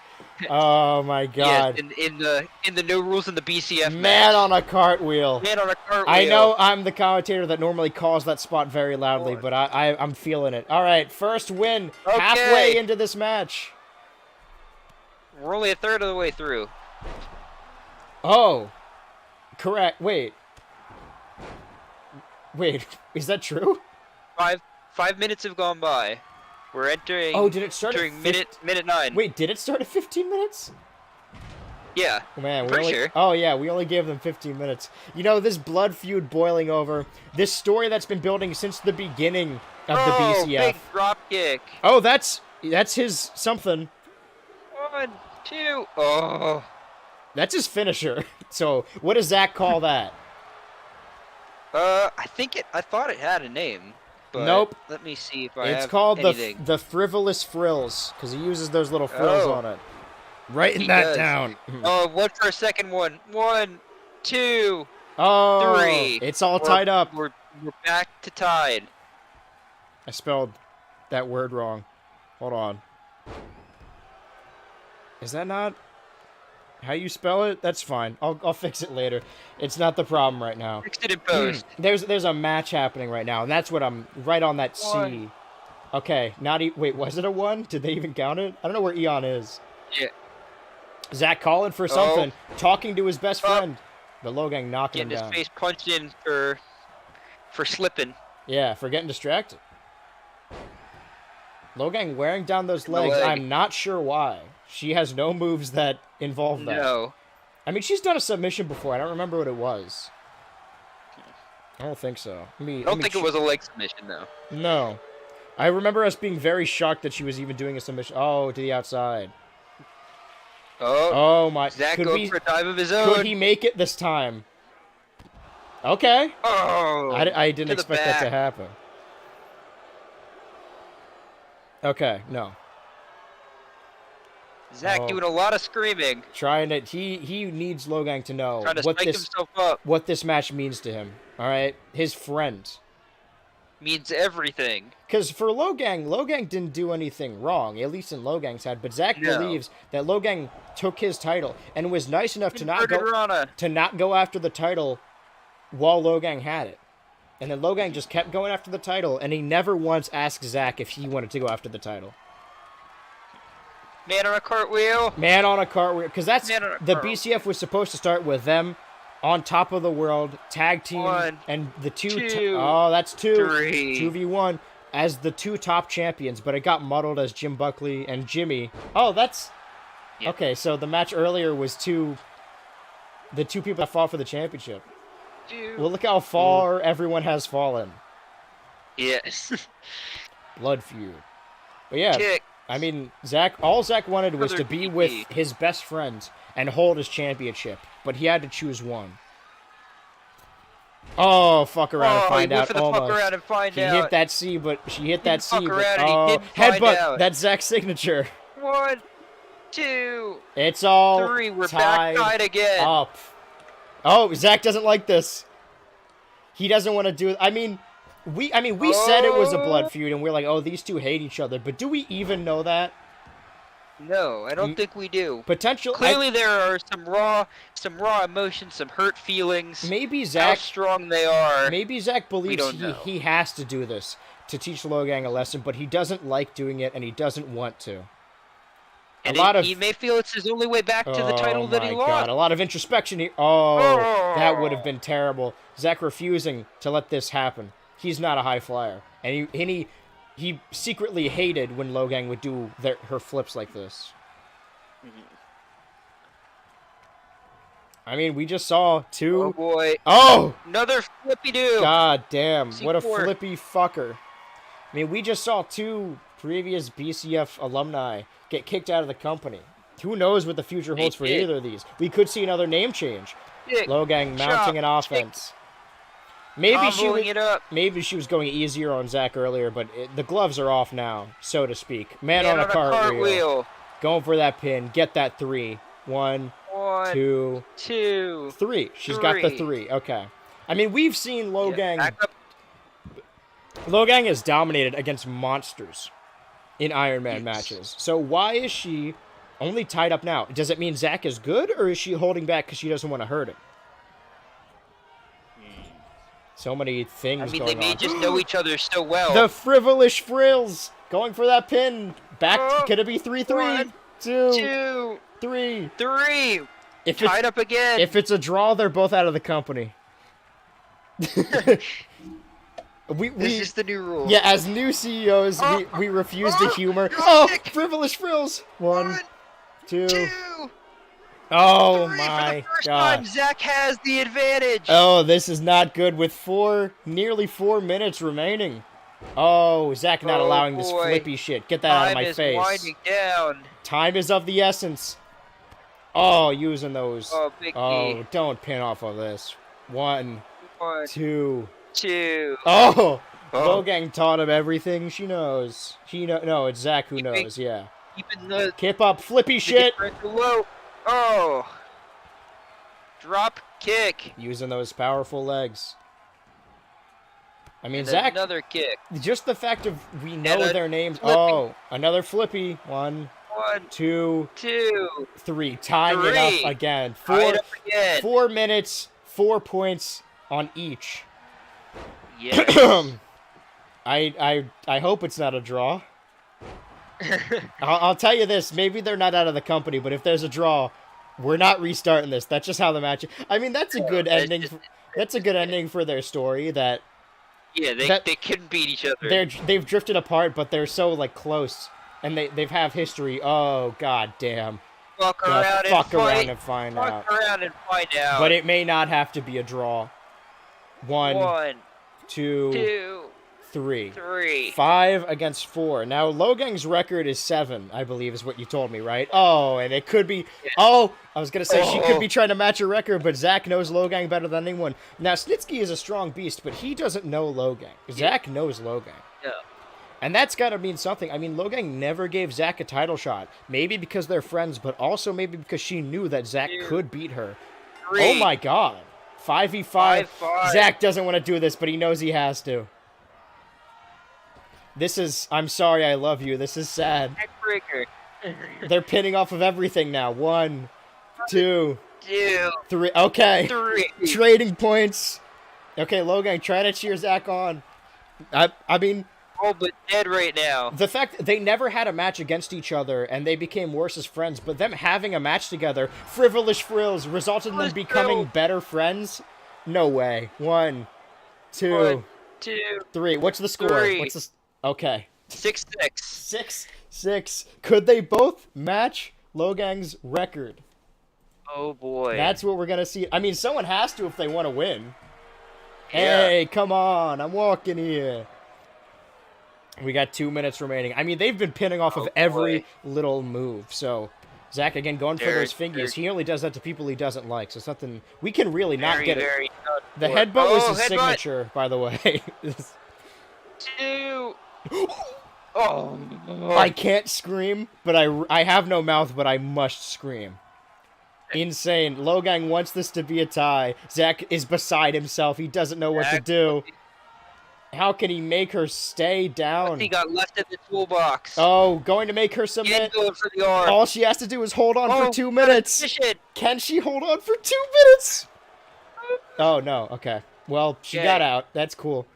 Oh my god. Yeah, in the no rules in the BCF Man match. on a cartwheel. Man on a cartwheel. I know I'm the commentator that normally calls that spot very loudly, but I'm feeling it. All right, first win. Okay. Halfway into this match. We're only a third of the way through. Oh. Correct. Wait, is that true? 5 minutes have gone by. We're entering. Oh, did it start during at minute 9? Wait, did it start at 15 minutes? Yeah. Oh, man, pretty sure. Oh yeah, we only gave them 15 minutes. You know, this blood feud boiling over, this story that's been building since the beginning of the BCF. Big drop kick. Oh, that's his something. 1, 2. Oh. That's his finisher. So, what does Zach call that? I thought it had a name. But nope. Let me see if I It's have called anything. the frivolous frills, because he uses those little frills on it. Writing that down. Oh, one for a second one. 1, 2, oh, 3. It's all tied up. We're back to tied. I spelled that word wrong. Hold on. Is that not how you spell it? That's fine. I'll fix it later. It's not the problem right now. Fixed it in post. There's a match happening right now, and that's what I'm right on that C. Okay, wait, was it a 1? Did they even count it? I don't know where Eon is. Yeah. Zach calling for something, talking to his best friend, but Logang knocking him down. Getting his face punched in for slipping. Yeah, for getting distracted. Logang wearing down those legs. I'm not sure why. She has no moves that involve that. No. I mean, she's done a submission before. I don't remember what it was. I don't think so. I don't think it was a leg submission, though. No. I remember us being very shocked that she was even doing a submission. Oh, to the outside. Oh my. Zach goes for a dive of his own. Could he make it this time? Okay. Oh. I didn't expect that to happen. Okay, no. Zach doing a lot of screaming. Trying to he needs Logang to know what this match means to him. All right, his friend means everything. Because for Logang didn't do anything wrong, at least in Logang's head. But Zach believes that Logang took his title and was nice enough to not go after the title while Logang had it. And then Logang just kept going after the title, and he never once asked Zach if he wanted to go after the title. Man on a cartwheel. Man on a cartwheel. Because that's the BCF was supposed to start with them on top of the world, tag team, and the two. That's 2. 3. 2v1 as the 2 top champions, but it got muddled as Jim Buckley and Jimmy. Oh, that's okay. So the match earlier was the 2 people that fought for the championship. Well, look how far everyone has fallen. Yes. Blood feud. But yeah. Kick. I mean, all Zach wanted was to be with his best friends and hold his championship, but he had to choose one. Oh, fuck around and find out. Almost. He hit that C, but she hit that C. Headbutt. That's Zach's signature. 1, 2. It's all 3. We're back tied again. Up. Oh, Zach doesn't like this. He doesn't want to do it. I mean, we said it was a blood feud, and we're like, oh, these 2 hate each other. But do we even know that? No, I don't think we do. Clearly, there are some raw emotions, some hurt feelings. Maybe Zach, how strong they are. Maybe Zach believes he has to do this to teach Logang a lesson, but he doesn't like doing it, and he doesn't want to. And he may feel it's his only way back to the title that he lost. God, a lot of introspection here. Oh, that would have been terrible. Zach refusing to let this happen. He's not a high flyer, and he secretly hated when Logang would do her flips like this. Mm-hmm. I mean, we just saw 2. Oh boy! Oh, another flippy do. God damn! What a flippy fucker! I mean, we just saw 2 previous BCF alumni get kicked out of the company. Who knows what the future holds for either of these? We could see another name change. Logang mounting an offense. Maybe she was going easier on Zach earlier, but the gloves are off now, so to speak. Man on a cartwheel. Going for that pin. Get that 3. 1, 2, 3. She's got the 3. Okay. I mean, we've seen Logang. Logang is dominated against monsters. in Iron Man matches. So why is she only tied up now? Does it mean Zach is good, or is she holding back because she doesn't want to hurt him? So many things going on. They may just know each other so well. The frivolous frills going for that pin. Back. Could it be 3-3? 2, 3. Tied up again. If it's a draw, they're both out of the company. This is the new rule. Yeah, as new CEOs, we refuse to humor. Oh, frivolous frills. 1, 2. Oh my god. Zach has the advantage. Oh, this is not good with nearly 4 minutes remaining. Oh, Zach not allowing this flippy shit. Get that out of my face. Time is winding down. Time is of the essence. Oh, using those. Oh, Big Oh, don't pin off of this. 1, 2. Oh, Logang taught him everything she knows. No, it's Zach who knows. Yeah. Keeping the Kip up, flippy shit. Low. Oh. Drop kick. Using those powerful legs. I mean, Zach. Another kick. Just the fact of we know their names. Flippy. Oh, another flippy. 1, 2, 3. Tying it up again. 4 minutes, 4 points on each. Yes. I hope it's not a draw. I'll tell you this. Maybe they're not out of the company, but if there's a draw, we're not restarting this. That's just how the match. I mean, that's a good ending. That's a good ending for their story. They couldn't beat each other. They've drifted apart, but they're so like close, and they've have history. Oh god damn. Fuck around and find out. But it may not have to be a draw. 1, 2, 3. 5 against 4. Now Logang's record is 7, I believe, is what you told me, right? Oh, and it could be. Oh, I was gonna say she could be trying to match a record, but Zach knows Logang better than anyone. Now Snitsky is a strong beast, but he doesn't know Logang. Zach knows Logang. Yeah. And that's gotta mean something. I mean, Logang never gave Zach a title shot. Maybe because they're friends, but also maybe because she knew that Zach could beat her. 3. Oh my god. 5v5. Zach doesn't want to do this, but he knows he has to. This is... I'm sorry, I love you. This is sad. Breaker. They're pinning off of everything now. 1, 2, 3. Okay. 3. Trading points. Okay, Logang, try to cheer Zach on. I mean... Oh, but dead right now. The fact that they never had a match against each other and they became worse as friends, but them having a match together, frivolous frills, resulted in them becoming better friends? No way. 1, 2, 3. What's the score? 3. What's the... Okay. 6-6. 6-6. Could they both match Logang's record? Oh boy. That's what we're gonna see. I mean, someone has to if they want to win. Yeah. Hey, come on. I'm walking here. We got 2 minutes remaining. I mean, they've been pinning off of every little move. So, Zach, again, going for those fingers. He only does that to people he doesn't like. So, something we can really not get it. The headbutt was his signature, by the way. 2. I can't scream, but I have no mouth, but I must scream. Insane. Logang wants this to be a tie. Zach is beside himself. He doesn't know what to do. How can he make her stay down? What he got left in the toolbox. Oh, going to make her submit. Going for the arm. All she has to do is hold on for 2 minutes. Can she hold on for 2 minutes? Oh, no. Okay. Well, she got out. That's cool.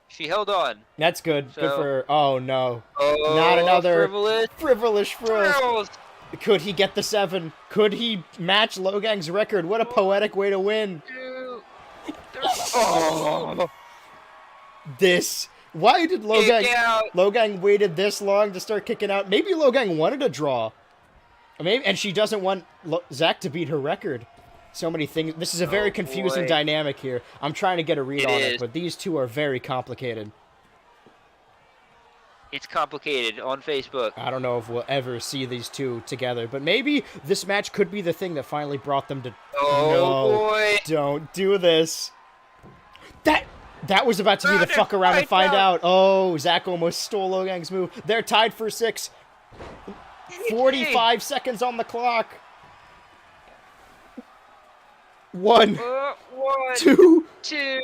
She held on. That's good. So, good for her. Oh, no. Oh, not another frivolous frills. Could he get the 7? Could he match Logang's record? What a poetic way to win. 2, 3. Why did Logang waited this long to start kicking out? Maybe Logang wanted a draw. And she doesn't want Zach to beat her record. So many things. This is a very confusing dynamic here. I'm trying to get a read on it, but these two are very complicated. It's complicated on Facebook. I don't know if we'll ever see these two together, but maybe this match could be the thing that finally brought them to... Oh, boy. Don't do this. That was about to be the fuck around and find out. Oh, Zach almost stole Logang's move. They're tied for 6. 45 seconds on the clock. 1, 2, 3.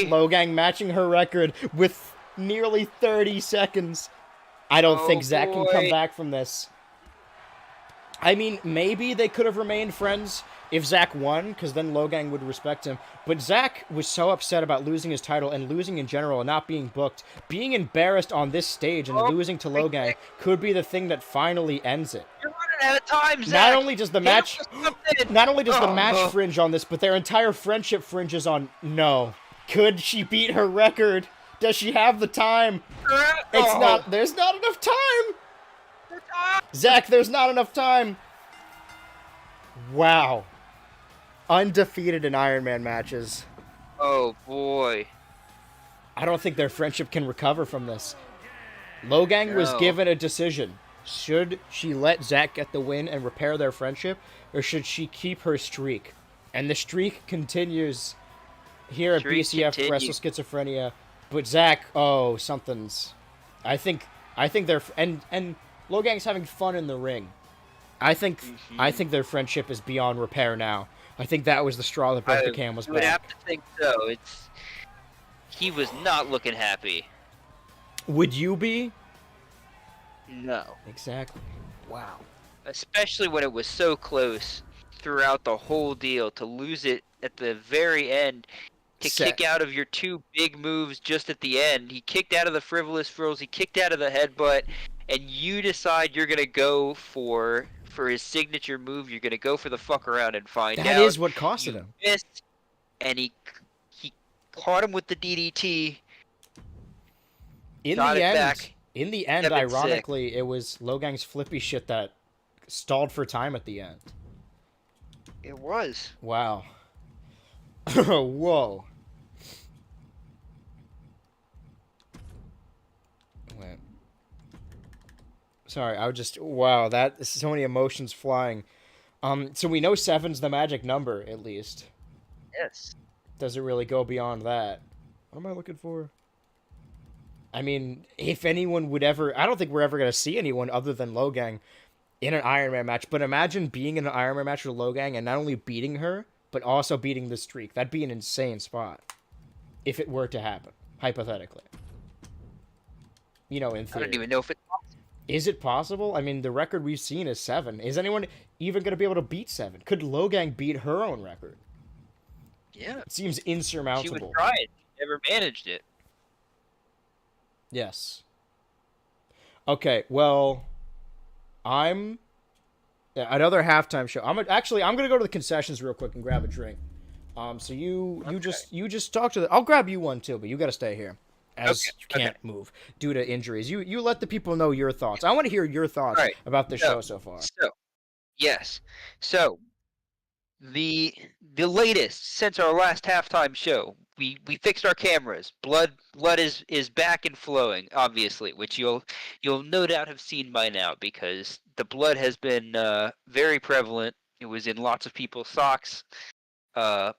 Logang matching her record with Nearly 30 seconds. I don't think Zack can come back from this. I mean, maybe they could have remained friends if Zack won, because then Logang would respect him. But Zack was so upset about losing his title and losing in general and not being booked. Being embarrassed on this stage and losing to Logang could be the thing that finally ends it. You're running out of time, Zack. Not only does the match fringe on this, but their entire friendship fringes on no. Could she beat her record? Does she have the time? It's not. There's not enough time. Zack, there's not enough time. Wow. Undefeated in Iron Man matches. Oh, boy. I don't think their friendship can recover from this. Logang was given a decision. Should she let Zack get the win and repair their friendship, or should she keep her streak? And the streak continues here at BCF Wrestleschizophrenia. But Zack, something's... I think they're... And Logang's having fun in the ring. I think their friendship is beyond repair now. I think that was the straw that broke the camel's back. I would have to think so. He was not looking happy. Would you be? No. Exactly. Wow. Especially when it was so close throughout the whole deal, to lose it at the very end, to kick out of your two big moves just at the end. He kicked out of the frivolous frills, he kicked out of the headbutt, and you decide you're going to go for his signature move. You're going to go for the fuck around and find out. That is what costed him. Missed, and he caught him with the DDT. In the end, ironically, it was Logang's flippy shit that stalled for time at the end. It was. Wow. Whoa. Wait. Sorry, I was just... Wow, that... So many emotions flying. So we know 7's the magic number, at least. Yes. Does it really go beyond that? What am I looking for? I mean, if anyone would ever... I don't think we're ever going to see anyone other than Logang in an Iron Man match. But imagine being in an Iron Man match with Logang and not only beating her, but also beating the streak. That'd be an insane spot. If it were to happen. Hypothetically. You know, in theory. I don't even know if it's possible. Is it possible? I mean, the record we've seen is 7. Is anyone even going to be able to beat 7? Could Logang beat her own record? Yeah. It seems insurmountable. She was trying. She never managed it. Yes. Okay, well, I'm... Another halftime show. I'm gonna go to the concessions real quick and grab a drink. So you just talk to the... I'll grab you one too, but you gotta stay here. As you can't move due to injuries. You let the people know your thoughts. I want to hear your thoughts about the show so far. Yes. So, the latest since our last halftime show, we fixed our cameras. Blood is back and flowing, obviously, which you'll no doubt have seen by now, because the blood has been very prevalent. It was in lots of people's socks, but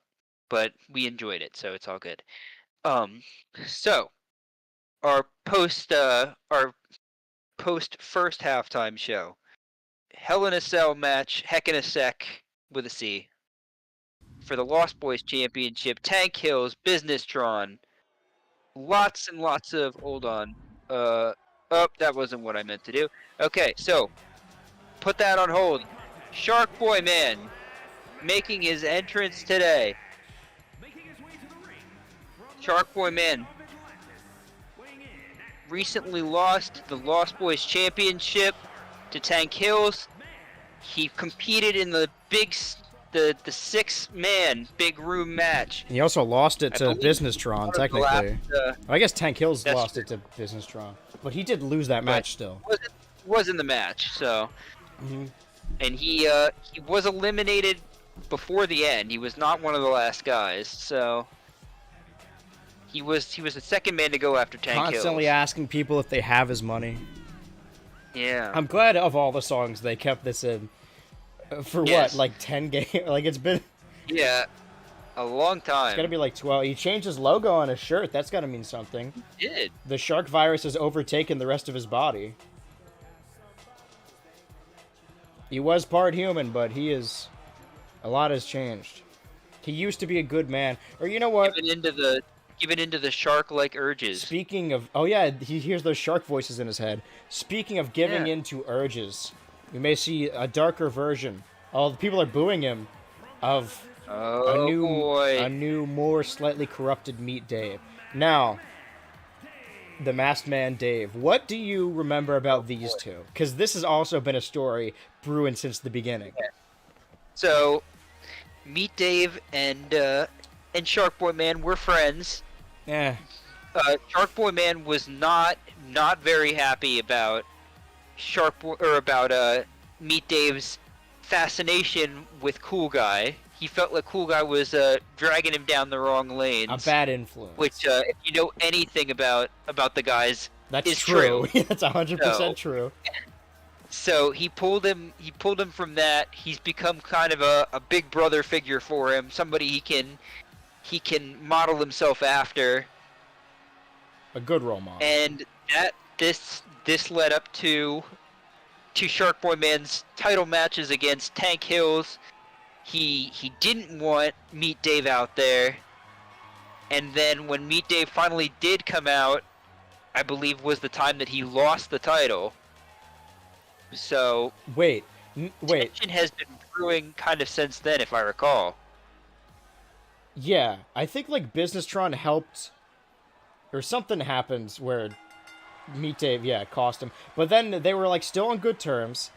we enjoyed it, so it's all good. So our post first halftime show, Hell in a Cell match, Heck in a Sec with a C, for the Lost Boys Championship. Tank Hills, Businesstron, lots and lots of... Hold on. That wasn't what I meant to do. Okay, so, put that on hold. Shark Boy Man, making his entrance today. Shark Boy Man recently lost the Lost Boys Championship to Tank Hills. He competed in the the 6-man big room match. He also lost it to Businesstron, technically. I guess Tank Hills lost it to Businesstron, but he did lose that match still. Was in the match, so. And he was eliminated before the end. He was not one of the last guys, so. He was the second man to go after Tank Hills. Constantly asking people if they have his money. Yeah. I'm glad of all the songs they kept this in. For what, like 10 games? Like, it's been... Yeah, a long time. It's gotta be like 12. He changed his logo on his shirt. That's gotta mean something. He did. The shark virus has overtaken the rest of his body. He was part human, but he is... A lot has changed. He used to be a good man. Or you know what? Giving into the giving into the shark-like urges. Speaking of, oh yeah, he hears those shark voices in his head. Speaking of giving into urges, we may see a darker version. Oh, the people are booing him of a new, more slightly corrupted Meet Dave. Now, the Masked Man Dave. What do you remember about these two? Because this has also been a story brewing since the beginning. Yeah. So, Meet Dave and Shark Boy Man were friends. Yeah. Shark Boy Man was not very happy about Meet Dave's fascination with Cool Guy. He felt like Cool Guy was dragging him down the wrong lanes. A bad influence. Which, if you know anything about the guys, that's is true. That's 100% true. So he pulled him from that. He's become kind of a big brother figure for him, somebody he can model himself after. A good role model. And this led up to Shark Boy Man's title matches against Tank Hills. He didn't want Meet Dave out there. And then when Meet Dave finally did come out, I believe was the time that he lost the title. So wait. Tension has been brewing kind of since then, if I recall. Yeah, I think like Businesstron helped, or something happens where Meet Dave, cost him. But then they were like still on good terms.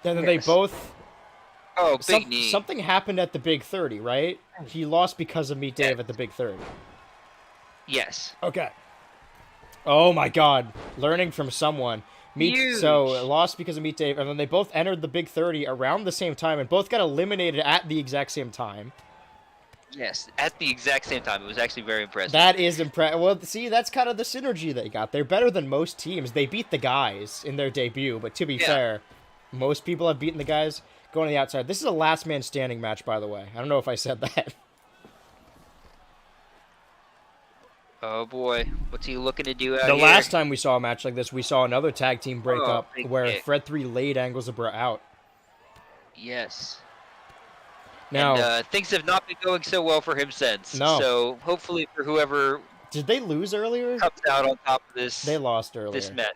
And then they both. Oh, big knee. Something happened at the Big 30, right? He lost because of Meet Dave at the Big 30. Yes. Okay. Oh my God! Learning from someone. So lost because of Meet Dave, and then they both entered the Big 30 around the same time, and both got eliminated at the exact same time. Yes, at the exact same time. It was actually very impressive. That is impressive. Well, see, that's kind of the synergy they got. They're better than most teams. They beat the guys in their debut, but to be fair, most people have beaten the guys going to the outside. This is a last man standing match, by the way. I don't know if I said that. Oh boy, what's he looking to do out here? The last time we saw a match like this, we saw another tag team breakup where Fred 3 laid Anglesabra out. Yes. Now, and things have not been going so well for him since. No. So hopefully for whoever did they lose earlier? Comes out on top of this. They lost earlier. This match.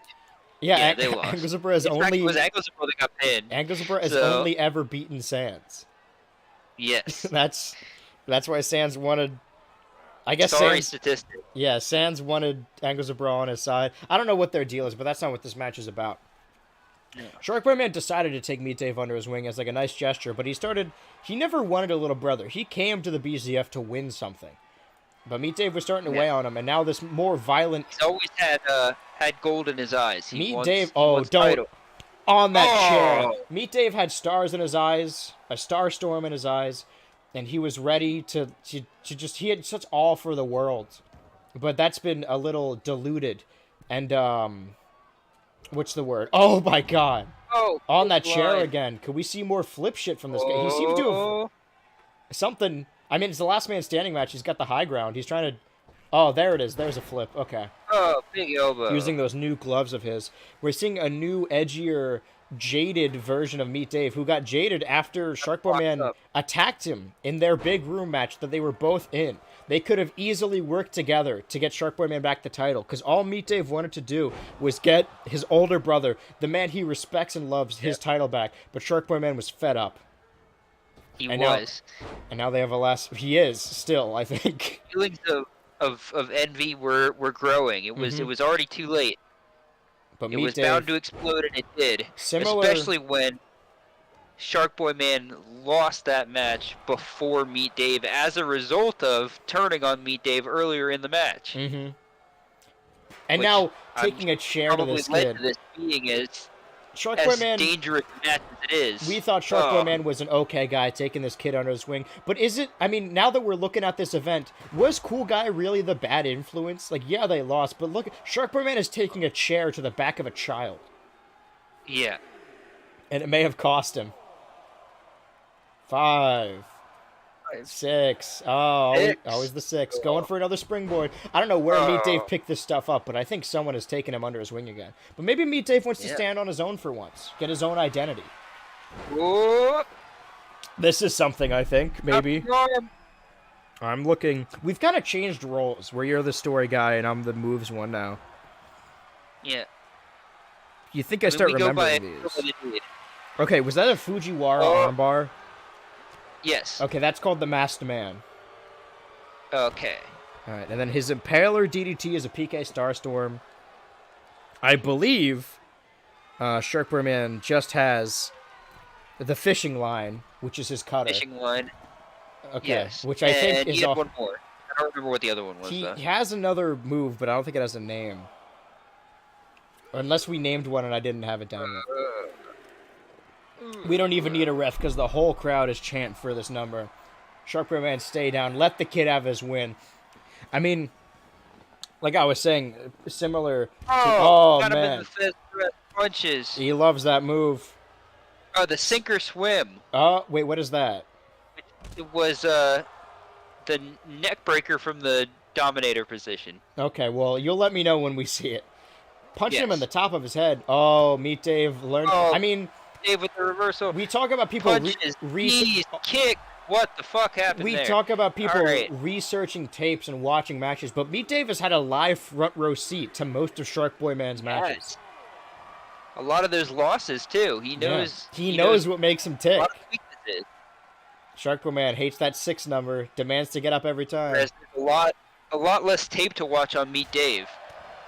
Yeah, they lost. Anglesabra has only. It was Anglesabra that got pinned. Anglesabra has only ever beaten Sands. Yes. That's why Sands wanted. I guess sorry statistic. Yeah, Sands wanted Anglesabra on his side. I don't know what their deal is, but that's not what this match is about. Yeah. Shark Boy Man decided to take Meet Dave under his wing as like a nice gesture, but he never wanted a little brother. He came to the BCF to win something. But Meet Dave was starting to weigh on him, and now this more violent... He's always had gold in his eyes. Meet Dave... Oh, don't... On that chair. Meet Dave had stars in his eyes, a star storm in his eyes, and he was ready to just... He had such awe for the world. But that's been a little diluted. And, what's the word? Oh, my God. Oh, on that chair again. Could we see more flip shit from this guy? He seems to have... Something... I mean, it's the last man standing match. He's got the high ground. He's trying to... Oh, there it is. There's a flip. Okay. Oh, big elbow. Using those new gloves of his. We're seeing a new, edgier, jaded version of Meet Dave, who got jaded after Shark Boy Man attacked him in their big room match that they were both in. They could have easily worked together to get Shark Boy Man back the title, because all Meet Dave wanted to do was get his older brother, the man he respects and loves, his title back. But Shark Boy Man was fed up. And now they have a last... He is, still, I think. Feelings of envy were growing. It was already too late. But it was bound to explode, and it did. Especially when Shark Boy Man lost that match before Meet Dave as a result of turning on Meet Dave earlier in the match. Mm-hmm. And now taking a chair to this kid. To this being as Shark Boy Man, dangerous match as it is. We thought Shark Boy Man was an okay guy taking this kid under his wing. But is it, I mean, now that we're looking at this event, was Cool Guy really the bad influence? Like, yeah, they lost, but look, Shark Boy Man is taking a chair to the back of a child. Yeah. And it may have cost him. 5, 6. Oh, always the 6. Going for another springboard. I don't know where Meet Dave picked this stuff up, but I think someone has taken him under his wing again. But maybe Meet Dave wants to stand on his own for once. Get his own identity. Whoa. This is something, I think, maybe. I'm looking. We've kind of changed roles, where you're the story guy and I'm the moves one now. Yeah. You think I start remembering these? Okay, was that a Fujiwara armbar? Yes. Okay, that's called the Masked Man. Okay. Alright, and then his Impaler DDT is a PK Starstorm. I believe Sharkboy Man just has the fishing line, which is his cutter. Fishing line. Okay, yes. Which I think is one more. I don't remember what the other one was. He has another move, but I don't think it has a name. Unless we named one and I didn't have it down yet. We don't even need a ref because the whole crowd is chanting for this number. Sharkboy Man, stay down. Let the kid have his win. I mean, like I was saying, similar. Got him in the fist, punches. He loves that move. Oh, the sink or swim. Oh, wait, what is that? It was the neck breaker from the Dominator position. Okay, well, you'll let me know when we see it. Punching him in the top of his head. Oh, Meet Dave learned. I mean, Dave with the reversal. We talk about people kick. What the fuck happened there? We talk about people researching tapes and watching matches, but Meet Dave has had a live front row seat to most of Sharkboy Man's matches. A lot of those losses too. He knows. Yeah. He knows what makes him tick. Sharkboy Man hates that 6 number. Demands to get up every time. There's a lot less tape to watch on Meet Dave.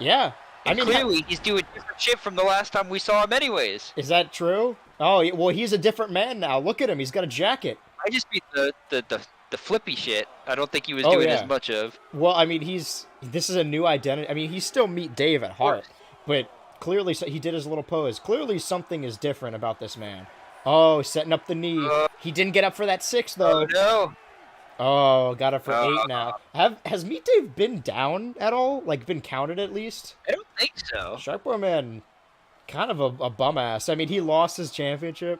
Yeah. I mean, clearly, he's doing different shit from the last time we saw him anyways. Is that true? Oh, well, he's a different man now. Look at him. He's got a jacket. I just mean the flippy shit. I don't think he was doing as much of. Well, I mean, this is a new identity. I mean, he's still Meet Dave at heart. But clearly, he did his little pose. Clearly, something is different about this man. Oh, setting up the knee. He didn't get up for that 6, though. Oh, no. Oh, got it for 8 now. Has Meet Dave been down at all? Like, been counted at least? I don't think so. Sharkboy Man, kind of a bum ass. I mean, he lost his championship.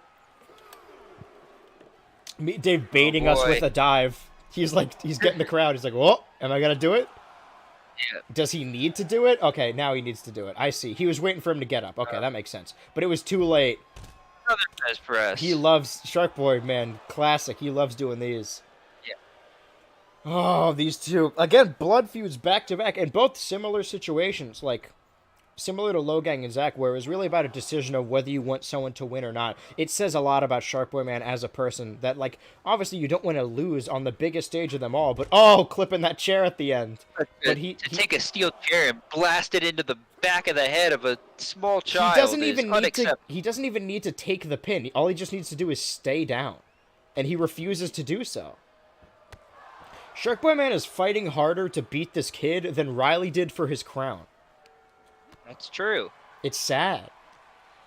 Meet Dave baiting us with a dive. He's getting the crowd. He's like, whoa, am I going to do it? Yeah. Does he need to do it? Okay, now he needs to do it. I see. He was waiting for him to get up. Okay, that makes sense. But it was too late. Another best press. He loves Sharkboy Man. Classic. He loves doing these. Oh, these two. Again, blood feuds back-to-back, and both similar situations, like, similar to Logang and Zach, where it was really about a decision of whether you want someone to win or not. It says a lot about Sharkboy Man as a person, that, like, obviously you don't want to lose on the biggest stage of them all, but, clipping that chair at the end. But he take a steel chair and blast it into the back of the head of a small child he doesn't even need to take the pin. All he just needs to do is stay down, and he refuses to do so. Sharkboy Man is fighting harder to beat this kid than Riley did for his crown. That's true. It's sad.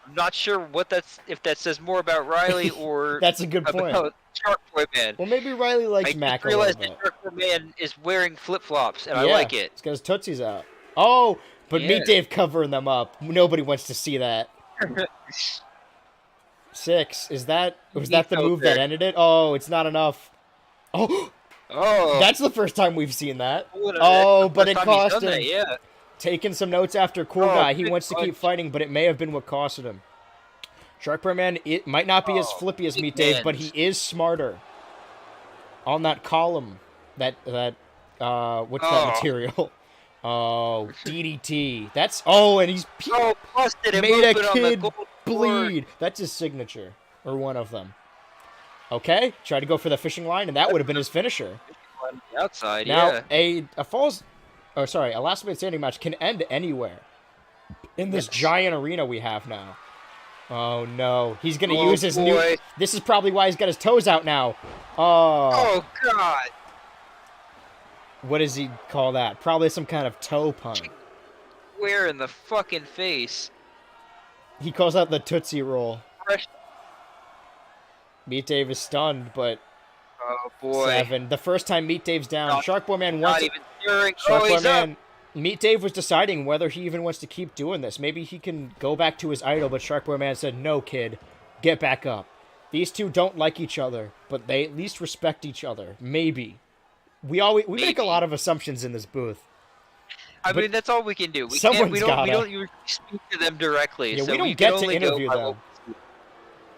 I'm not sure if that says more about Riley or that's a good point. About Sharkboy Man. Well, maybe Riley likes Mac a little bit. I realized that Sharkboy Man is wearing flip-flops, and I like it. It's got his tootsies out. Oh, but Meet Dave covering them up. Nobody wants to see that. 6. Was that the move that ended it? Oh, it's not enough. Oh, that's the first time we've seen that. But it cost him. Taking some notes after Cool Guy. He wants to keep fighting, but it may have been what cost him. Sharkboy Man, it might not be as flippy as Meet Dave, but he is smarter. On that column, what's that material? Oh, DDT. And he's busted. Made a kid bleed. That's his signature, or one of them. Okay, tried to go for the fishing line, and that would have been his finisher. Outside, now, a last man standing match can end anywhere in this giant arena we have now. Oh no, he's gonna use his new. This is probably why he's got his toes out now. Oh god. What does he call that? Probably some kind of toe pun. Where in the fucking face? He calls out the Tootsie Roll. Meet Dave is stunned, but oh boy, 7. The first time Meet Dave's down, Sharkboy Man wants. Meet Dave was deciding whether he even wants to keep doing this. Maybe he can go back to his idol, but Sharkboy Man said, "No, kid, get back up." These two don't like each other, but they at least respect each other. Maybe. We make a lot of assumptions in this booth. I mean, that's all we can do. We don't even speak to them directly. Yeah, so we don't get to interview them.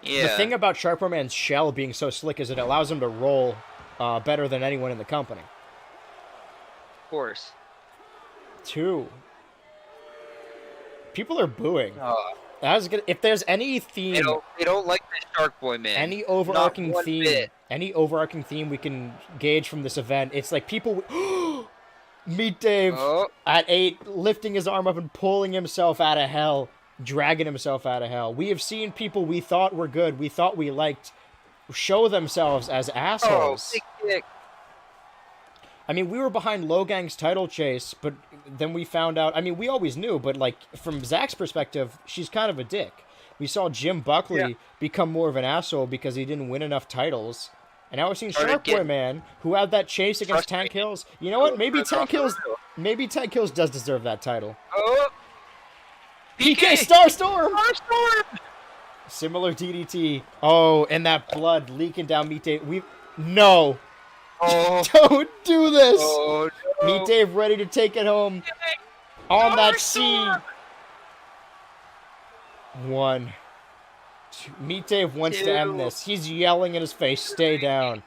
Yeah. The thing about Sharkboy Man's shell being so slick is it allows him to roll better than anyone in the company. course. 2. People are booing. If there's any theme, they don't like the Shark Boy man. Any overarching theme we can gauge from this event, it's like people Meet Dave at 8, lifting his arm up and pulling himself out of hell, dragging himself out of hell. We have seen people we thought were good, we thought we liked, show themselves as assholes. Big dick. I mean, we were behind Logang's title chase, but then we found out... I mean, we always knew, but, like, from Zach's perspective, she's kind of a dick. We saw Jim Buckley become more of an asshole because he didn't win enough titles. And now we're seeing Shark Boy Man, who had that chase against Tank Hills. You know what? Maybe Tank Hills does deserve that title. Oh! PK Starstorm! Starstorm! Similar DDT. Oh, and that blood leaking down Meet Dave. No! Oh. Don't do this! Oh, no. Meet Dave ready to take it home. On that C. 1. 2. Meet Dave wants to end this. He's yelling in his face, stay down.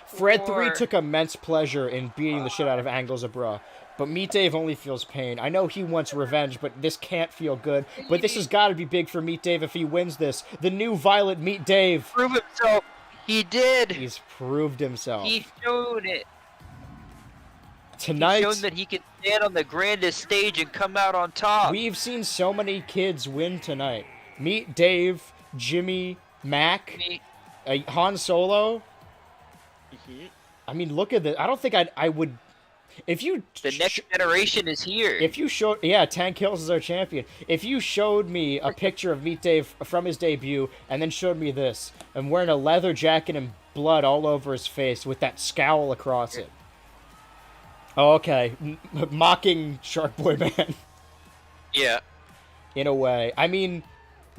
Fred 3 took immense pleasure in beating the shit out of Anglezabra, but Meet Dave only feels pain. I know he wants revenge, but this can't feel good. But this has got to be big for Meet Dave if he wins this. The new Violet Meet Dave. Prove himself. He did. He's proved himself. He showed it. Tonight, he's shown that he can stand on the grandest stage and come out on top. We've seen so many kids win tonight. Meet Dave, Jimmy, Mac, Han Solo. Mm-hmm. I mean, look at this. I don't think I would... If you... The next generation is here. If you showed... Yeah, Tank Hills is our champion. If you showed me a picture of Meet Dave from his debut and then showed me this, and wearing a leather jacket and blood all over his face with that scowl across it. Oh, okay. Mocking Shark Boy Man. Yeah. In a way. I mean,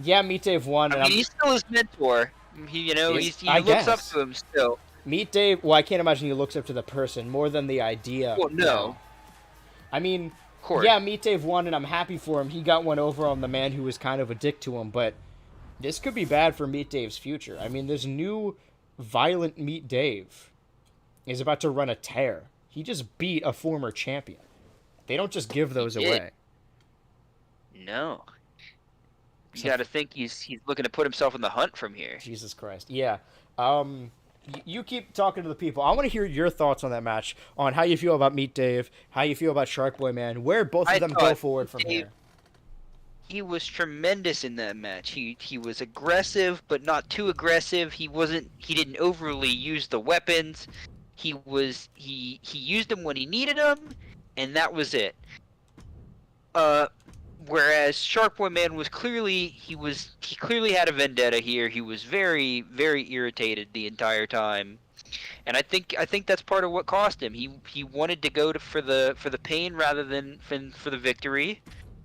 yeah, Meet Dave won. I mean, he's still his mentor. He looks up to him still. Meet Dave, well, I can't imagine he looks up to the person more than the idea. Well, no. I mean, yeah, Meet Dave won, and I'm happy for him. He got one over on the man who was kind of a dick to him, but this could be bad for Meet Dave's future. I mean, this new violent Meet Dave is about to run a tear. He just beat a former champion. They don't just give those away. No. You got to think he's looking to put himself in the hunt from here. Jesus Christ. Yeah. You keep talking to the people. I want to hear your thoughts on that match, on how you feel about Meet Dave, how you feel about Shark Boy Man, where both of them go forward from here. He was tremendous in that match. He was aggressive, but not too aggressive. He didn't overly use the weapons. He used them when he needed them, and that was it. Whereas Shark Boy Man was clearly had a vendetta here. He was very, very irritated the entire time, and I think that's part of what cost him. He wanted to go for the pain rather than for the victory,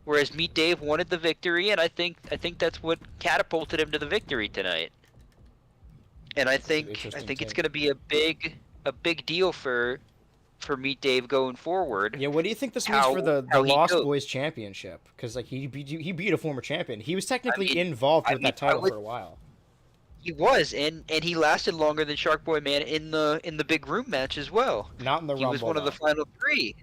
whereas Meet Dave wanted the victory, and I think that's what catapulted him to the victory tonight. And I think it's going to be a big deal for Meet Dave going forward. Yeah, what do you think this means for the Lost Boys Championship? Because like he beat a former champion. He was technically involved with that title for a while. He was, and he lasted longer than Shark Boy Man in the big room match as well. Not in the Rumble. He was one of the final 3.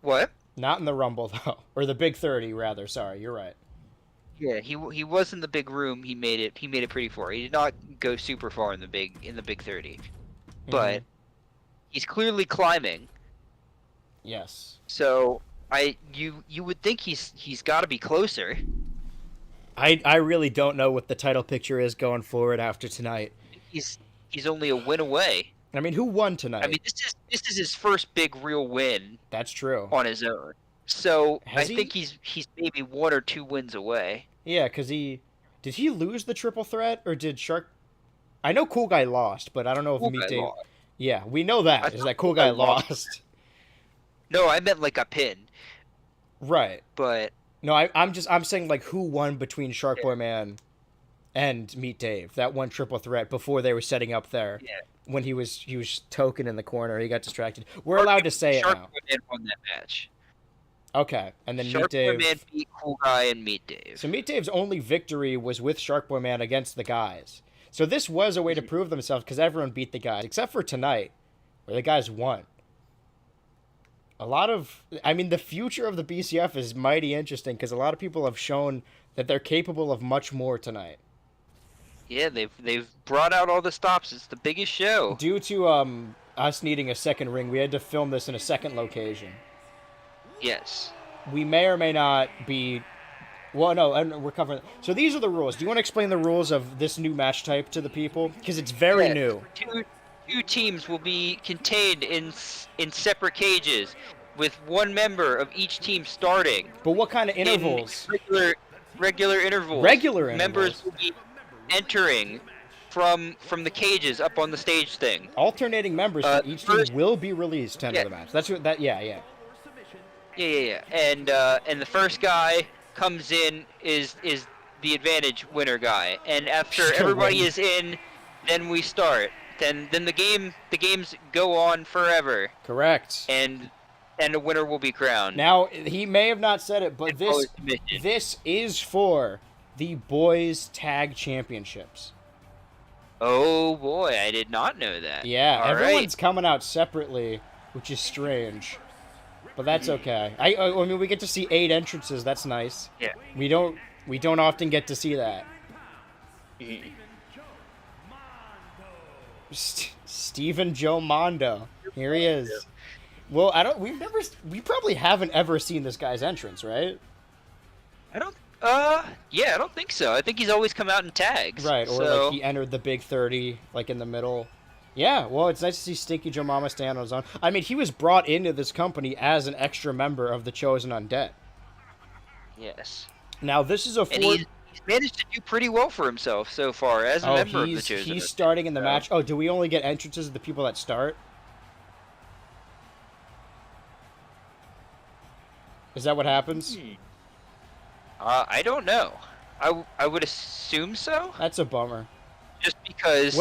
What? Not in the Rumble though, or the Big 30 rather. Sorry, you're right. Yeah, he was in the big room. He made it pretty far. He did not go super far in the big 30, but. He's clearly climbing. Yes. So you would think he's got to be closer. I really don't know what the title picture is going forward after tonight. He's only a win away. I mean, who won tonight? I mean, this is his first big real win. That's true. On his own. So I think he's maybe 1 or 2 wins away. Yeah, because did he lose the triple threat or did Shark? I know Cool Guy lost, but I don't know if Meet Dave. Yeah, we know that. Is that Cool Guy lost? No, I meant like a pin. Right. But no, I'm saying like who won between Shark Boy Man and Meet Dave, that one triple threat before they were setting up there. Yeah. When he was token in the corner, he got distracted. We're allowed to say Shark it now. Boy Man won that match. Okay, and then Shark Meet Dave. Boy Man beat Cool Guy and Meet Dave. So Meet Dave's only victory was with Shark Boy Man against the guys. So this was a way to prove themselves because everyone beat the guys, except for tonight, where the guys won. the future of the BCF is mighty interesting because a lot of people have shown that they're capable of much more tonight. Yeah, they've brought out all the stops. It's the biggest show. Due to us needing a second ring, we had to film this in a second location. Yes. We may or may not be... Well, no, and we're covering... So these are the rules. Do you want to explain the rules of this new match type to the people? Because it's very new. Two teams will be contained in separate cages, with one member of each team starting. But what kind of intervals? Regular intervals. Regular intervals. Members will be entering from the cages up on the stage thing. Alternating members from each team will be released to enter the match. That's what that. Yeah. Yeah. And the first guy comes in is the advantage winner guy, and after everybody is in, then we start. Then the games go on forever. Correct. And a winner will be crowned. Now, he may have not said it, but this is for the boys tag championships. Oh boy, I did not know that. Yeah, everyone's coming out separately, which is strange. But that's okay. I mean, we get to see 8 entrances. That's nice. Yeah. We don't often get to see that. Stephen Joe Mondo. Here he is. Well, we probably haven't ever seen this guy's entrance, right? I don't think so. I think he's always come out in tags. Right, or like he entered the big 30, like in the middle. Yeah, well, it's nice to see Stinky Joe Mama stand on his own. I mean, he was brought into this company as an extra member of the Chosen Undead. Yes. Now, this is he's managed to do pretty well for himself so far as a member of the Chosen Undead. He's starting in the match. Oh, do we only get entrances of the people that start? Is that what happens? I don't know. I would assume so. That's a bummer. Just because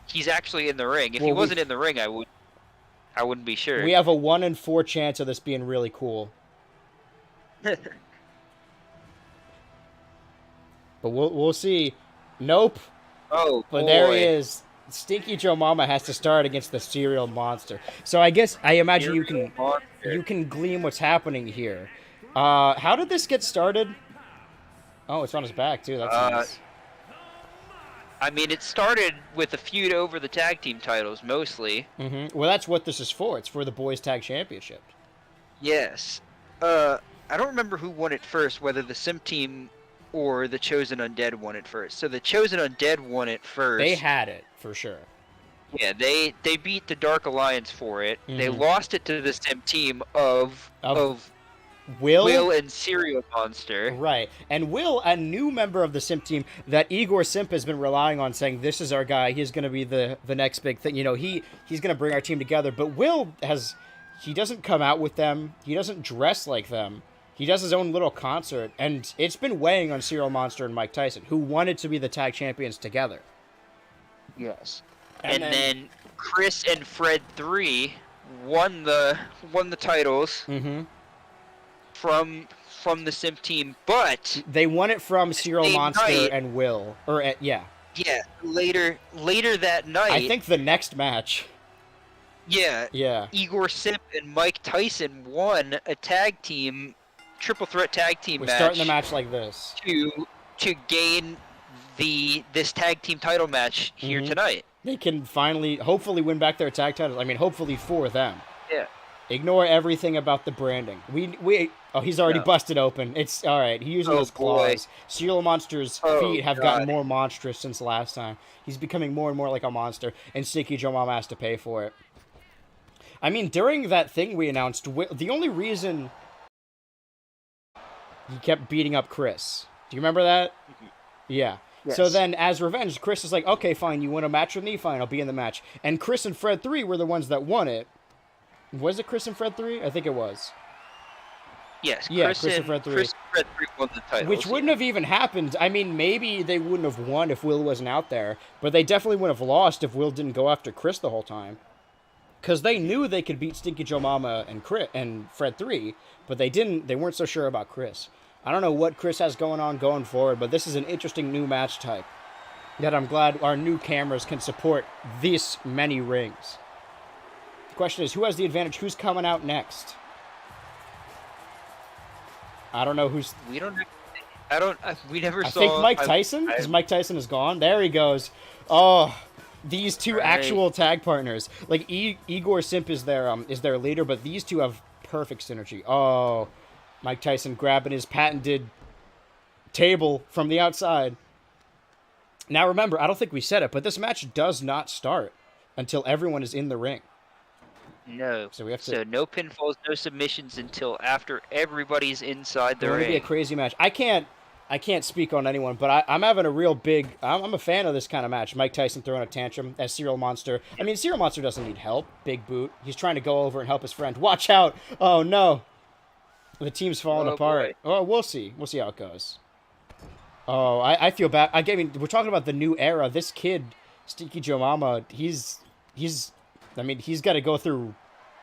he's actually in the ring. If he wasn't in the ring, I wouldn't be sure. We have a 1 in 4 chance of this being really cool. But we'll see. Nope. Oh, but there he is. Stinky Joe Mama has to start against the cereal monster. So I imagine you can glean what's happening here. How did this get started? Oh, it's on his back too. That's nice. I mean, it started with a feud over the tag team titles, mostly. Mm-hmm. Well, that's what this is for. It's for the Boys Tag Championship. Yes. I don't remember who won it first, whether the Simp Team or the Chosen Undead won it first. So the Chosen Undead won it first. They had it, for sure. Yeah, they beat the Dark Alliance for it. Mm-hmm. They lost it to the Simp Team of Will and Cereal Monster. Right. And Will, a new member of the Simp Team that Igor Simp has been relying on, saying, this is our guy, he's going to be the next big thing. You know, he's going to bring our team together. But Will he doesn't come out with them. He doesn't dress like them. He does his own little concert. And it's been weighing on Cereal Monster and Mike Tyson, who wanted to be the tag champions together. Yes. And then Chris and Fred 3 won the titles. Mm-hmm. From the Simp Team, but they won it from Cereal Monster and Will, yeah. Yeah, later that night. I think the next match. Yeah. Igor Simp and Mike Tyson won a triple threat tag team match. We're starting the match like this to gain this tag team title match here tonight. They can hopefully win back their tag titles. I mean, hopefully for them. Yeah. Ignore everything about the branding. He's already busted open. It's all right. He's using his claws. Cereal Monster's feet have gotten more monstrous since last time. He's becoming more and more like a monster, and Stinky Joe Mama has to pay for it. I mean, during that thing we announced, the only reason he kept beating up Chris. Do you remember that? Yeah. Yes. So then, as revenge, Chris is like, okay, fine, you win a match with me? Fine, I'll be in the match. And Chris and Fred 3 were the ones that won it. Was it Chris and Fred 3? I think it was. Yes, yeah, Chris and Fred 3. Chris and Fred 3 won the titles. Which wouldn't have even happened. I mean, maybe they wouldn't have won if Will wasn't out there, but they definitely wouldn't have lost if Will didn't go after Chris the whole time. Because they knew they could beat Stinky Joe Mama and Fred 3, but they didn't. They weren't so sure about Chris. I don't know what Chris has going forward, but this is an interesting new match type that I'm glad our new cameras can support this many rings. The question is, who has the advantage? Who's coming out next? I don't know who's... We don't... we never saw... I think Mike Tyson? Because Mike Tyson is gone. There he goes. Oh, these two actual tag partners. Like, Igor Simp is their leader, but these two have perfect synergy. Oh, Mike Tyson grabbing his patented table from the outside. Now, remember, I don't think we said it, but this match does not start until everyone is in the ring. No. So no pinfalls, no submissions until after everybody's inside the ring. It's going to be a crazy match. I can't speak on anyone, but I'm having a real big... I'm a fan of this kind of match. Mike Tyson throwing a tantrum as Serial Monster. I mean, Serial Monster doesn't need help. Big boot. He's trying to go over and help his friend. Watch out! Oh, no. The team's falling apart. Boy. Oh, we'll see. We'll see how it goes. Oh, I feel bad. I mean, we're talking about the new era. This kid, Stinky Joe Mama, he's got to go through,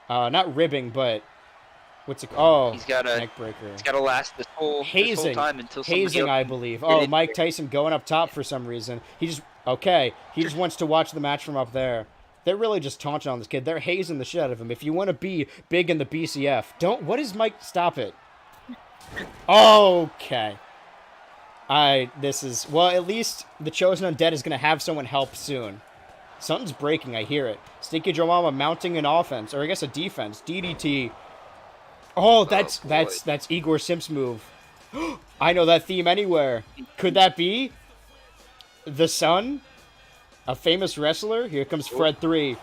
not ribbing, but what's it? Oh, he's got a neck breaker. It's got to last this whole time until hazing, I believe. Oh, Mike Tyson going up top for some reason. He just wants to watch the match from up there. They're really just taunting on this kid. They're hazing the shit out of him. If you want to be big in the BCF, don't. What is Mike? Stop it. Okay. At least the Chosen Undead is going to have someone help soon. Something's breaking, I hear it. Stinky Joe Mama mounting an offense, or I guess a defense. DDT. Oh, that's Igor Simp's move. I know that theme anywhere. Could that be the Sun? A famous wrestler? Here comes Fred 3.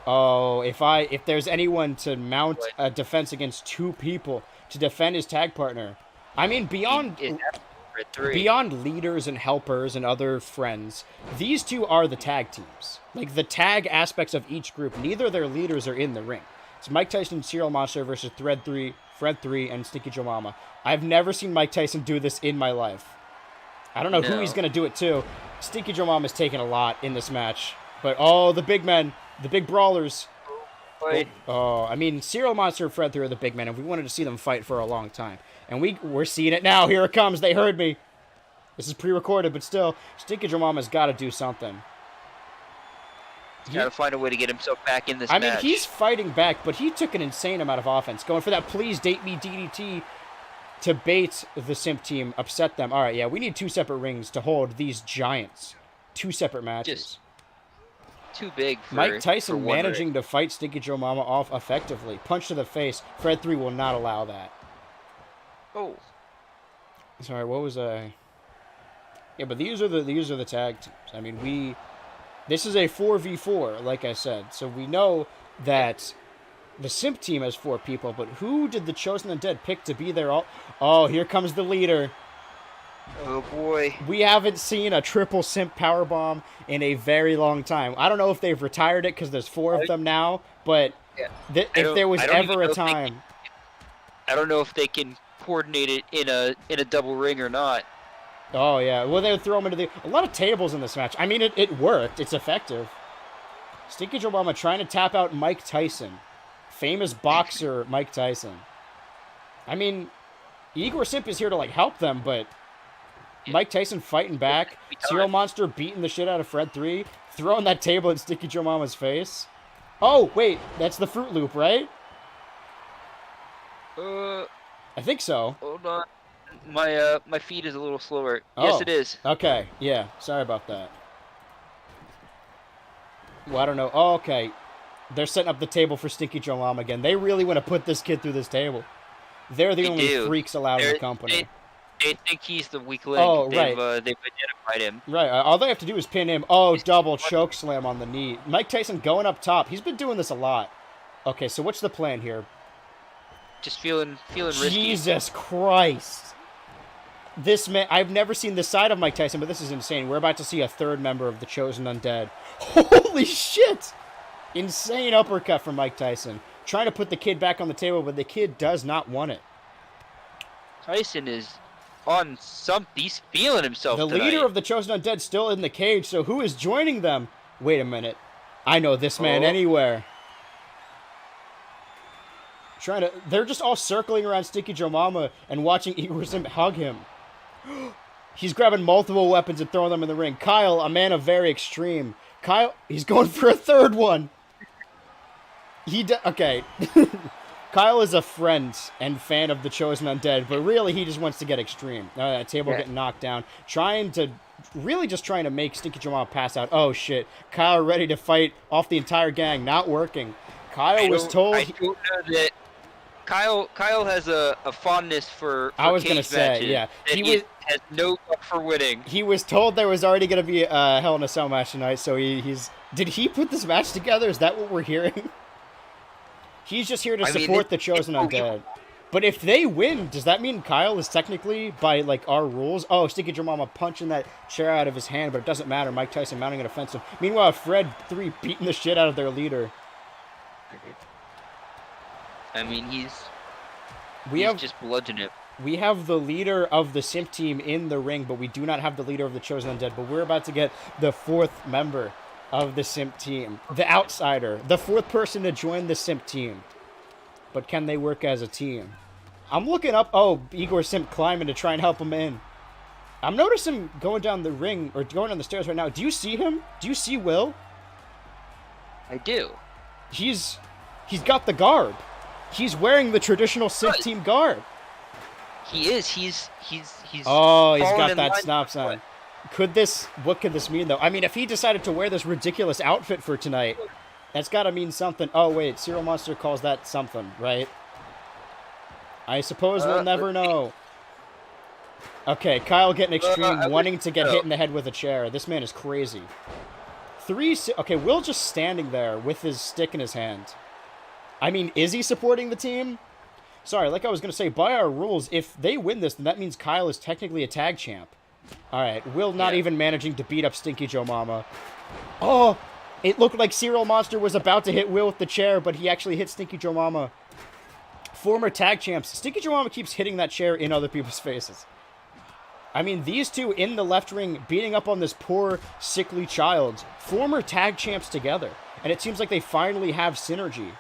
Oh, if there's anyone to mount a defense against two people to defend his tag partner. I mean, beyond leaders and helpers and other friends, these two are the tag teams. Like, the tag aspects of each group, neither of their leaders are in the ring. It's Mike Tyson and Serial Monster versus Fred 3, and Stinky Joe Mama. I've never seen Mike Tyson do this in my life. I don't know who he's going to do it to. Stinky Joe Mama's taken a lot in this match. But, the big men, the big brawlers. I mean, Serial Monster and Fred 3 are the big men, and we wanted to see them fight for a long time. And we're seeing it now. Here it comes. They heard me. This is pre-recorded, but still, Stinky Joe Mama's got to do something. He's got to find a way to get himself back in this match. I mean, he's fighting back, but he took an insane amount of offense. Going for that please date me DDT to bait the Simp team, upset them. All right, yeah, we need 2 separate rings to hold these giants. 2 separate matches. Just too big for Mike Tyson for managing to fight Stinky Joe Mama off effectively. Punch to the face. Fred 3 will not allow that. Oh. Sorry, what was I? Yeah, but these are the tag teams. I mean, this is a 4v4, like I said. So we know that the Simp team has 4 people, but who did the Chosen Undead pick to be there all? Oh, here comes the leader. Oh boy. We haven't seen a triple Simp powerbomb in a very long time. I don't know if they've retired it because there's 4 of them now, but if there was ever a time. I don't know if they can coordinate it in a double ring or not. Oh yeah, well they would throw him into a lot of tables in this match. I mean, it worked. It's effective. Stinky Joe Mama trying to tap out Mike Tyson, famous boxer Mike Tyson. I mean, Igor Simp is here to help them, but Mike Tyson fighting back. Serial Monster beating the shit out of Fred 3, throwing that table in Stinky Joe Mama's face. Oh wait, that's the Fruit Loop, right? I think so. Hold on. My feed is a little slower. Oh, yes, it is. Okay, yeah. Sorry about that. Well, I don't know. Oh, okay. They're setting up the table for Stinky Joe Mama again. They really want to put this kid through this table. They're the only freaks allowed in the company. They think he's the weak link. Oh, right. They've identified him. Right. All they have to do is pin him. Oh, double choke slam on the knee. Mike Tyson going up top. He's been doing this a lot. Okay, so what's the plan here? Just feeling risky. Jesus Christ. This man, I've never seen this side of Mike Tyson, but this is insane. We're about to see a 3rd member of the Chosen Undead. Holy shit! Insane uppercut from Mike Tyson. Trying to put the kid back on the table, but the kid does not want it. Tyson is on he's feeling himself The tonight. leader of the Chosen Undead still in the cage, so who is joining them? Wait a minute. I know this man anywhere. They're just all circling around Stinky Joe Mama and watching Igor Simp hug him. He's grabbing multiple weapons and throwing them in the ring. Kyle, a man of very extreme. Kyle, he's going for a 3rd one. Okay. Kyle is a friend and fan of the Chosen Undead, but really he just wants to get extreme. Table getting knocked down. Trying to make Stinky Joe Mama pass out. Oh, shit. Kyle ready to fight off the entire gang. Not working. Kyle was told... I don't know that... Kyle has a fondness for I was going to say, matches, yeah. He has no luck for winning. He was told there was already going to be a Hell in a Cell match tonight, so he's... Did he put this match together? Is that what we're hearing? He's just here to support the Chosen Undead. But if they win, does that mean Kyle is technically, by, like, our rules? Oh, Stinky Joe Mama punching that chair out of his hand, but it doesn't matter. Mike Tyson mounting an offensive. Meanwhile, Fred 3 beating the shit out of their leader. I mean, he's just bludgeoning it. We have the leader of the Simp team in the ring, but we do not have the leader of the Chosen Undead. But we're about to get the 4th member of the Simp team. The outsider. The 4th person to join the Simp team. But can they work as a team? I'm looking up... Oh, Igor Simp climbing to try and help him in. I'm noticing him going down the ring, or going down the stairs right now. Do you see him? Do you see Will? I do. He's got the garb. He's wearing the traditional Simp team garb. He is. He's Oh, he's got that stop sign. What could this mean, though? I mean, if he decided to wear this ridiculous outfit for tonight, that's got to mean something. Oh, wait, Serial Monster calls that something, right? I suppose we'll never know. Okay, Kyle getting extreme, wanting to get hit in the head with a chair. This man is crazy. Okay, Will just standing there with his stick in his hand. I mean, is he supporting the team? Sorry, like I was going to say, by our rules, if they win this, then that means Kyle is technically a tag champ. Alright, Will not even managing to beat up Stinky Joe Mama. Oh! It looked like Serial Monster was about to hit Will with the chair, but he actually hit Stinky Joe Mama. Former tag champs. Stinky Joe Mama keeps hitting that chair in other people's faces. I mean, these two in the left ring beating up on this poor, sickly child. Former tag champs together. And it seems like they finally have synergy.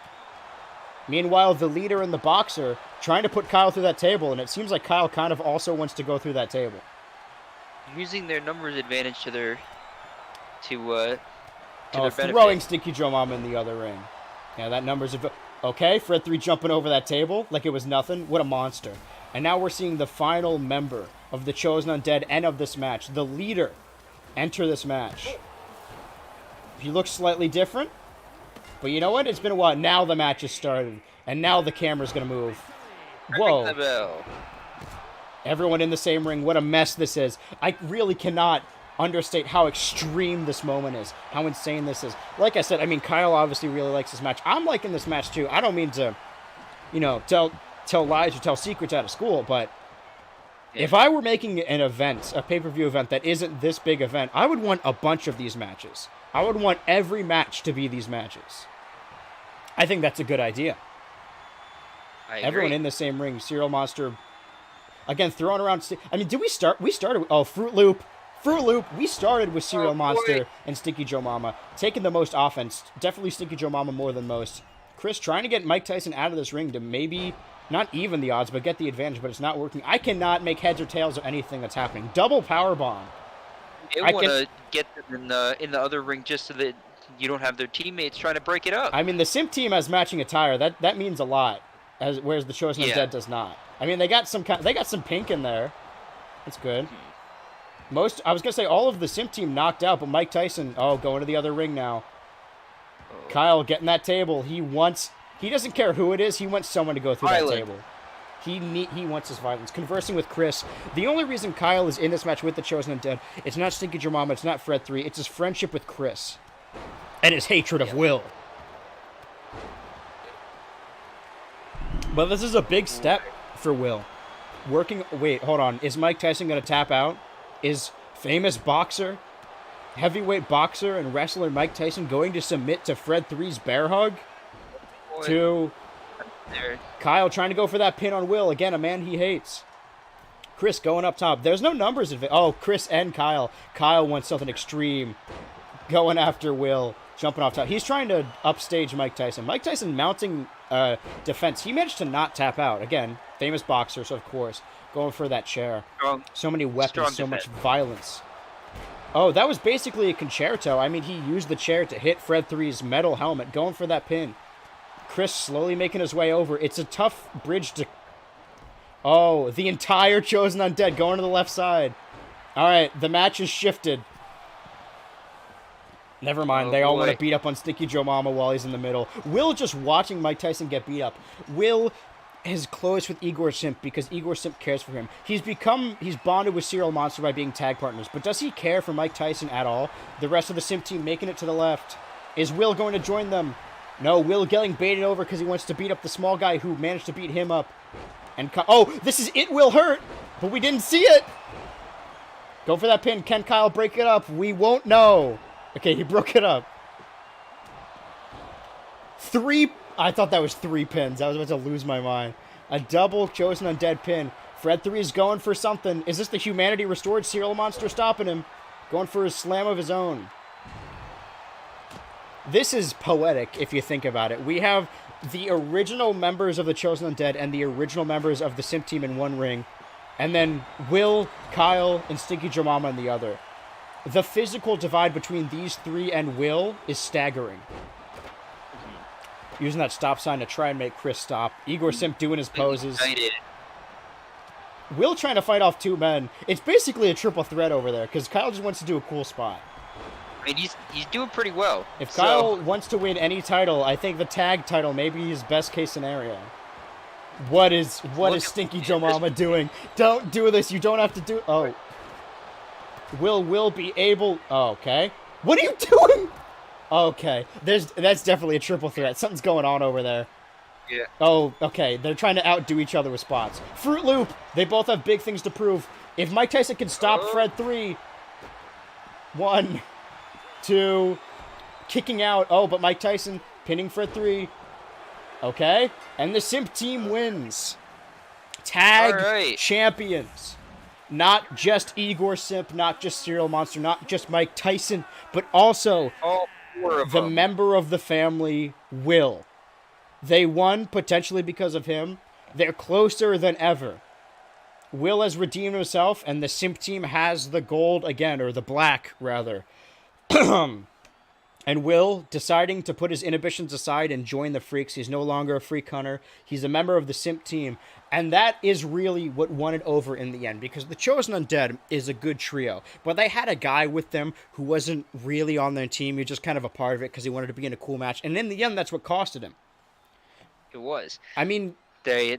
Meanwhile, the leader and the boxer trying to put Kyle through that table, and it seems like Kyle kind of also wants to go through that table. Using their numbers advantage to their benefit. Throwing Stinky Joe Mama in the other ring. Yeah, that number's... Okay, Fred 3 jumping over that table like it was nothing. What a monster. And now we're seeing the final member of the Chosen Undead and of this match, the leader, enter this match. He looks slightly different, but you know what? It's been a while. Now the match has started, and now the camera's going to move. Whoa. Everyone in the same ring. What a mess this is. I really cannot understate how extreme this moment is, how insane this is. Like I said, I mean, Kyle obviously really likes this match. I'm liking this match too. I don't mean to, tell lies or tell secrets out of school, but if I were making an event, a pay-per-view event that isn't this big event, I would want a bunch of these matches. I would want every match to be these matches. I think that's a good idea. Everyone in the same ring. Serial Monster, again, throwing around... I mean, did we start... We started... Oh, Fruit Loop. We started with Serial Monster and Stinky Joe Mama. Taking the most offense. Definitely Stinky Joe Mama more than most. Chris trying to get Mike Tyson out of this ring to maybe... Not even the odds, but get the advantage, but it's not working. I cannot make heads or tails of anything that's happening. Double powerbomb. They want to get them in the other ring just so that you don't have their teammates trying to break it up. I mean, the Simp team has matching attire. That means a lot, whereas the Chosen Undead does not. I mean, they got some pink in there. That's good. I was gonna say all of the Simp team knocked out, but Mike Tyson, going to the other ring now. Kyle getting that table. He doesn't care who it is. He wants someone to go through that table. He wants his violence. Conversing with Chris. The only reason Kyle is in this match with the Chosen Undead, it's not Stinky Joe Mama, it's not Fred 3, it's his friendship with Chris. And his hatred of Will. But this is a big step for Will. Wait, hold on. Is Mike Tyson going to tap out? Is famous boxer, heavyweight boxer and wrestler Mike Tyson going to submit to Fred 3's bear hug? To Kyle trying to go for that pin on Will. Again, a man he hates. Chris going up top. There's no numbers. Chris and Kyle. Kyle wants something extreme. Going after Will. Jumping off top. He's trying to upstage Mike Tyson. Mike Tyson mounting defense. He managed to not tap out. Again, famous boxer, so of course. Going for that chair. So many weapons, so much violence. Oh, that was basically a concerto. I mean, he used the chair to hit Fred 3's metal helmet. Going for that pin. Chris slowly making his way over. It's a tough bridge to... Oh, the entire Chosen Undead going to the left side. All right, the match is shifted. Never mind. They all want to beat up on Stinky Joe Mama while he's in the middle. Will just watching Mike Tyson get beat up. Will is close with Igor Simp because Igor Simp cares for him. He's bonded with Serial Monster by being tag partners. But does he care for Mike Tyson at all? The rest of the Simp team making it to the left. Is Will going to join them? No, Will getting baited over because he wants to beat up the small guy who managed to beat him up. And oh, this is It Will Hurt, but we didn't see it. Go for that pin. Can Kyle break it up? We won't know. Okay, he broke it up. I thought that was 3 pins. I was about to lose my mind. A double Chosen Undead pin. Fred 3 is going for something. Is this the Humanity Restored Serial Monster stopping him? Going for a slam of his own. This is poetic if you think about it. We have the original members of the Chosen Undead and the original members of the Simp team in one ring. And then Will, Kyle, and Stinky Joe Mama in the other. The physical divide between these 3 and Will is staggering. Using that stop sign to try and make Chris stop. Igor Simp doing his poses. Will trying to fight off 2 men. It's basically a triple threat over there because Kyle just wants to do a cool spot. I mean, he's doing pretty well. If Kyle wants to win any title, I think the tag title may be his best case scenario. What is Stinky Joe Mama doing? Don't do this. You don't have to do... Oh. Will be able... Oh, okay. What are you doing? Okay. That's definitely a triple threat. Something's going on over there. Yeah. Oh, okay. They're trying to outdo each other with spots. Fruit Loop. They both have big things to prove. If Mike Tyson can stop Fred 3... 1... 2, kicking out. Oh, but Mike Tyson pinning for 3. Okay. And the Simp team wins. Tag champions. Not just Igor Simp, not just Serial Monster, not just Mike Tyson, but also the member of the family, Will. They won potentially because of him. They're closer than ever. Will has redeemed himself, and the Simp team has the gold again, or the black, rather. And Will deciding to put his inhibitions aside and join the Freaks. He's no longer a freak hunter. He's a member of the Simp team. And that is really what won it over in the end. Because the Chosen Undead is a good trio. But they had a guy with them who wasn't really on their team. He was just kind of a part of it because he wanted to be in a cool match. And in the end, that's what costed him. It was. I mean... Their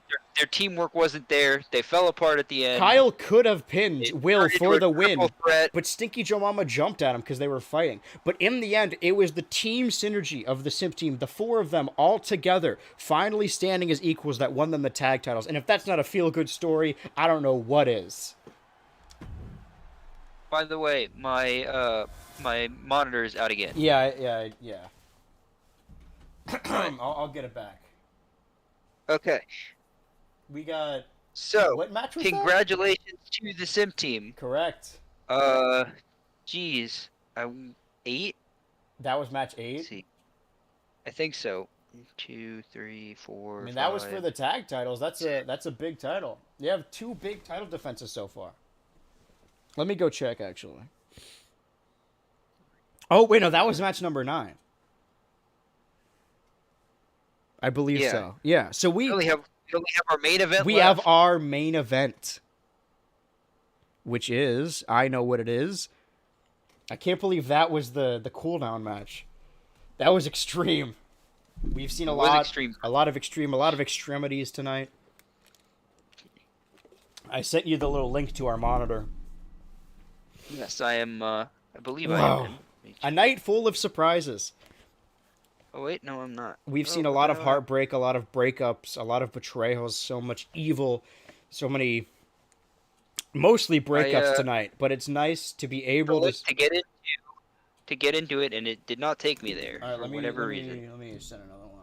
teamwork wasn't there. They fell apart at the end. Kyle could have pinned Will for the win, but Stinky Joe Mama jumped at him because they were fighting. But in the end, it was the team synergy of the Simp team, the 4 of them all together, finally standing as equals that won them the tag titles. And if that's not a feel-good story, I don't know what is. By the way, my monitor is out again. Yeah. I'll get it back. Okay. We got... So, what match was congratulations to the Simp team. Correct. Geez. 8? That was match 8? Let's see. I think so. 1, 2, 3, 4, I mean, 5. that was for the tag titles. That's a big title. You have 2 big title defenses so far. Let me go check, actually. Oh, wait, no, that was match number 9. I believe so. Yeah. So we only have our main event. We have our main event, which is I know what it is. I can't believe that was the cooldown match. That was extreme. We've seen a lot of extremities tonight. I sent you the little link to our monitor. Yes, I am. I believe I am. A night full of surprises. Oh, wait, no, I'm not. We've seen a lot of heartbreak, a lot of breakups, a lot of betrayals, so much evil, so many, mostly breakups tonight. But it's nice to be able to get into it, and it did not take me there for whatever reason. Let me send another one.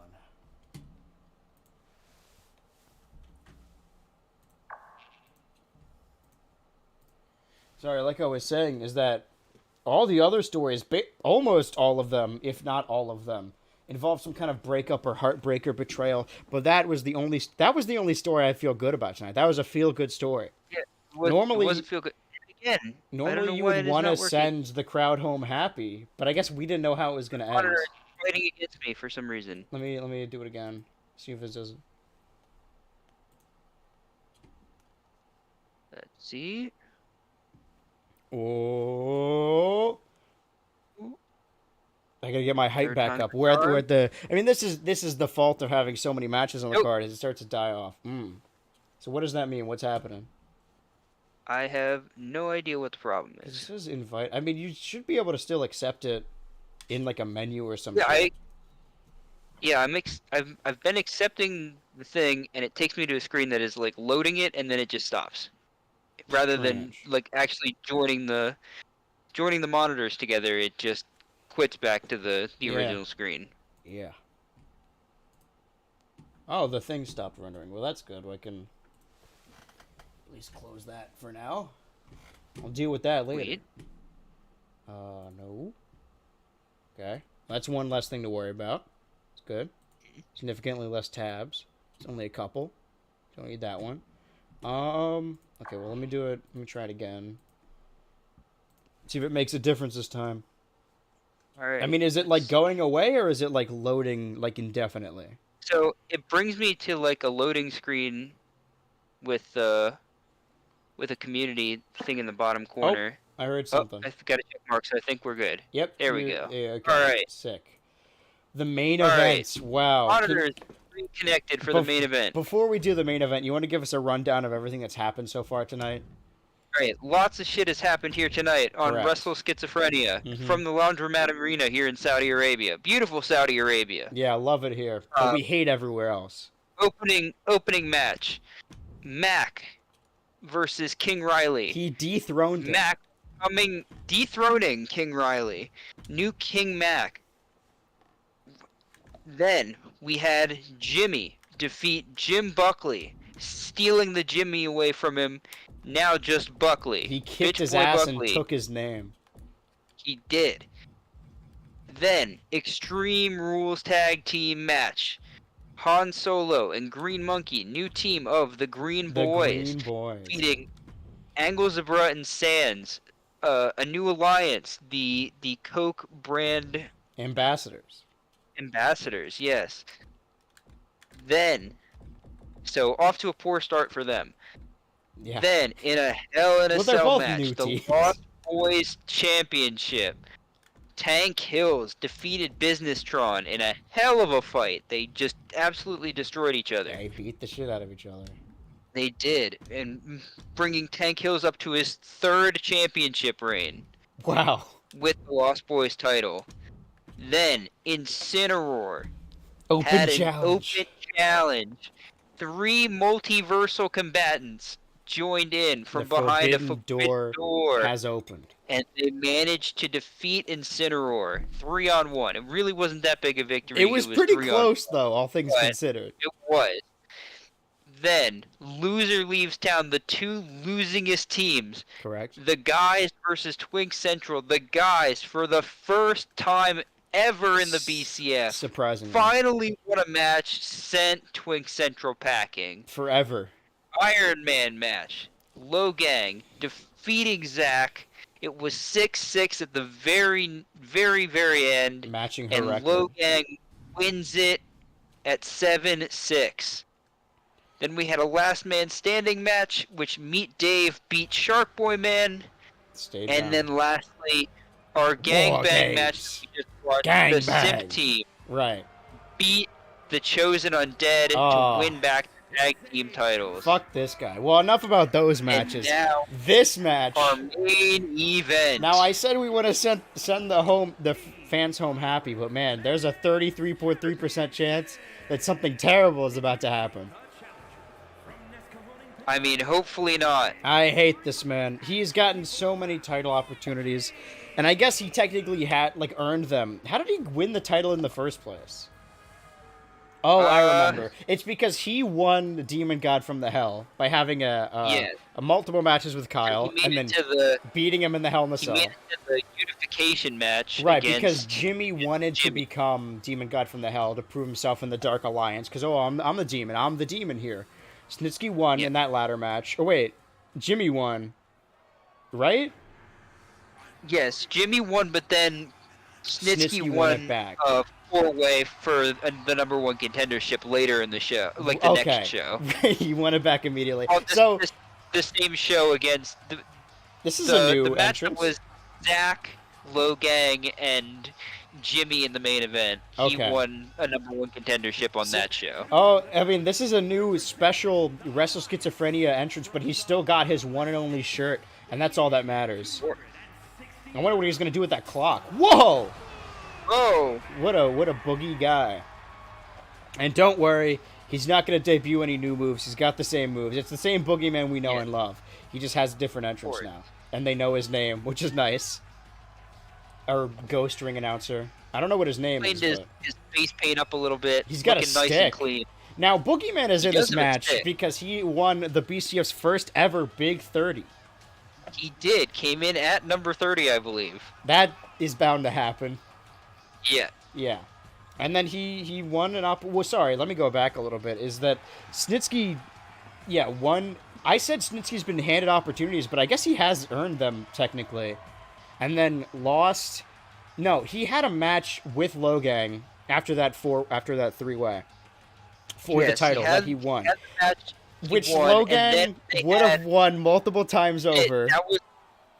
Sorry, like I was saying, is that all the other stories, almost all of them, if not all of them, involve some kind of breakup or heartbreak or betrayal. But that was the only story I feel good about tonight. That was a feel-good story. Yeah, normally it wasn't feel good. Again, normally you would want to send the crowd home happy, but I guess we didn't know how it was going to end. fighting against me for some reason. Let me do it again. See if this doesn't. Let's see. Oh. I gotta get my hype back up. We're at the. I mean, this is the fault of having so many matches on the card. Is it starts to die off. So what does that mean? What's happening? I have no idea what the problem is. It says invite. I mean, you should be able to still accept it in like a menu or something. I've been accepting the thing, and it takes me to a screen that is like loading it, and then it just stops, rather than like actually joining the monitors together. It just quits back to the original screen. Yeah. Oh, the thing stopped rendering. Well, that's good. I can at least close that for now. I'll deal with that later. Wait. No. Okay. That's one less thing to worry about. It's good. Significantly less tabs. It's only a couple. Don't need that one. Okay, well, let me do it. Let me try it again. See if it makes a difference this time. All right. I mean, is it like going away or is it like loading like indefinitely? So it brings me to like a loading screen with a community thing in the bottom corner. I heard something. I got a check mark, so I think we're good. Yep. There we go. Yeah, okay. All right. Sick. The main events. Wow. Monitors reconnected for the main event. Before we do the main event, you want to give us a rundown of everything that's happened so far tonight? All right. Lots of shit has happened here tonight on Wrestleschizophrenia from the Laundromat Arena here in Saudi Arabia. Beautiful Saudi Arabia. Yeah, I love it here. But we hate everywhere else. Opening match. Mac versus King Riley. He dethroned him. Mac dethroning King Riley. New King Mac. Then we had Jimmy defeat Jim Buckley, stealing the Jimmy away from him. Now just Buckley. He kicked his ass and took his name. He did. Then Extreme Rules Tag Team match. Han Solo and Green Monkey, new team of the Green Boys, beating Angle Zebra and Sands, a new alliance, the Coke brand ambassadors. Ambassadors, yes. Then, so off to a poor start for them. Yeah. Then, in a Hell in a Cell match, the Lost Boys Championship, Tank Hills defeated Businesstron in a hell of a fight. They just absolutely destroyed each other. They beat the shit out of each other. They did, and bringing Tank Hills up to his 3rd championship reign. Wow. With the Lost Boys title. Then, Incineroar had an open challenge. 3 multiversal combatants joined in from behind a forbidden door has opened. And they managed to defeat Incineroar 3-on-1. It really wasn't that big a victory. It was pretty close, though, all things considered. It was. Then, loser leaves town, the 2 losingest teams. Correct. The guys versus Twink Central. The guys, for the first time ever in the BCF, surprisingly, finally won a match, sent Twink Central packing. Forever. Iron Man match. Low Gang defeating Zach. It was 6-6 at the very, very, very end. Matching her and record. Low Gang wins it at 7-6. Then we had a last man standing match, which Meet Dave beat Shark Boy Man. Then lastly, our gangbang match we just watched, the Simp team. Right. Beat the Chosen Undead to win back the tag team titles. Fuck this guy. Well, enough about those matches. And now, this match, our main event. Now, I said we would have send the fans home happy, but man, there's a 33.3% chance that something terrible is about to happen. I mean, hopefully not. I hate this man. He's gotten so many title opportunities, and I guess he technically had earned them. How did he win the title in the first place? Oh, I remember. It's because he won the Demon God from the Hell by having a multiple matches with Kyle and then beating him in the Hell in the Cell. He made it to the unification match. Right, because Jimmy wanted to become Demon God from the Hell to prove himself in the Dark Alliance. Because I'm the demon. I'm the demon here. Snitsky won in that ladder match. Oh wait, Jimmy won, right? Yes, Jimmy won, but then Snitsky won it back. A 4-way for the number 1 contendership later in the show, like the next show. He won it back immediately. The same show against this is a new the match entrance. was Zach, Logang, and Jimmy in the main event. He won a number 1 contendership on that show. Oh, I mean, this is a new special Wrestleschizophrenia entrance, but he's still got his one and only shirt, and that's all that matters. Sure. I wonder what he's gonna do with that clock. Whoa! Oh! What a boogie guy. And don't worry, he's not gonna debut any new moves. He's got the same moves. It's the same boogeyman we know and love. He just has a different entrance now, and they know his name, which is nice. Our ghost ring announcer. I don't know what his name is. His face paint up a little bit. He's got a stick. Nice and clean. Now, Boogeyman is in this match because he won the BCF's first ever Big 30. He did. Came in at number 30, I believe. That is bound to happen. Yeah. Yeah. And then he won an well, sorry, let me go back a little bit. Is that Snitsky, won. I said Snitsky's been handed opportunities, but I guess he has earned them, technically. And then lost. No, he had a match with Logang after that 3-way for the title that he won. Which Logang would have won multiple times over. That was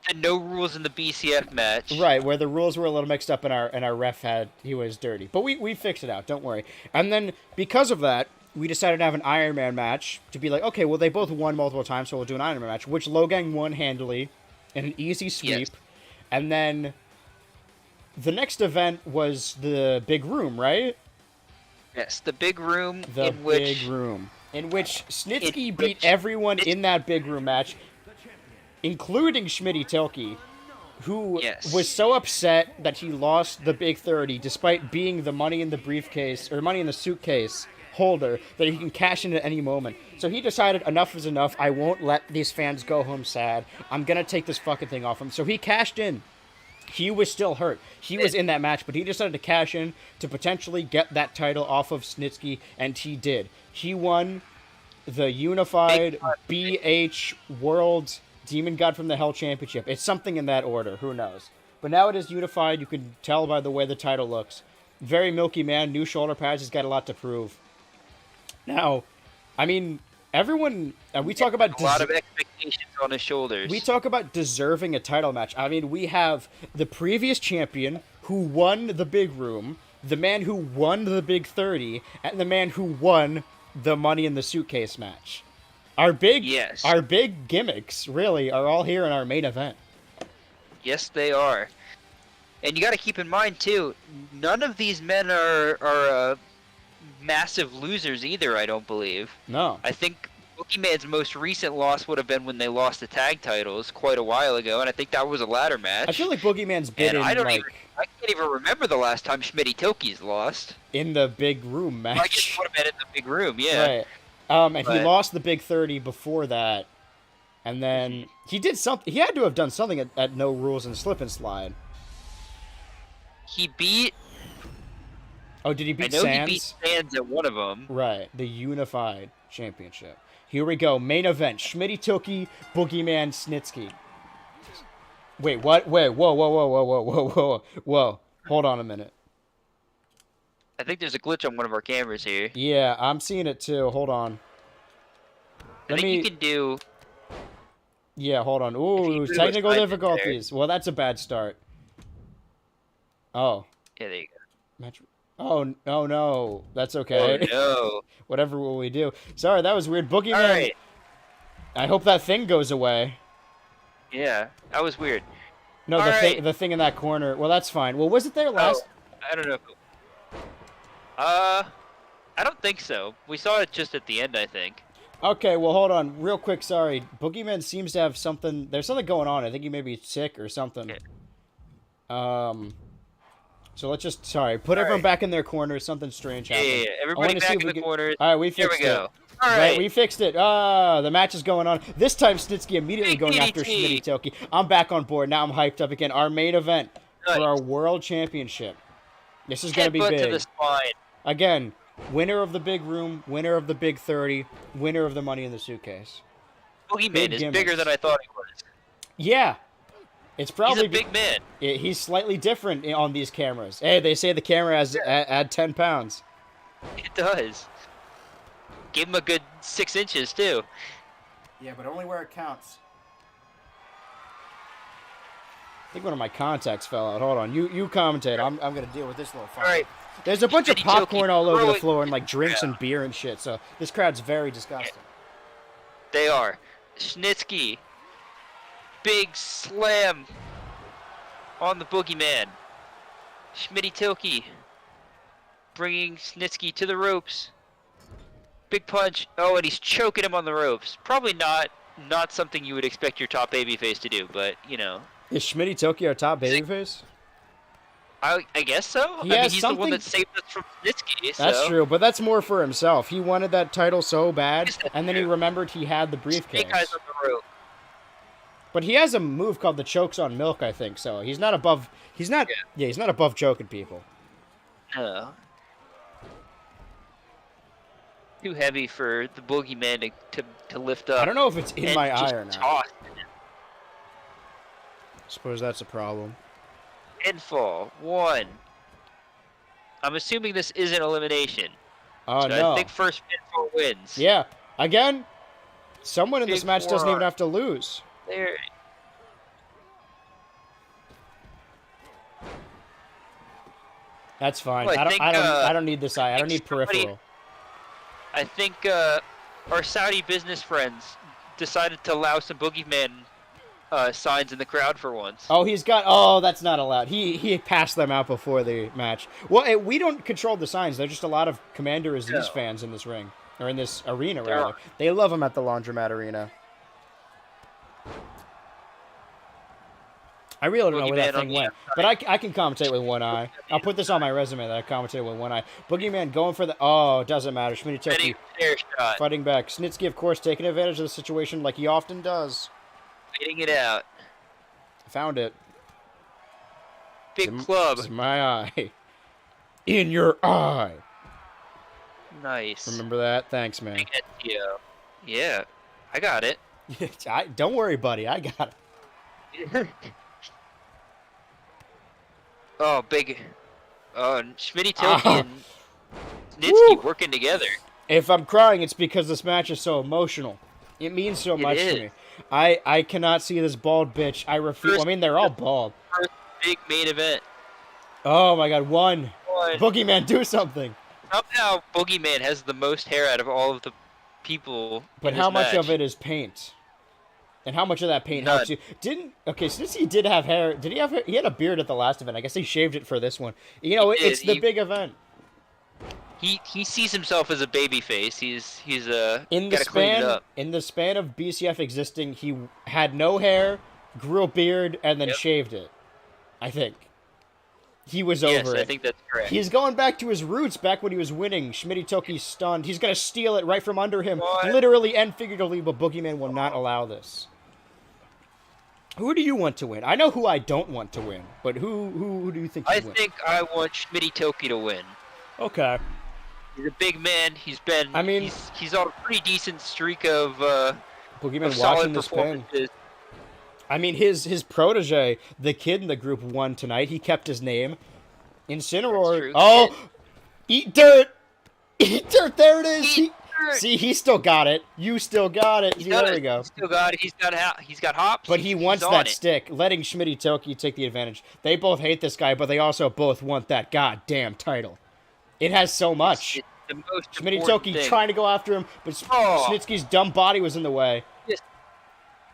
the no rules in the BCF match. Right, where the rules were a little mixed up and our ref he was dirty. But we fixed it out, don't worry. And then because of that, we decided to have an Iron Man match to be like, okay, well, they both won multiple times, so we'll do an Iron Man match, which Logang won handily in an easy sweep. Yes. And then the next event was the big room, right? Yes, the big room. In which Snitsky beat everyone in that big room match, including Schmitty Tilke, who was so upset that he lost the Big 30 despite being the money in the briefcase or money in the suitcase holder that he can cash in at any moment. So he decided enough is enough. I won't let these fans go home sad. I'm going to take this fucking thing off him. So he cashed in. He was still hurt. He was in that match, but he decided to cash in to potentially get that title off of Snitsky, and he did. He won the Unified BH World Demon God from the Hell Championship. It's something in that order. Who knows? But now it is unified. You can tell by the way the title looks. Very milky man. New shoulder pads. He's got a lot to prove. Now, I mean, everyone... we talk about... a lot of expectations on his shoulders. We talk about deserving a title match. I mean, we have the previous champion who won the big room, the man who won the Big 30, and the man who won the Money in the Suitcase match. Our big gimmicks, really, are all here in our main event. Yes, they are. And you got to keep in mind, too, none of these men are massive losers either, I don't believe. No. I think Boogeyman's most recent loss would have been when they lost the tag titles quite a while ago, and I think that was a ladder match. I feel like Boogeyman's been I can't even remember the last time Schmitty Tilke's lost. In the big room match. I guess it would have been in the big room, yeah. Right. And he lost the Big 30 before that. And then he did something. He had to have done something at No Rules and Slip and Slide. He beat... Oh, did he beat Sands? I know he beat Sands at one of them. Right. The Unified Championship. Here we go. Main event. Schmitty Tilke, Boogeyman, Snitsky. Wait, what? Wait, whoa. Hold on a minute. I think there's a glitch on one of our cameras here. Yeah, I'm seeing it too. Hold on. I think you can do... Yeah, hold on. Ooh, technical difficulties. Well, that's a bad start. Oh. Yeah, there you go. Oh, no. That's okay. Oh, no. Whatever will we do? Sorry, that was weird. Boogeyman. All right. I hope that thing goes away. Yeah, that was weird. No, the thing in that corner. Well, that's fine. Well, was it there last? I don't know. I don't think so. We saw it just at the end, I think. Okay, well, hold on. Real quick, sorry. Boogeyman seems to have something... There's something going on. I think he may be sick or something. Yeah. So let's just... Sorry. Put everyone back in their corners. Something strange happened. Yeah. Everybody back in the corners. All right, we fixed it. Here we go. All right. Right, we fixed it. The match is going on. This time, Snitsky immediately going after Schmitty Tilke. I'm back on board. Now I'm hyped up again. Our main event for our World Championship. This is going to be big. To the spine. Again, winner of the big room, winner of the Big 30, winner of the Money in the Suitcase. Boogeyman is bigger than I thought he was. Yeah. It's probably he's a big man. He's slightly different on these cameras. Hey, they say the camera has add 10 pounds. It does. Give him a good 6 inches too. Yeah, but only where it counts. I think one of my contacts fell out. Hold on. You commentate. I'm gonna deal with this little fucker. All right. There's a bunch of popcorn all over the floor and like drinks and beer and shit. So this crowd's very disgusting. They are. Snitsky. Big slam on the boogeyman. Schmitty Tilke bringing Snitsky to the ropes. Big punch. Oh, and he's choking him on the ropes. Probably not something you would expect your top babyface to do, but you know. Is Schmitty Tilke our top babyface? I guess so. I mean, he's the one that saved us from Snitsky. So. That's true, but that's more for himself. He wanted that title so bad, and then he remembered he had the briefcase. Snake eyes on the rope. But he has a move called the chokes on milk, I think. So he's not above. He's not. Yeah, he's not above choking people. No. Too heavy for the boogeyman to lift up. I don't know if it's in my eye or not. Toss. Suppose that's a problem. Pinfall 1. I'm assuming this isn't elimination. Oh so no! I think first pinfall wins. Yeah. Again, someone in this match doesn't even have to lose. There. That's fine. Well, I don't need this eye. I don't need peripheral. I think our Saudi business friends decided to allow some boogeyman signs in the crowd for once. Oh, he's got. Oh, that's not allowed. He passed them out before the match. Well, we don't control the signs. They're just a lot of Commander Aziz fans in this ring or in this arena. Rather, they love him at the Laundromat Arena. I really don't know where that thing went, but I can commentate with one eye. I'll put this on my resume that I commentated with one eye. Boogeyman going for the... Oh, it doesn't matter. Schmitty Tilke fighting back. Snitsky, of course, taking advantage of the situation like he often does. Waiting it out. Found it. Big club. It's my eye. In your eye. Nice. Remember that? Thanks, man. Yeah, I got it. Don't worry, buddy. I got it. Oh, big. Schmitty Tilke and Snitsky working together. If I'm crying, it's because this match is so emotional. It means so much to me. I cannot see this bald bitch. I refuse. I mean, they're all bald. First big main event. Oh my god, one. Boogeyman, do something. Somehow, Boogeyman has the most hair out of all of the people. But how much of it is paint? And how much of that paint helps you? Since he did have hair, did he have hair? He had a beard at the last event. I guess he shaved it for this one. You know, it's the big event. He sees himself as a baby face. He's in the gotta clean it up. In the span of BCF existing, he had no hair, grew a beard, and then shaved it. I think. He was over it. Yes, I think that's correct. He's going back to his roots, back when he was winning. Schmitty Tilke's stunned. He's going to steal it right from under him, literally and figuratively, but Boogeyman will not allow this. Who do you want to win? I know who I don't want to win, but who do you think should win? I think I want Schmitty Tilke to win. Okay. He's a big man. He's been. I mean, he's on a pretty decent streak of. Boogeyman watching this pin. I mean, his protege, the kid in the group, won tonight. He kept his name. Incineroar. Oh, eat dirt! Eat dirt! There it is. See, he still got it. You still got it. There we go. He still got it. He's got hops. But he wants that stick. Letting Schmitty Tilke take the advantage. They both hate this guy, but they also both want that goddamn title. It has so much. Schmitty Tilke trying to go after him, but Snitsky's dumb body was in the way. Just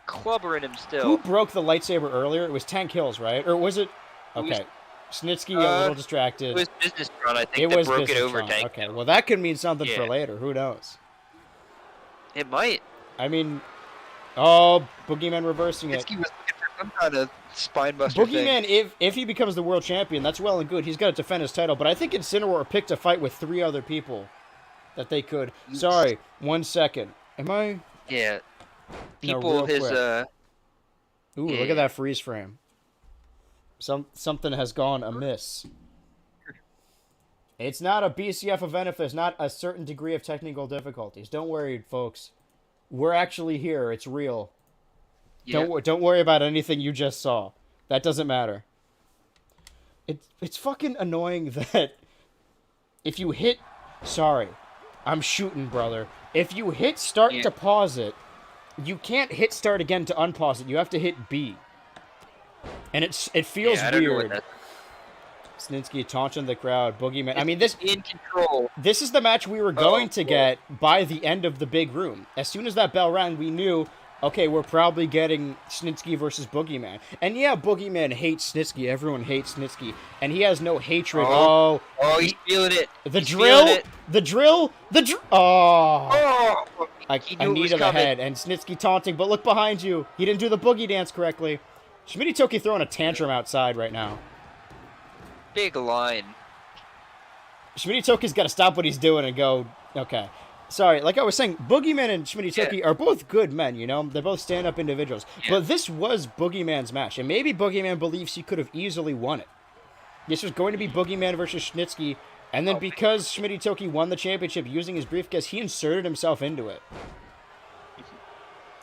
clubbering him still. Who broke the lightsaber earlier? It was Tank Hills, right? Or was it? Okay. Snitsky a little distracted. It was Business Tron, I think, that broke it over Tank. Okay, well that could mean something for later. Who knows? It might. I mean, Boogeyman reversing it. Snitsky was looking for some kind of spinebuster Boogeyman, if he becomes the world champion, that's well and good. He's got to defend his title. But I think Incineroar picked a fight with 3 other people that they could. Sorry, 1 second. Am I? Yeah. People, Ooh, look at that freeze frame. Something has gone amiss. It's not a BCF event if there's not a certain degree of technical difficulties. Don't worry, folks. We're actually here. It's real. Yep. Don't worry about anything you just saw. That doesn't matter. It's fucking annoying that if you hit... Sorry. I'm shooting, brother. If you hit start to pause it, you can't hit start again to unpause it. You have to hit B. And it feels weird. Snitsky taunting the crowd. Boogeyman. I mean, this... In control. This is the match we were going to get by the end of the big room. As soon as that bell rang, we knew... Okay, we're probably getting Snitsky versus Boogeyman. And yeah, Boogeyman hates Snitsky. Everyone hates Snitsky. And he has no hatred. Oh, he's feeling it. The drill. Oh. I needed a head. And Snitsky taunting, but look behind you. He didn't do the boogie dance correctly. Schmitty Toki throwing a tantrum outside right now. Big line. Schmitty Toki's got to stop what he's doing and go, okay. Sorry, like I was saying, Boogeyman and Schmitty Toki are both good men, you know? They're both stand-up individuals. Yeah. But this was Boogeyman's match, and maybe Boogeyman believes he could have easily won it. This was going to be Boogeyman versus Snitsky, and then because Schmitty Toki won the championship using his briefcase, he inserted himself into it.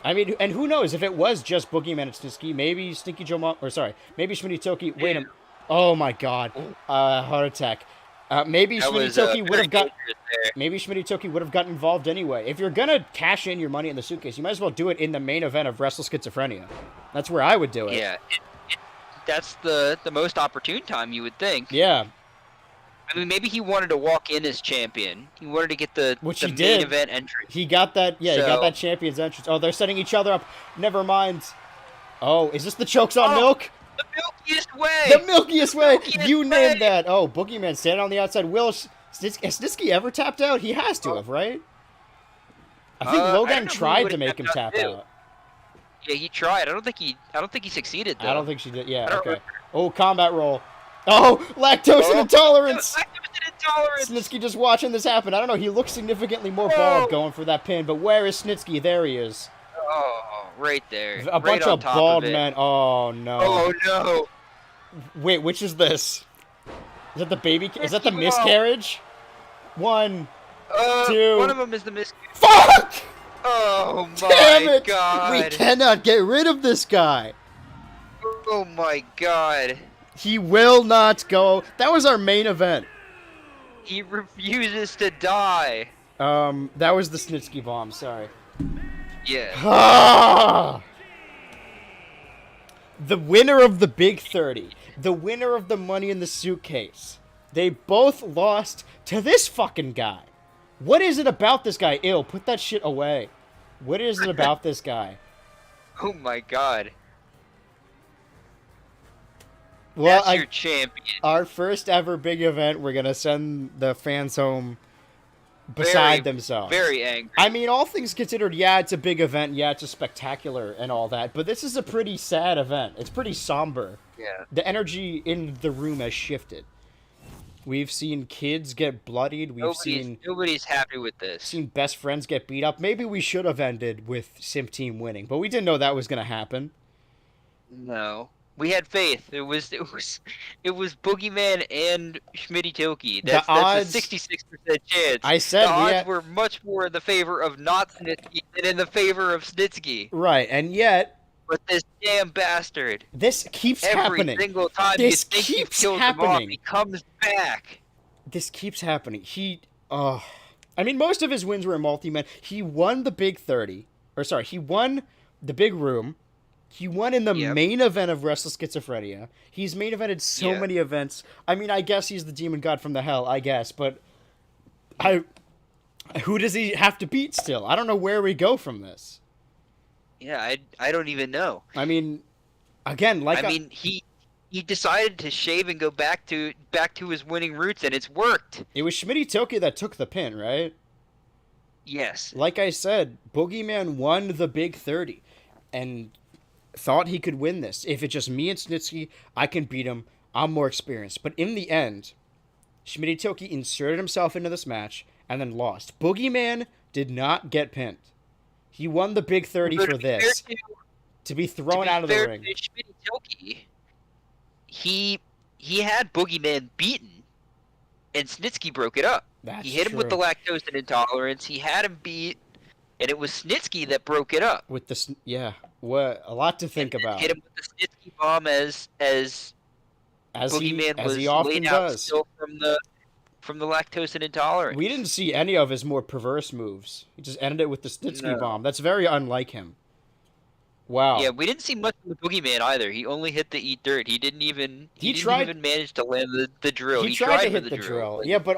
I mean, and who knows, if it was just Boogeyman and Snitsky, maybe Stinky Joe maybe Schmitty Toki, wait a minute. Oh my god, heart attack. Maybe Schmitty Toki would have got. Maybe Schmitty Toki would have gotten involved anyway. If you're gonna cash in your money in the suitcase, you might as well do it in the main event of Wrestleschizophrenia. That's where I would do it. Yeah, that's the most opportune time, you would think. Yeah. I mean, maybe he wanted to walk in as champion. He wanted to get the main event entry. He got that. Yeah, he got that champion's entrance. Oh, they're setting each other up. Never mind. Oh, is this the chokes on milk? The milkiest way! The milkiest way! You named that! Oh, Boogeyman standing on the outside. Has Snitsky ever tapped out? He has to have, right? I think Logan tried to make him tap out. Yeah, he tried. I don't think he succeeded, though. I don't think she did. Yeah, okay. Oh, combat roll. Oh, lactose intolerance! Lactose intolerance! Snitsky just watching this happen. I don't know, he looks significantly more bald going for that pin, but where is Snitsky? There he is. Oh, right there. A bunch of bald men. Oh, no. Oh, no. Wait, which is this? Is that the baby? Is that the miscarriage? 1, 2. One of them is the miscarriage. Fuck! Oh, Damn it! God. We cannot get rid of this guy. Oh, my God. He will not go. That was our main event. He refuses to die. That was the Snitsky bomb. Sorry. Yeah. The winner of the Big 30. The winner of the Money in the Suitcase. They both lost to this fucking guy. What is it about this guy? Ew, put that shit away. What is it about this guy? Oh my god. Well, that's your champion. Our first ever big event, we're going to send the fans home beside themselves. Very angry. I mean, all things considered, yeah, it's a big event. Yeah, it's a spectacular and all that. But this is a pretty sad event. It's pretty somber. Yeah. The energy in the room has shifted. We've seen kids get bloodied. Nobody's happy with this. Seen best friends get beat up. Maybe we should have ended with Simp Team winning, but we didn't know that was going to happen. No. We had faith. It was Boogeyman and Schmitty Toki. That's a 66% chance. I said the odds were much more in the favor of not Snitsky than in the favor of Snitsky. Right, and yet. But this damn bastard. This keeps happening. Every single time you think you've killed him off, he comes back. This keeps happening. I mean, most of his wins were in multi-man. He won the Big 30. He won the Big Room. He won in the main event of Wrestleschizophrenia. He's main evented so many events. I mean, I guess he's the demon god from the hell, I guess, but who does he have to beat still? I don't know where we go from this. Yeah, I don't even know. I mean, again, he decided to shave and go back to his winning roots, and it's worked. It was Schmitty Toki that took the pin, right? Yes. Like I said, Boogeyman won the Big 30, and thought he could win this. If it's just me and Snitsky, I can beat him. I'm more experienced. But in the end, Schmitty Toki inserted himself into this match and then lost. Boogeyman did not get pinned. He won the Big 30 for this. To be thrown out of the ring. Schmitty Toki, he had Boogeyman beaten, and Snitsky broke it up. He hit him with the lactose intolerance. He had him beat, and it was Snitsky that broke it up. With the What a lot to think about. Hit him with the Snitsky bomb as Boogeyman was he often laid out does. still from the lactose and intolerance. We didn't see any of his more perverse moves. He just ended it with the Snitsky bomb. That's very unlike him. Wow. Yeah, we didn't see much of the Boogeyman either. He only hit the eat dirt. He didn't even manage to land the drill. He tried to hit the drill. Yeah, but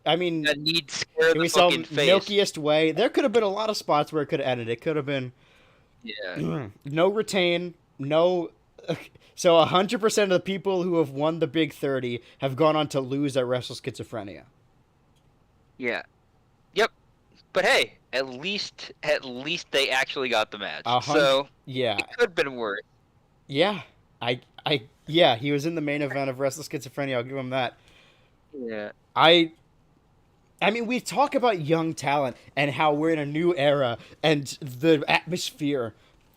that need scare the fucking face. Milkiest way. There could have been a lot of spots where it could have ended. It could have been no retain, no. So 100% of the people who have won the Big 30 have gone on to lose at Wrestleschizophrenia. Yeah. Yep. But hey, at least they actually got the match. So yeah, it could have been worse. Yeah, yeah, he was in the main event of Wrestleschizophrenia. I'll give him that. Yeah. I mean, we talk about young talent and how we're in a new era and the atmosphere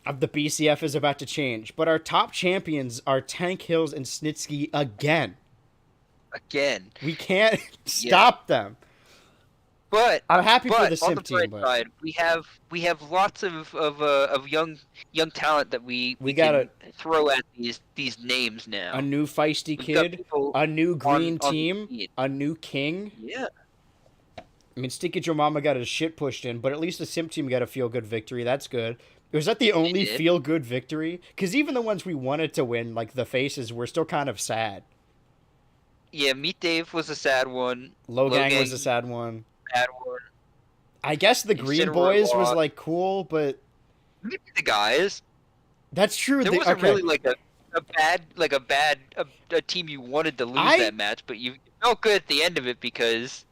of the BCF is about to change. But our top champions are Tank Hills and Snitsky again. We can't stop them. But I'm happy for the Simp team. On the bright side, we have lots of young talent that we gotta can throw at these names now. A new feisty kid, a new green team, a new king. Yeah. I mean, Sticky Joe Mama got his shit pushed in, but at least the Simp team got a feel-good victory. That's good. Was that the only feel-good victory? Because even the ones we wanted to win, like the faces, were still kind of sad. Yeah, Meet Dave was a sad one. Logang was a sad one. I guess the Green Boys was like cool, but maybe the guys. That's true. There wasn't really like a team you wanted to lose that match, but you felt good at the end of it because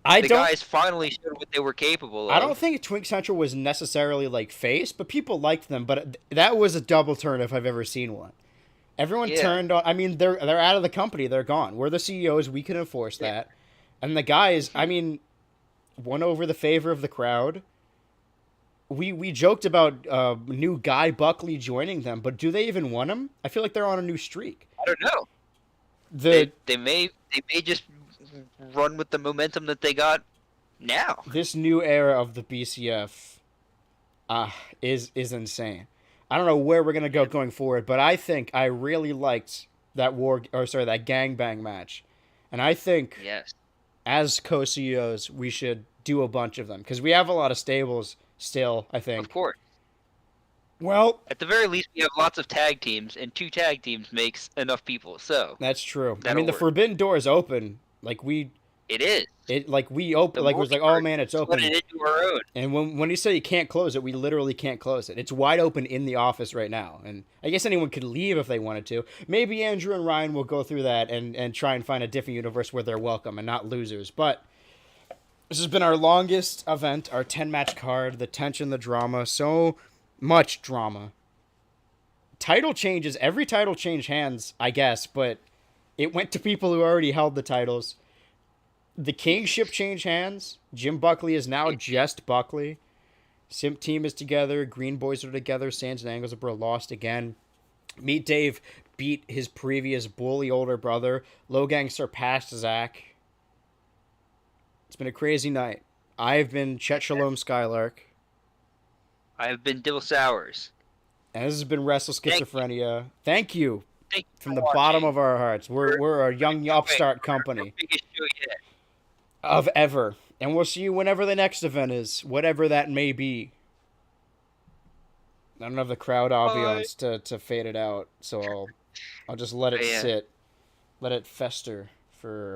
the guys finally showed what they were capable of. I don't think Twink Central was necessarily like face, but people liked them. But that was a double turn if I've ever seen one. Everyone turned on. I mean, they're out of the company. They're gone. We're the CEOs. We can enforce that. And the guys, I mean, won over the favor of the crowd. We joked about new Guy Buckley joining them, but do they even want him? I feel like they're on a new streak. I don't know. They may just run with the momentum that they got now. This new era of the BCF is insane. I don't know where we're gonna go going forward, but I think I really liked that that gangbang match, and I think as co-CEOs, we should do a bunch of them because we have a lot of stables still, I think. Of course. Well, at the very least, we have lots of tag teams, and 2 tag teams makes enough people. So that's true. I mean, the Forbidden Door is open. It is. We open. Like, it was like, oh man, it's open. It into our own. And when you say you can't close it, we literally can't close it. It's wide open in the office right now. And I guess anyone could leave if they wanted to. Maybe Andrew and Ryan will go through that and try and find a different universe where they're welcome and not losers. But this has been our longest event, our 10-match card, the tension, the drama, so much drama. Title changes. Every title changed hands, I guess, but it went to people who already held the titles. The Kingship changed hands. Jim Buckley is now just Buckley. Simp team is together. Green Boys are together. Sands and Anglesboro lost again. Meet Dave beat his previous bully older brother. Logang surpassed Zach. It's been a crazy night. I've been Chet Shalom Skylark. I have been Dill Sowers. And this has been Wrestleschizophrenia. Thank you. From the bottom of our hearts. We're a young upstart company. Of ever. And we'll see you whenever the next event is. Whatever that may be. I don't have the crowd ambiance to fade it out. So I'll just let it sit. Let it fester for